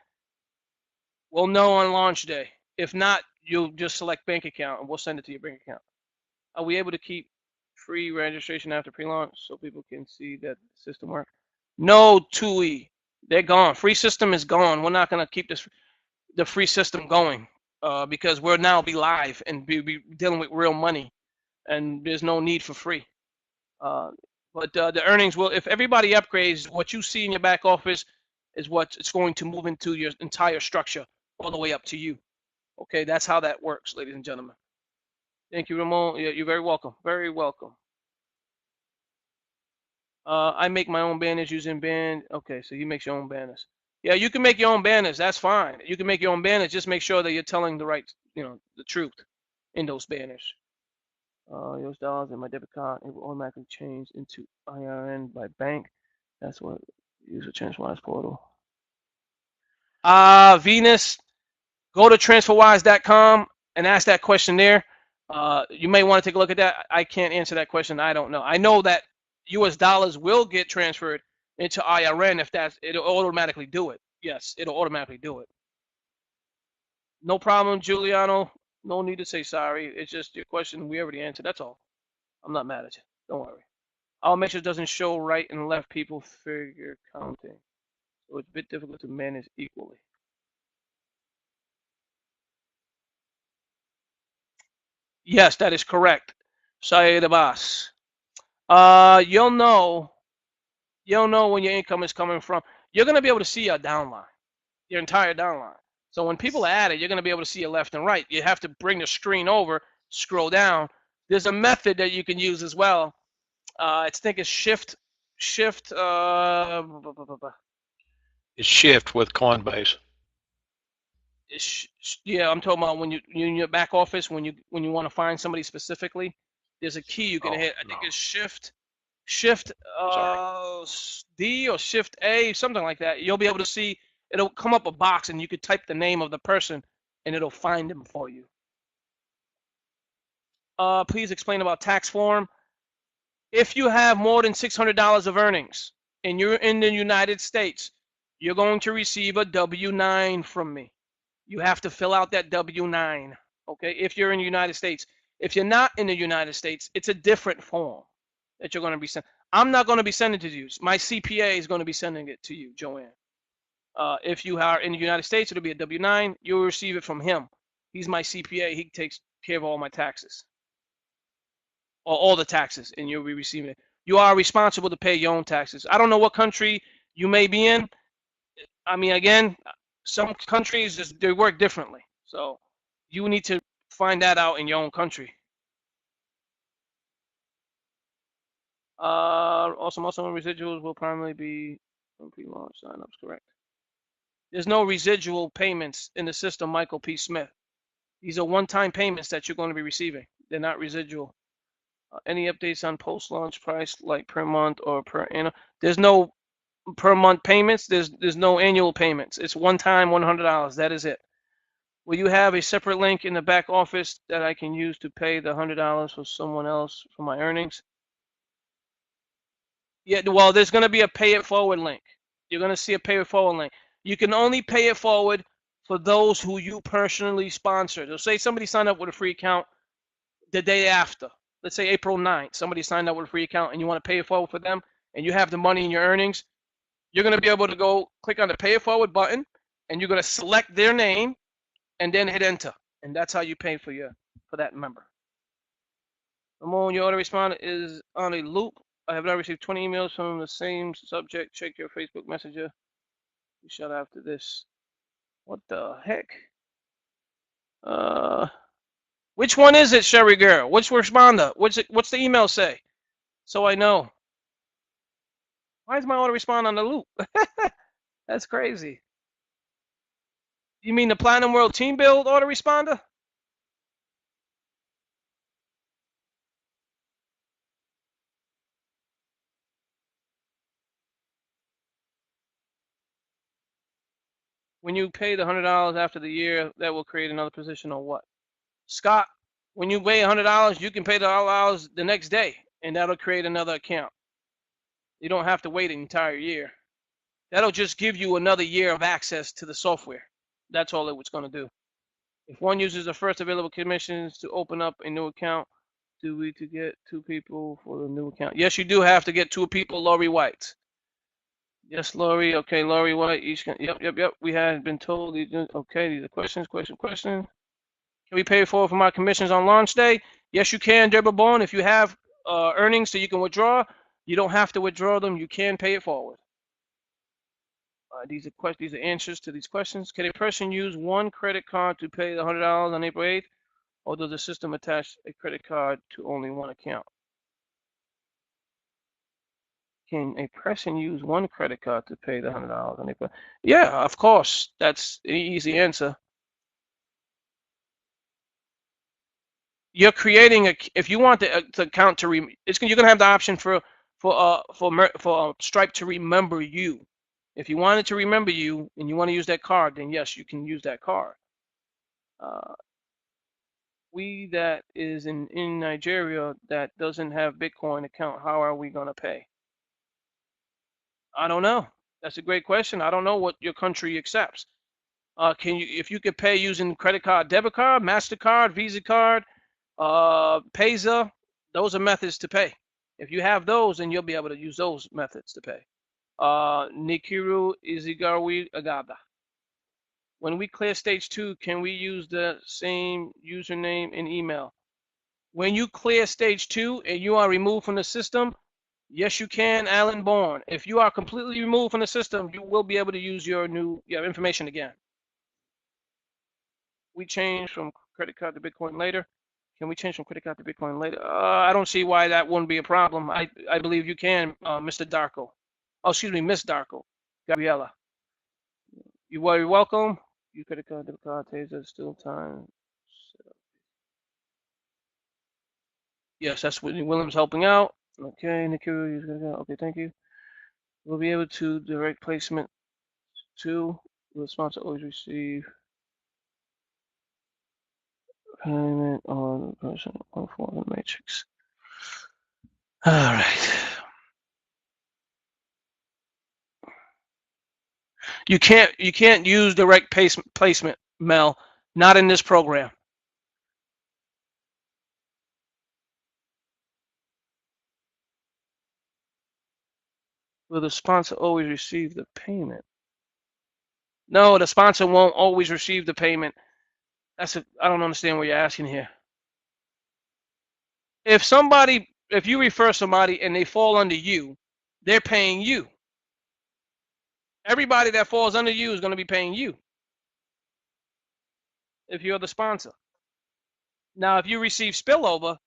we'll know on launch day. If not, you'll just select bank account and we'll send it to your bank account. Are we able to keep free registration after pre-launch so people can see that the system works? No, TUI, they're gone. Free system is gone. We're not going to keep the free system going because we'll now be live and be dealing with real money, and there's no need for free. But the earnings will, if everybody upgrades, what you see in your back office is what it's going to move into your entire structure all the way up to you. Okay, that's how that works, ladies and gentlemen. Thank you, Ramon. Yeah, you're very welcome. Very welcome. I make my own banners using band. Okay, so you make your own banners. Yeah, you can make your own banners. That's fine. You can make your own banners. Just make sure that you're telling the right, the truth in those banners. US dollars in my debit card, it will automatically change into IRN by bank. That's what user TransferWise portal. Venus, go to transferwise.com and ask that question there. You may want to take a look at that. I can't answer that question. I don't know. I know that US dollars will get transferred into IRN if it'll automatically do it. Yes, it'll automatically do it. No problem, Giuliano. No need to say sorry. It's just your question we already answered. That's all. I'm not mad at you. Don't worry. I'll make sure it doesn't show right and left people figure counting. So it's a bit difficult to manage equally. Yes, that is correct. Sayed Abbas. You'll know when your income is coming from. You're gonna be able to see your downline, your entire downline. So when people add it, you're gonna be able to see your left and right. You have to bring the screen over, scroll down. There's a method that you can use as well. I think it's shift. It's shift with Coinbase. Yeah, I'm talking about when you in your back office when you want to find somebody specifically. There's a key you can hit. I think it's shift D or shift A, something like that. You'll be able to see. It'll come up a box and you could type the name of the person and it'll find them for you. Please explain about tax form. If you have more than $600 of earnings and you're in the United States, you're going to receive a W-9 from me. You have to fill out that W-9, okay, if you're in the United States. If you're not in the United States, it's a different form that you're going to be sent. I'm not going to be sending it to you. My CPA is going to be sending it to you, Joanne. If you are in the United States, it'll be a W-9. You'll receive it from him. He's my CPA. He takes care of all my taxes, or all the taxes, and you'll be receiving it. You are responsible to pay your own taxes. I don't know what country you may be in. I mean, again, some countries they work differently, so you need to find that out in your own country. Also, residuals will primarily be from pre-launch signups, correct? There's no residual payments in the system, Michael P. Smith. These are one-time payments that you're going to be receiving. They're not residual. Any updates on post-launch price, like per month or per annum? There's no per month payments. There's no annual payments. It's one time $100. That is it. Will you have a separate link in the back office that I can use to pay the $100 for someone else for my earnings? Yeah, well, there's going to be a pay it forward link. You're going to see a pay it forward link. You can only pay it forward for those who you personally sponsor. So say somebody signed up with a free account the day after. Let's say April 9th, somebody signed up with a free account and you want to pay it forward for them and you have the money in your earnings, you're going to be able to go click on the pay it forward button and you're going to select their name and then hit enter. And that's how you pay for that member. Ramon, your autoresponder is on a loop. I have now received 20 emails from the same subject. Check your Facebook Messenger. You shut after this. What the heck? Which one is it, Sherry girl? Which responder? What's the email say? So I know. Why is my autoresponder on the loop? That's crazy. You mean the Platinum World Team Build autoresponder? When you pay the $100 after the year, that will create another position or what? Scott, when you pay $100, you can pay the $100 the next day, and that'll create another account. You don't have to wait an entire year. That'll just give you another year of access to the software. That's all it was going to do. If one uses the first available commissions to open up a new account, do we to get two people for the new account? Yes, you do have to get two people, Lori White. Yes, Lori. Okay, Lori White. Yep. We had been told. Okay, these are questions. Can we pay for my commissions on launch day? Yes, you can, Deborah Bone. If you have earnings so you can withdraw, you don't have to withdraw them. You can pay it forward. These are answers to these questions. Can a person use one credit card to pay the $100 on April 8th, or does the system attach a credit card to only one account? Can a person use one credit card to pay the $100 on April? Yeah, of course. That's an easy answer. You're creating if you want the account to you're gonna have the option for Stripe to remember you. If you wanted to remember you and you want to use that card, then yes, you can use that card. We that is in Nigeria that doesn't have Bitcoin account, how are we gonna pay? I don't know. That's a great question. I don't know what your country accepts. If you could pay using credit card, debit card, MasterCard, Visa card, Payza, those are methods to pay. If you have those, then you'll be able to use those methods to pay. Nikiru Izigawi Agada. When we clear stage 2, can we use the same username and email? When you clear stage 2 and you are removed from the system, yes, you can, Alan Bourne. If you are completely removed from the system, you will be able to use your information again. We change from credit card to Bitcoin later. Can we change from credit card to Bitcoin later? I don't see why that wouldn't be a problem. I believe you can, Mr. Darko. Oh, excuse me, Miss Darko. Gabriella. You are welcome. You credit card, debit card, Taser, still time. Yes, that's Whitney Williams helping out. Okay, Nikiru, okay, thank you. We'll be able to direct placement to the sponsor always receive payment on the person on for the matrix. All right. You can't use direct placement, Mel. Not in this program. Will the sponsor always receive the payment? No, the sponsor won't always receive the payment. I don't understand what you're asking here. If you refer somebody and they fall under you, they're paying you. Everybody that falls under you is going to be paying you if you're the sponsor. Now, if you receive spillover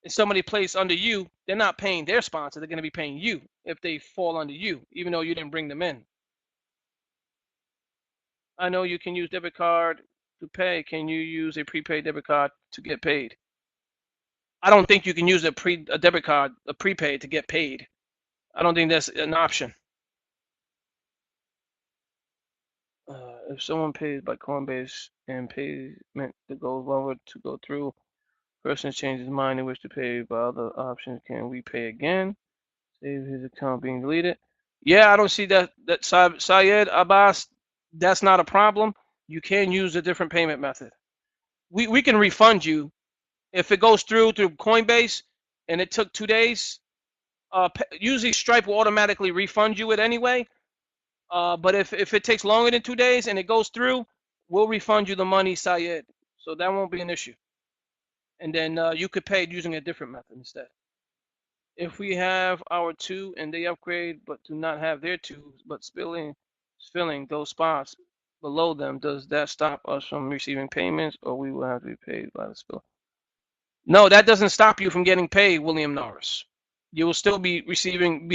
and somebody placed under you, they're not paying their sponsor. They're going to be paying you if they fall under you, even though you didn't bring them in. I know you can use debit card to pay. Can you use a prepaid debit card to get paid? I don't think you can use a debit card, a prepaid, to get paid. I don't think that's an option. If someone pays by Coinbase and payment that goes longer to go through, person changes his mind and wish to pay by other options, can we pay again? Save his account being deleted. Yeah, I don't see that Syed Abbas, that's not a problem. You can use a different payment method. We can refund you if it goes through Coinbase and it took 2 days. Usually Stripe will automatically refund you it anyway. But if it takes longer than 2 days and it goes through, we'll refund you the money, Syed. So that won't be an issue. And then you could pay using a different method instead. If we have our 2 and they upgrade but do not have their 2, but filling those spots below them, does that stop us from receiving payments, or we will have to be paid by the spill? No, that doesn't stop you from getting paid, William Norris. You will still be receiving,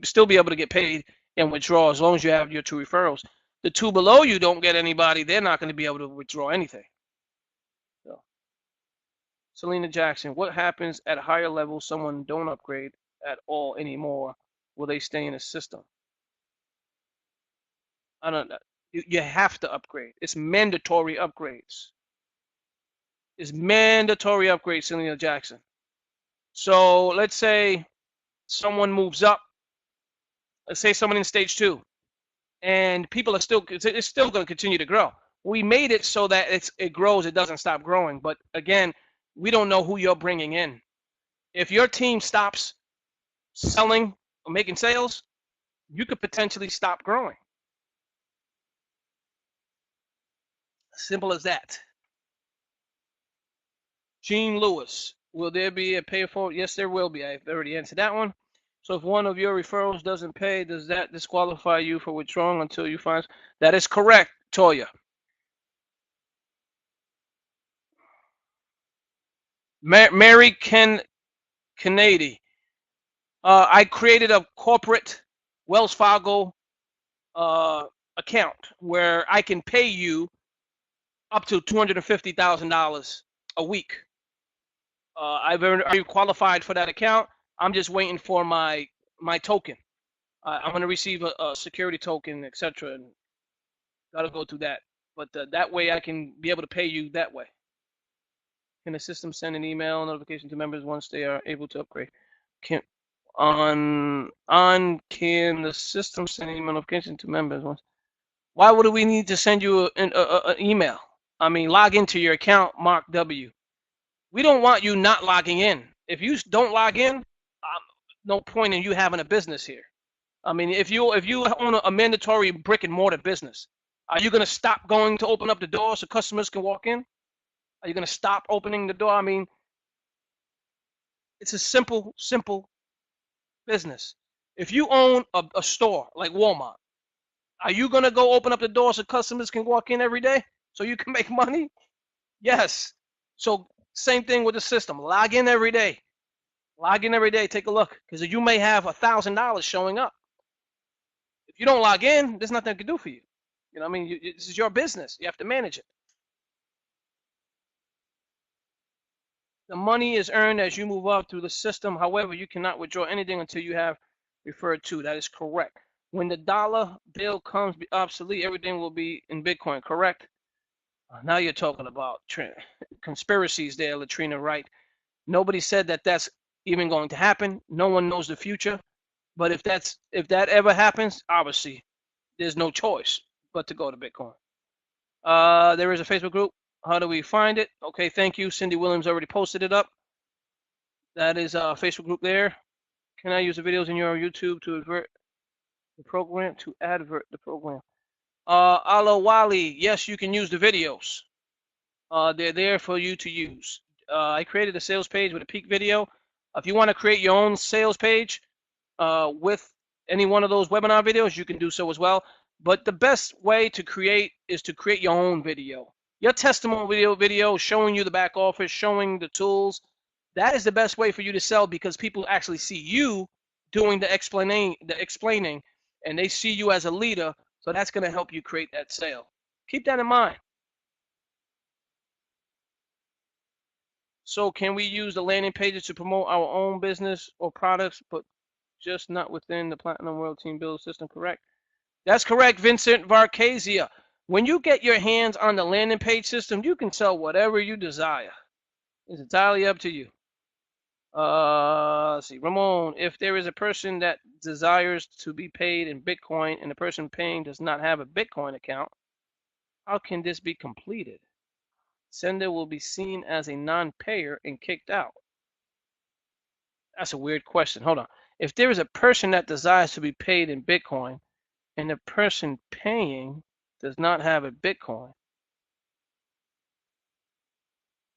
still be able to get paid and withdraw as long as you have your 2 referrals. The 2 below you don't get anybody, they're not going to be able to withdraw anything. So, Selena Jackson, what happens at a higher level? Someone don't upgrade at all anymore. Will they stay in the system? I don't know. You have to upgrade. It's mandatory upgrades. It's mandatory upgrades, Selena Jackson. So let's say someone moves up. Let's say someone in stage 2, and people are still, it's still going to continue to grow. We made it so that it grows, it doesn't stop growing. But again, we don't know who you're bringing in. If your team stops selling or making sales, you could potentially stop growing. Simple as that. Gene Lewis, will there be a pay for? Yes, there will be. I've already answered that one. So if one of your referrals doesn't pay, does that disqualify you for withdrawing until you find? That is correct, Toya. Mary Kennedy. I created a corporate Wells Fargo account where I can pay you up to $250,000 a week. I've already qualified for that account. I'm just waiting for my token. I'm going to receive a security token, etc. And got to go through that. But that way I can be able to pay you that way. Can the system send an email notification to members once they are able to upgrade? Can the system send an email notification to members once? Why would we need to send you an email? I mean, log into your account, Mark W. We don't want you not logging in. If you don't log in, no point in you having a business here. I mean, if you own a mandatory brick and mortar business, are you going to stop going to open up the door so customers can walk in? Are you going to stop opening the door? I mean, it's a simple business. If you own a store like Walmart, are you going to go open up the door so customers can walk in every day so you can make money? Yes. So same thing with the system. Log in every day. Log in every day. Take a look, because you may have $1,000 showing up. If you don't log in, there's nothing I can do for you. You know what I mean? This is your business. You have to manage it. The money is earned as you move up through the system. However, you cannot withdraw anything until you have referred to. That is correct. When the dollar bill comes obsolete, everything will be in Bitcoin, correct? Now you're talking about conspiracies there, Latrina, right? Nobody said that that's even going to happen. No one knows the future. But if that ever happens, obviously, there's no choice but to go to Bitcoin. There is a Facebook group. How do we find it? Okay, thank you. Cindy Williams already posted it up. That is a Facebook group there. Can I use the videos in your YouTube to advert the program? Alawali, yes, you can use the videos. They're there for you to use. I created a sales page with a peak video. If you want to create your own sales page with any one of those webinar videos, you can do so as well. But the best way to create is to create your own video. Your testimonial video showing you the back office, showing the tools. That is the best way for you to sell, because people actually see you doing the explaining, and they see you as a leader. So that's going to help you create that sale. Keep that in mind. So can we use the landing pages to promote our own business or products, but just not within the Platinum World Team Builder system, correct? That's correct, Vincent Varcasia. When you get your hands on the landing page system, you can sell whatever you desire. It's entirely up to you. Let's see, Ramon, if there is a person that desires to be paid in Bitcoin and the person paying does not have a Bitcoin account, how can this be completed? Sender will be seen as a non-payer and kicked out. That's a weird question. Hold on. If there is a person that desires to be paid in Bitcoin and the person paying does not have a Bitcoin,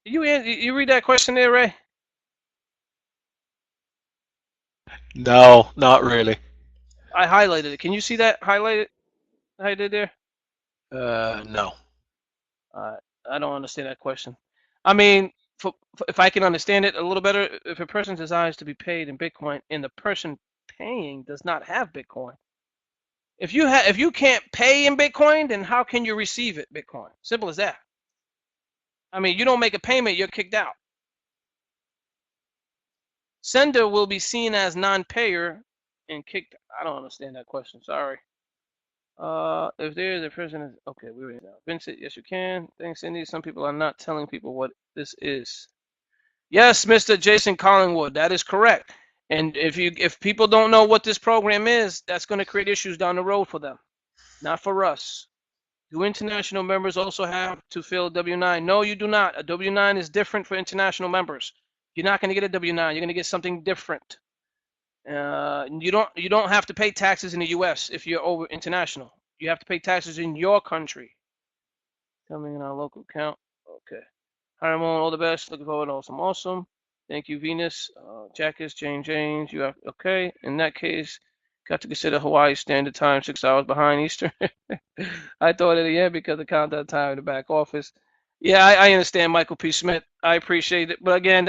you read that question there, Ray? No, not really. I highlighted it. Can you see that highlighted there? No. I don't understand that question. I mean, if I can understand it a little better, if a person desires to be paid in Bitcoin and the person paying does not have Bitcoin, if you can't pay in Bitcoin, then how can you receive it Bitcoin? Simple as that. I mean, you don't make a payment, you're kicked out. Sender will be seen as non-payer and kicked. I don't understand that question. Sorry. If there is a person, okay, we already know. Vincent, yes, you can. Thanks, Cindy. Some people are not telling people what this is. Yes, Mr. Jason Collingwood, that is correct. And if people don't know what this program is, that's going to create issues down the road for them, not for us. Do international members also have to fill a W-9? No, you do not. A W-9 is different for international members. You're not going to get a W-9. You're going to get something different. You don't have to pay taxes in the U.S. if you're over international. You have to pay taxes in your country. Coming in our local account. Okay. Hi, Ramon. All the best. Looking forward to awesome. Thank you, Venus. Jackus, James. You have okay. In that case, got to consider Hawaii Standard Time 6 hours behind Eastern. I thought at the end because of countdown time in the back office. Yeah, I understand, Michael P. Smith. I appreciate it, but again,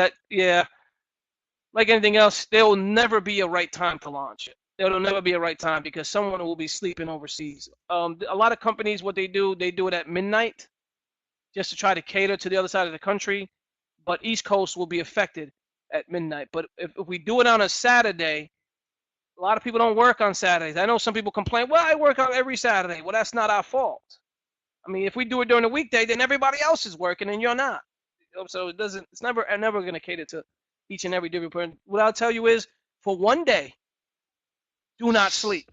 like anything else, there will never be a right time to launch it. There will never be a right time because someone will be sleeping overseas. A lot of companies, what they do it at midnight just to try to cater to the other side of the country. But East Coast will be affected at midnight. But if we do it on a Saturday, a lot of people don't work on Saturdays. I know some people complain, well, I work on every Saturday. Well, that's not our fault. I mean, if we do it during the weekday, then everybody else is working and you're not. So it's never going to cater to each and every different person. What I'll tell you is, for one day, do not sleep.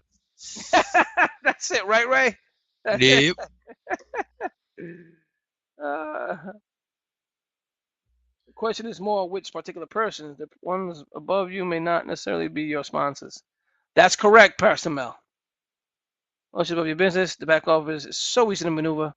That's it, right, Ray? Yep. The question is more which particular persons. The ones above you may not necessarily be your sponsors. That's correct, Pastor Mel. Ownership of your business, the back office is so easy to maneuver.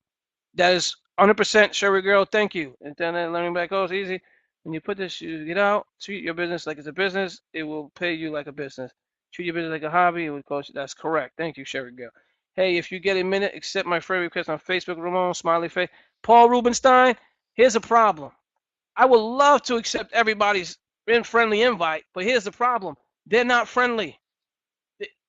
That is 100% Sherry Girl. Thank you. Internet learning back office easy. When you put this, you get out. Treat your business like it's a business. It will pay you like a business. Treat your business like a hobby. It will cost you. That's correct. Thank you, Sherry Girl. Hey, if you get a minute, accept my friend request on Facebook. Ramon, smiley face. Paul Rubenstein. Here's a problem. I would love to accept everybody's friendly invite, but here's the problem. They're not friendly.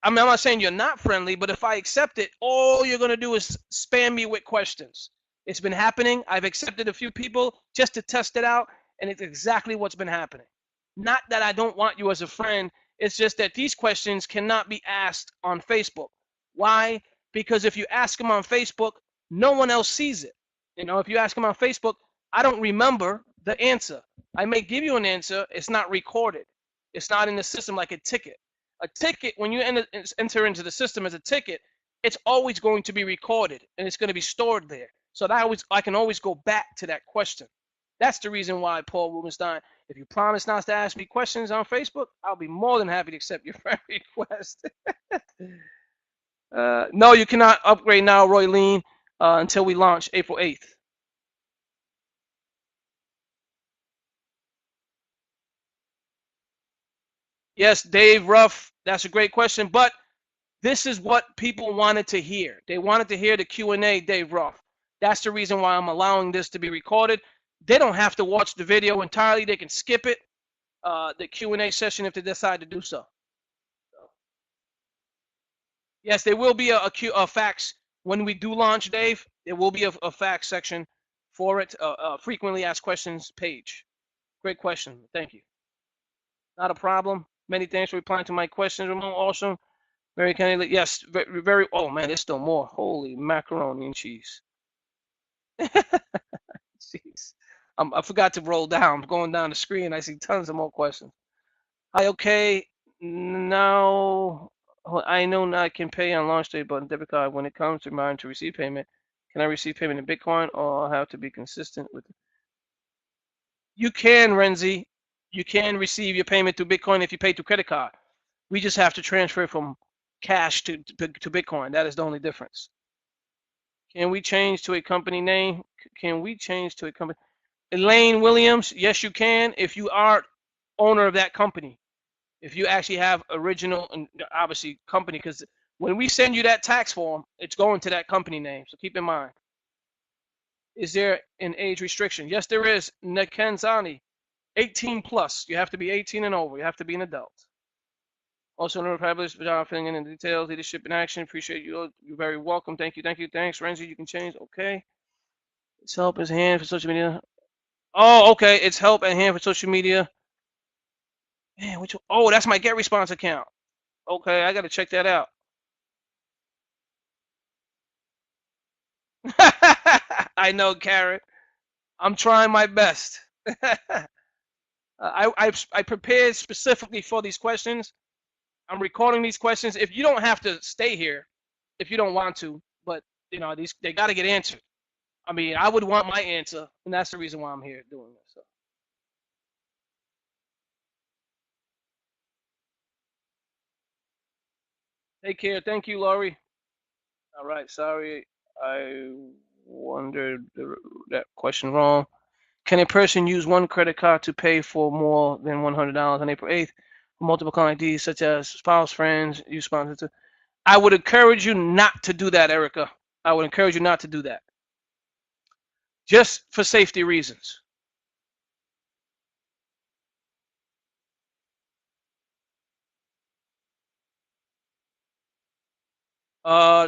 I mean, I'm not saying you're not friendly, but if I accept it, all you're going to do is spam me with questions. It's been happening. I've accepted a few people just to test it out, and it's exactly what's been happening. Not that I don't want you as a friend. It's just that these questions cannot be asked on Facebook. Why? Because if you ask them on Facebook, no one else sees it. You know, if you ask them on Facebook, I don't remember the answer. I may give you an answer. It's not recorded. It's not in the system like a ticket. A ticket, when you enter into the system as a ticket, it's always going to be recorded and it's going to be stored there. So that I can always go back to that question. That's the reason why, Paul Rubenstein, if you promise not to ask me questions on Facebook, I'll be more than happy to accept your friend request. No, you cannot upgrade now, Roy Lean, until we launch April 8th. Yes, Dave Ruff, that's a great question, but this is what people wanted to hear. They wanted to hear the Q&A, Dave Ruff. That's the reason why I'm allowing this to be recorded. They don't have to watch the video entirely. They can skip it, the Q&A session, if they decide to do so. Yes, there will be a fax when we do launch, Dave. There will be a fax section for it, frequently asked questions page. Great question. Thank you. Not a problem. Many thanks for replying to my questions, Ramon. Awesome. Very kindly. Yes, very, very. Oh man, there's still more. Holy macaroni and cheese. Jeez. I forgot to roll down. I'm going down the screen. I see tons of more questions. Hi, okay. Now I know now I can pay on launch day, but on debit card when it comes to mine to receive payment, can I receive payment in Bitcoin or I'll have to be consistent with it? You can, Renzi. You can receive your payment through Bitcoin if you pay through credit card. We just have to transfer from cash to Bitcoin. That is the only difference. Can we change to a company name? Can we change to a company? Elaine Williams, yes, you can if you are owner of that company. If you actually have original and obviously company, because when we send you that tax form, it's going to that company name. So keep in mind. Is there an age restriction? Yes, there is. Nekenzani, 18 plus. You have to be 18 and over. You have to be an adult. Also, no fabulous job filling in the details, leadership in action. Appreciate you. You're very welcome. Thank you. Thank you. Thanks, Renzi. You can change. Okay. It's help as hand for social media. Oh, okay. It's help at hand for social media. Man, which? Oh, that's my Get Response account. Okay, I got to check that out. I know, Karen. I'm trying my best. I prepared specifically for these questions. I'm recording these questions. If you don't have to stay here, if you don't want to, but you know these they got to get answered. I mean, I would want my answer, and that's the reason why I'm here doing this. So. Take care. Thank you, Laurie. All right. Sorry, I wondered that question wrong. Can a person use one credit card to pay for more than $100 on April 8th? Multiple client IDs such as spouse, friends, you sponsor to. I would encourage you not to do that, Erica. I would encourage you not to do that. Just for safety reasons.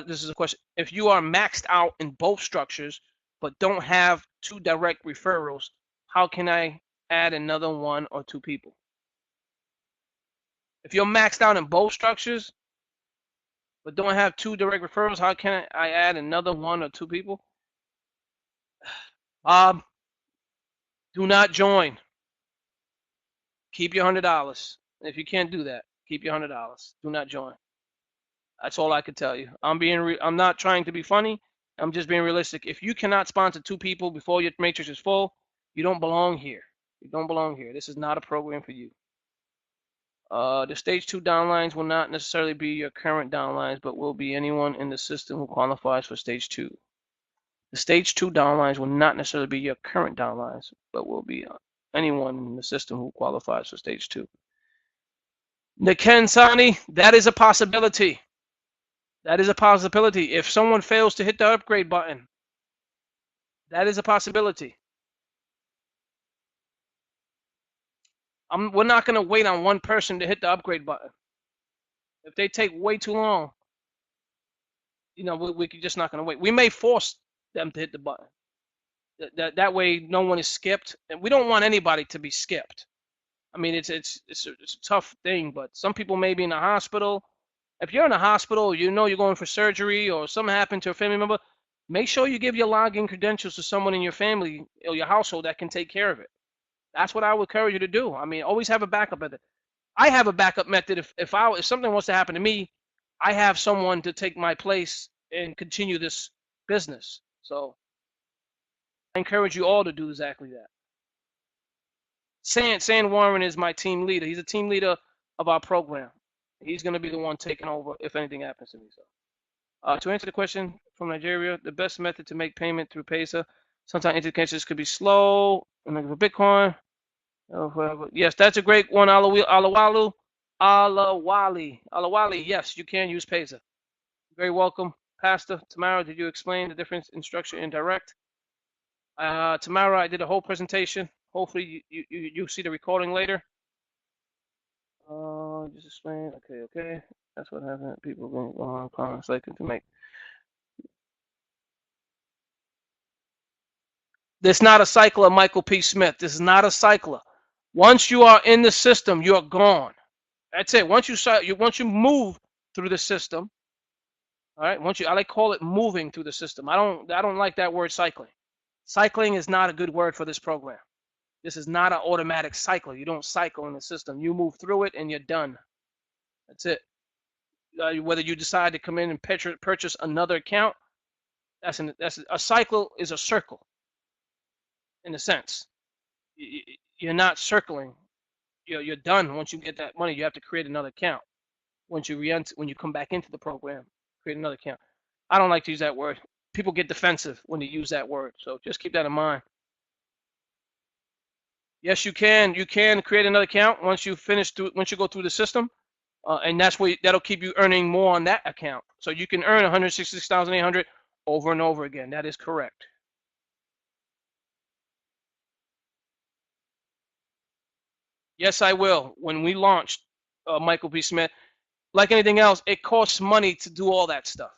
This is a question. If you are maxed out in both structures, but don't have two direct referrals, how can I add another one or two people? If you're maxed out in both structures, but don't have two direct referrals, how can I add another one or two people? Do not join. Keep your $100. If you can't do that, keep your $100. Do not join. That's all I can tell you. I'm not trying to be funny. I'm just being realistic. If you cannot sponsor two people before your matrix is full, you don't belong here. You don't belong here. This is not a program for you. The stage 2 downlines will not necessarily be your current downlines, but will be anyone in the system who qualifies for stage 2. The stage 2 downlines will not necessarily be your current downlines, but will be anyone in the system who qualifies for stage 2. Nikensani, that is a possibility. That is a possibility. If someone fails to hit the upgrade button, that is a possibility. We're not going to wait on one person to hit the upgrade button. If they take way too long, you know, we're just not going to wait. We may force them to hit the button. That way, no one is skipped, and we don't want anybody to be skipped. I mean, it's a tough thing, but some people may be in the hospital. If you're in a hospital, you know you're going for surgery, or something happened to a family member, make sure you give your login credentials to someone in your family or your household that can take care of it. That's what I would encourage you to do. I mean, always have a backup method. I have a backup method. If something wants to happen to me, I have someone to take my place and continue this business. So I encourage you all to do exactly that. San Warren is my team leader. He's a team leader of our program. He's going to be the one taking over if anything happens to me. So, to answer the question from Nigeria, the best method to make payment through Pesa. Sometimes interconnections could be slow. And like for Bitcoin, yes, that's a great one. Alawali. Yes, you can use Pesa. Very welcome, Pastor Tamara. Did you explain the difference in structure and direct? Tamara, I did a whole presentation. Hopefully you see the recording later. Just explain. Okay. That's what happened. People going on comments like to make. This is not a cycler, Michael P. Smith. This is not a cycler. Once you are in the system, you're gone. That's it. Once you move through the system, all right. I like call it moving through the system. I don't like that word cycling. Cycling is not a good word for this program. This is not an automatic cycle. You don't cycle in the system. You move through it and you're done. That's it. Whether you decide to come in and purchase another account, that's a cycle is a circle in a sense. You're not circling. You're done once you get that money. You have to create another account. When you come back into the program, create another account. I don't like to use that word. People get defensive when you use that word, so just keep that in mind. Yes, you can. You can create another account once once you go through the system, and that'll keep you earning more on that account. So you can earn 166,800 over and over again. That is correct. Yes, I will. When we launched Michael B. Smith, like anything else, it costs money to do all that stuff.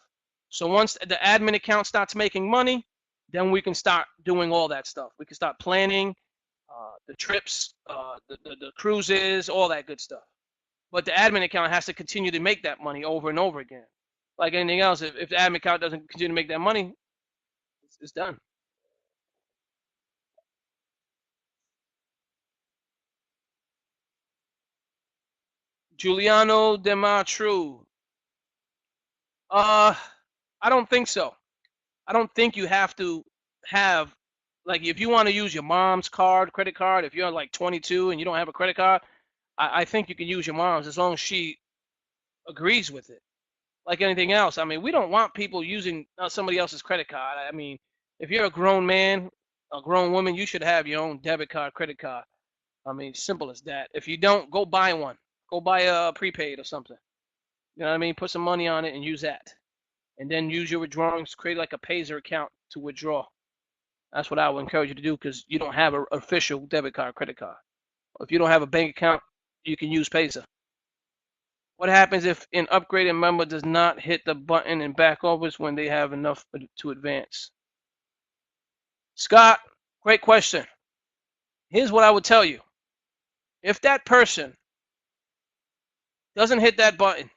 So once the admin account starts making money, then we can start doing all that stuff. We can start planning the trips, the cruises, all that good stuff. But the admin account has to continue to make that money over and over again. Like anything else, if the admin account doesn't continue to make that money, it's done. Giuliano Dematru. Uh, I don't think so. I don't think you have to have, like, if you want to use your mom's credit card, if you're like 22 and you don't have a credit card, I think you can use your mom's as long as she agrees with it. Like anything else, I mean, we don't want people using somebody else's credit card. I mean, if you're a grown man, a grown woman, you should have your own debit card, credit card. I mean, simple as that. If you don't, go buy one. Go buy a prepaid or something. You know what I mean? Put some money on it and use that. And then use your withdrawings, create like a Pazer account to withdraw. That's what I would encourage you to do because you don't have an official debit card, credit card. If you don't have a bank account, you can use Pazer. What happens if an upgraded member does not hit the button in back office when they have enough to advance? Scott, great question. Here's what I would tell you. If that person doesn't hit that button,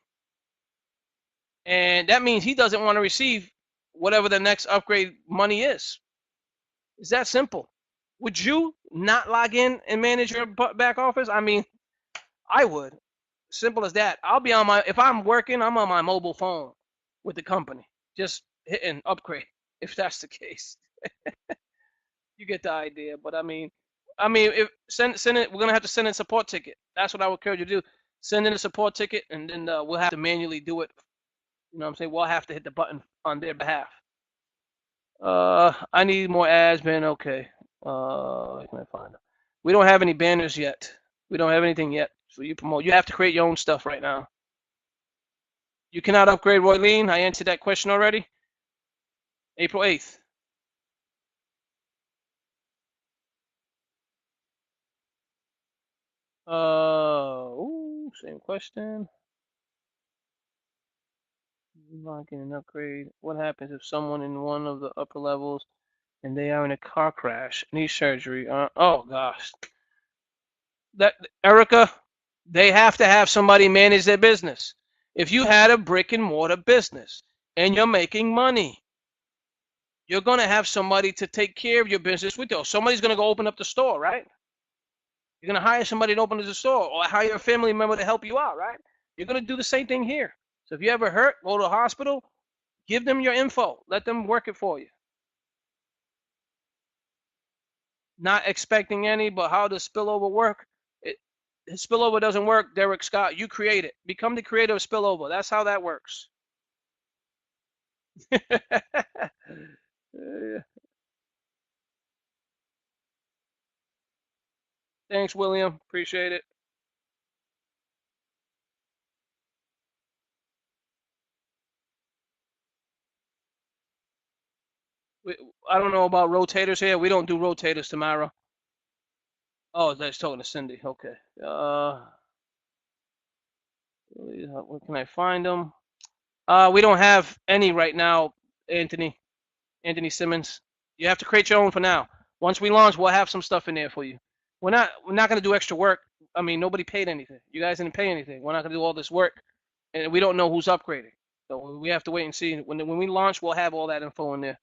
and that means he doesn't want to receive whatever the next upgrade money is. It's that simple. Would you not log in and manage your back office? I mean, I would. Simple as that. If I'm working, I'm on my mobile phone with the company, just hitting upgrade if that's the case. You get the idea. But if send it, we're gonna have to send in a support ticket. That's what I would encourage you to do. Send in a support ticket, and then we'll have to manually do it. You know what I'm saying? We'll have to hit the button on their behalf. I need more ads, man. Okay. Where can I find them? We don't have any banners yet. We don't have anything yet. So you promote. You have to create your own stuff right now. You cannot upgrade Roylene. I answered that question already. April 8th. Same question. Not getting an upgrade. What happens if someone in one of the upper levels and they are in a car crash, knee surgery? Oh gosh. That Erica, they have to have somebody manage their business. If you had a brick and mortar business and you're making money, you're gonna have somebody to take care of your business with you. Somebody's gonna go open up the store, right? You're gonna hire somebody to open up the store, or hire a family member to help you out, right? You're gonna do the same thing here. So if you ever hurt, go to the hospital, give them your info, let them work it for you. Not expecting any, but how does spillover work? Spillover doesn't work, Derek Scott. You create it. Become the creator of spillover. That's how that works. Thanks, William. Appreciate it. I don't know about rotators here. We don't do rotators tomorrow. Oh, that's talking to Cindy. Okay. Where can I find them? We don't have any right now, Anthony. Anthony Simmons. You have to create your own for now. Once we launch, we'll have some stuff in there for you. We're not gonna do extra work. I mean, nobody paid anything. You guys didn't pay anything. We're not gonna do all this work, and we don't know who's upgrading. So we have to wait and see. When we launch, we'll have all that info in there.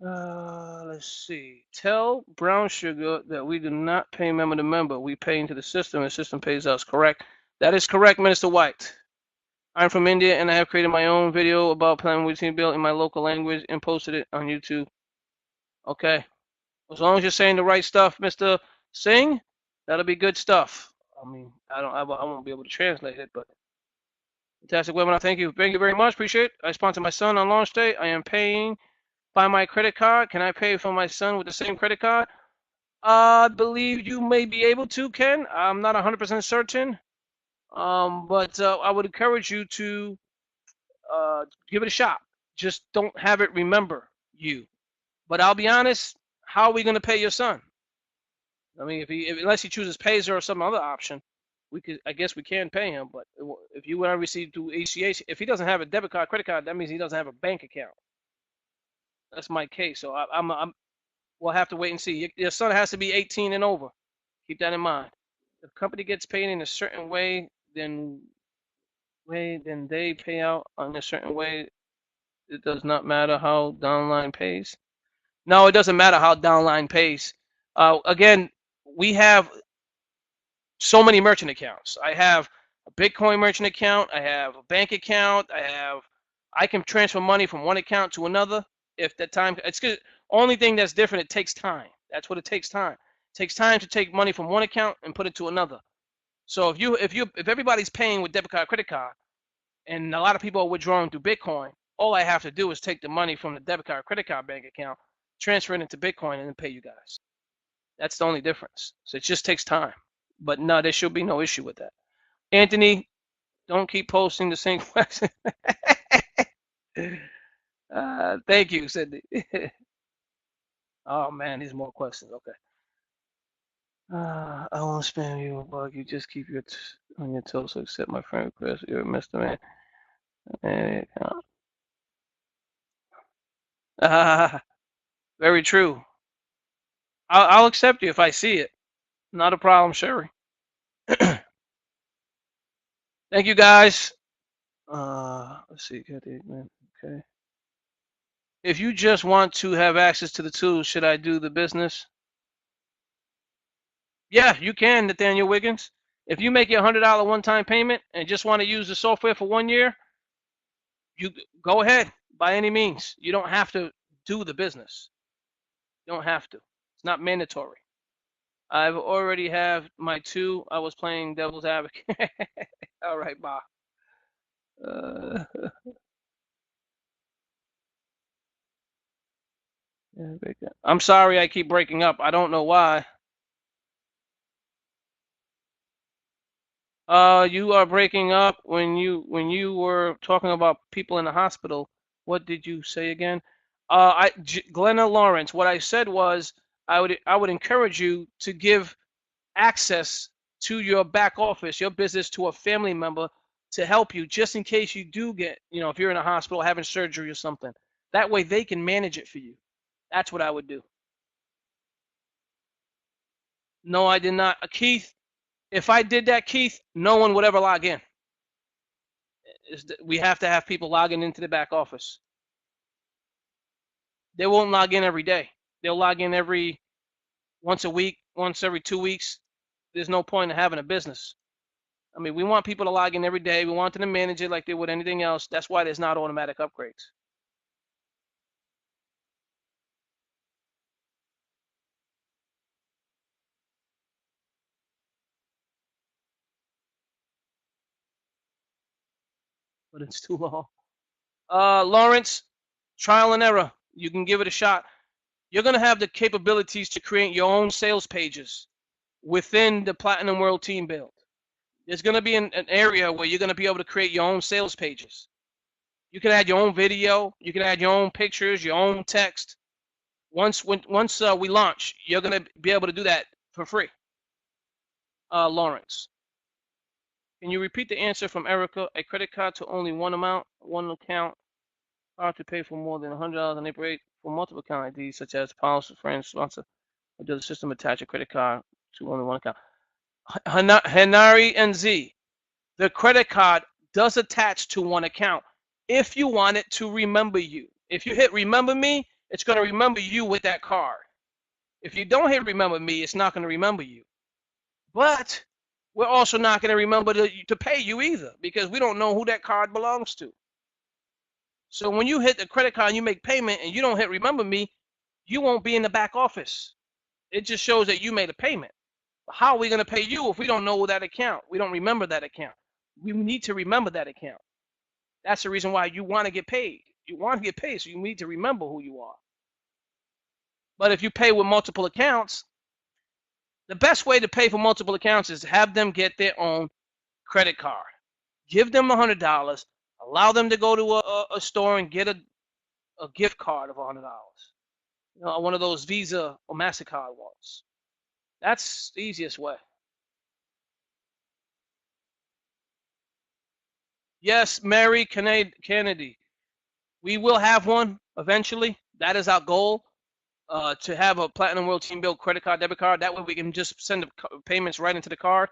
Let's see. Tell Brown Sugar that we do not pay member to member. We pay into the system, and the system pays us. Correct? That is correct, Minister White. I'm from India, and I have created my own video about Platinum Team Build in my local language and posted it on YouTube. Okay. As long as you're saying the right stuff, Mr. Singh, that'll be good stuff. I mean, I won't be able to translate it, but fantastic webinar. Thank you very much. Appreciate it. I sponsored my son on launch day. I am paying by my credit card. Can I pay for my son with the same credit card? I believe you may be able to, Ken. I'm not 100% certain, but I would encourage you to give it a shot. Just don't have it remember you. But I'll be honest, how are we going to pay your son? I mean, unless he chooses Pazer or some other option, I guess we can pay him. But if you want to receive through ACH, if he doesn't have a debit card, credit card, that means he doesn't have a bank account. That's my case. So we'll have to wait and see. Your son has to be 18 and over. Keep that in mind. If the company gets paid in a certain way, then they pay out in a certain way. It does not matter how downline pays. No, it doesn't matter how downline pays. Again, we have so many merchant accounts. I have a Bitcoin merchant account. I have a bank account. I can transfer money from one account to another if that time. It's good. Only thing that's different, it takes time. That's what it takes time. It takes time to take money from one account and put it to another. So if everybody's paying with debit card, credit card, and a lot of people are withdrawing through Bitcoin, all I have to do is take the money from the debit card, credit card bank account, transfer it into Bitcoin, and then pay you guys. That's the only difference. So it just takes time. But no, there should be no issue with that. Anthony, don't keep posting the same question. Thank you, Cindy. Oh man, these more questions. Okay. I won't spam you a bug. You just keep on your toes. So accept my friend request. You're a Mr. Man. Very true. I'll accept you if I see it. Not a problem, Sherry. Thank you, guys. Let's see. Okay. If you just want to have access to the tools, should I do the business? Yeah, you can, Nathaniel Wiggins. If you make your $100 one-time payment and just want to use the software for 1 year, you go ahead by any means. You don't have to do the business. You don't have to. It's not mandatory. I've already have my 2. I was playing devil's advocate. All right, bye. I'm sorry I keep breaking up. I don't know why. You are breaking up when you were talking about people in the hospital. What did you say again? Glenna Lawrence. What I said was I would encourage you to give access to your back office, your business, to a family member to help you, just in case you do get, if you're in a hospital having surgery or something. That way they can manage it for you. That's what I would do. No, I did not. Keith, if I did that, Keith, no one would ever log in. We have to have people logging into the back office. They won't log in every day. They'll log in once a week, once every 2 weeks. There's no point in having a business. I mean, we want people to log in every day. We want them to manage it like they would anything else. That's why there's not automatic upgrades. But it's too long. Lawrence, trial and error. You can give it a shot. You're going to have the capabilities to create your own sales pages within the Platinum World Team Build. There's going to be an area where you're going to be able to create your own sales pages. You can add your own video. You can add your own pictures, your own text. Once we launch, you're going to be able to do that for free. Lawrence, can you repeat the answer from Erica? A credit card to only one amount, one account, hard to pay for more than $100 on April 8th for multiple account IDs, such as spouse, friends, sponsor. Does the system attach a credit card to only one account? Henari and Z, the credit card does attach to one account if you want it to remember you. If you hit remember me, it's going to remember you with that card. If you don't hit remember me, it's not going to remember you. But we're also not going to remember to pay you either, because we don't know who that card belongs to. So when you hit the credit card and you make payment and you don't hit remember me, you won't be in the back office. It just shows that you made a payment. How are we going to pay you if we don't know that account? We don't remember that account. We need to remember that account. That's the reason why you want to get paid. You want to get paid, so you need to remember who you are. But if you pay with multiple accounts, the best way to pay for multiple accounts is to have them get their own credit card. Give them $100. Allow them to go to a store and get a gift card of $100. You know, one of those Visa or MasterCard ones. That's the easiest way. Yes, Mary Kennedy. We will have one eventually. That is our goal, to have a Platinum World Team Build credit card, debit card. That way we can just send the payments right into the card.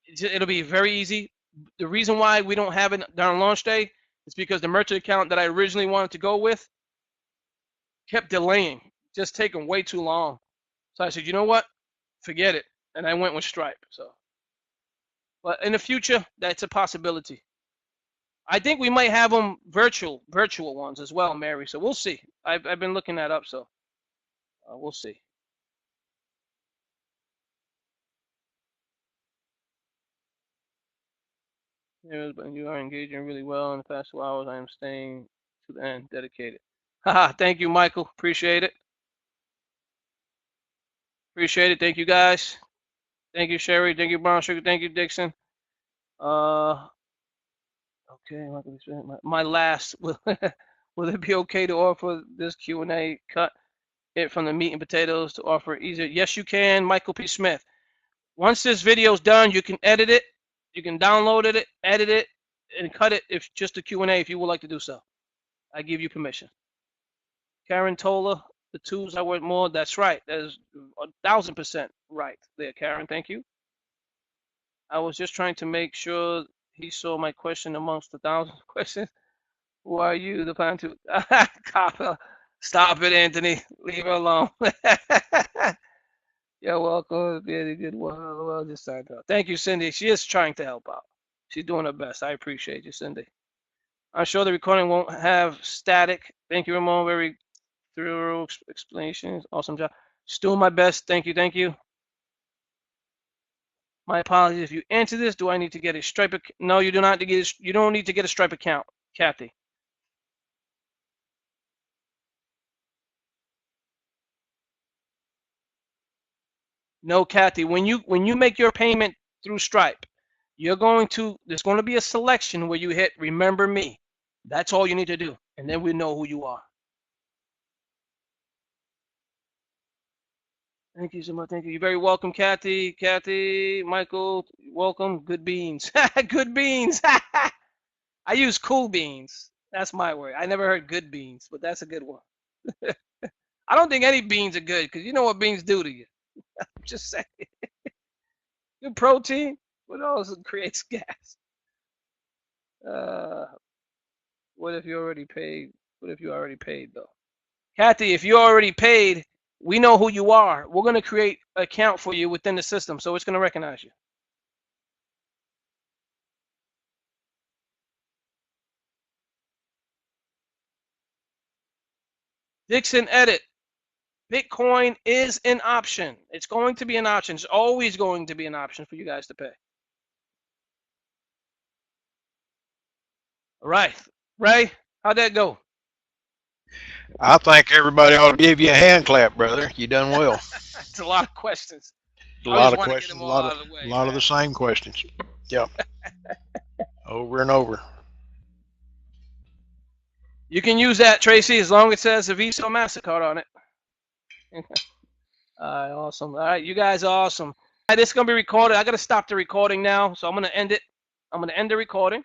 It'll be very easy. The reason why we don't have it during launch day is because the merchant account that I originally wanted to go with kept delaying, just taking way too long. So I said, you know what? Forget it. And I went with Stripe. So, but in the future, that's a possibility. I think we might have them virtual ones as well, Mary. So we'll see. I've been looking that up, so we'll see. Yes, but you are engaging really well in the past 2 hours. I am staying to the end, dedicated. Haha, thank you, Michael. Appreciate it. Appreciate it. Thank you, guys. Thank you, Sherry. Thank you, Brown Sugar. Thank you, Dixon. Okay, my last. Will it be okay to offer this Q&A cut it from the meat and potatoes to offer it easier? Yes, you can, Michael P. Smith. Once this video is done, you can edit it. You can download it, edit it, and cut it if just a Q&A if you would like to do so. I give you permission. Karen Tola, the twos I worth more. That's right. That is 1,000% right there, Karen. Thank you. I was just trying to make sure he saw my question amongst 1,000 questions. Who are you? The plan to stop it, Anthony. Leave her alone. You're welcome. Very good. Well, just signed up. Thank you, Cindy. She is trying to help out. She's doing her best. I appreciate you, Cindy. I'm sure the recording won't have static. Thank you, Ramon. Very thorough explanations. Awesome job. Just doing my best. Thank you. Thank you. My apologies. If you answer this, do I need to get a Stripe account? No, you do not. You don't need to get a Stripe account, Kathy. No, Kathy. When you make your payment through Stripe, there's going to be a selection where you hit remember me. That's all you need to do, and then we know who you are. Thank you so much. Thank you. You're very welcome, Kathy. Kathy, Michael, welcome. Good beans. Good beans. I use cool beans. That's my word. I never heard good beans, but that's a good one. I don't think any beans are good because you know what beans do to you. I'm just saying. Good protein, but also creates gas. What if you already paid? What if you already paid though? Kathy, if you already paid, we know who you are. We're going to create an account for you within the system, so it's going to recognize you. Dixon, edit. Bitcoin is an option. It's going to be an option. It's always going to be an option for you guys to pay. All right. Ray, how'd that go? I think everybody ought to give you a hand clap, brother. You done well. It's a lot of questions. A lot of questions, a lot of the same questions. Yep. Over and over. You can use that, Tracy, as long as it says a Visa or MasterCard on it. All right, awesome. All right, you guys are awesome. All right, this is going to be recorded. I got to stop the recording now, so I'm going to end it. I'm going to end the recording.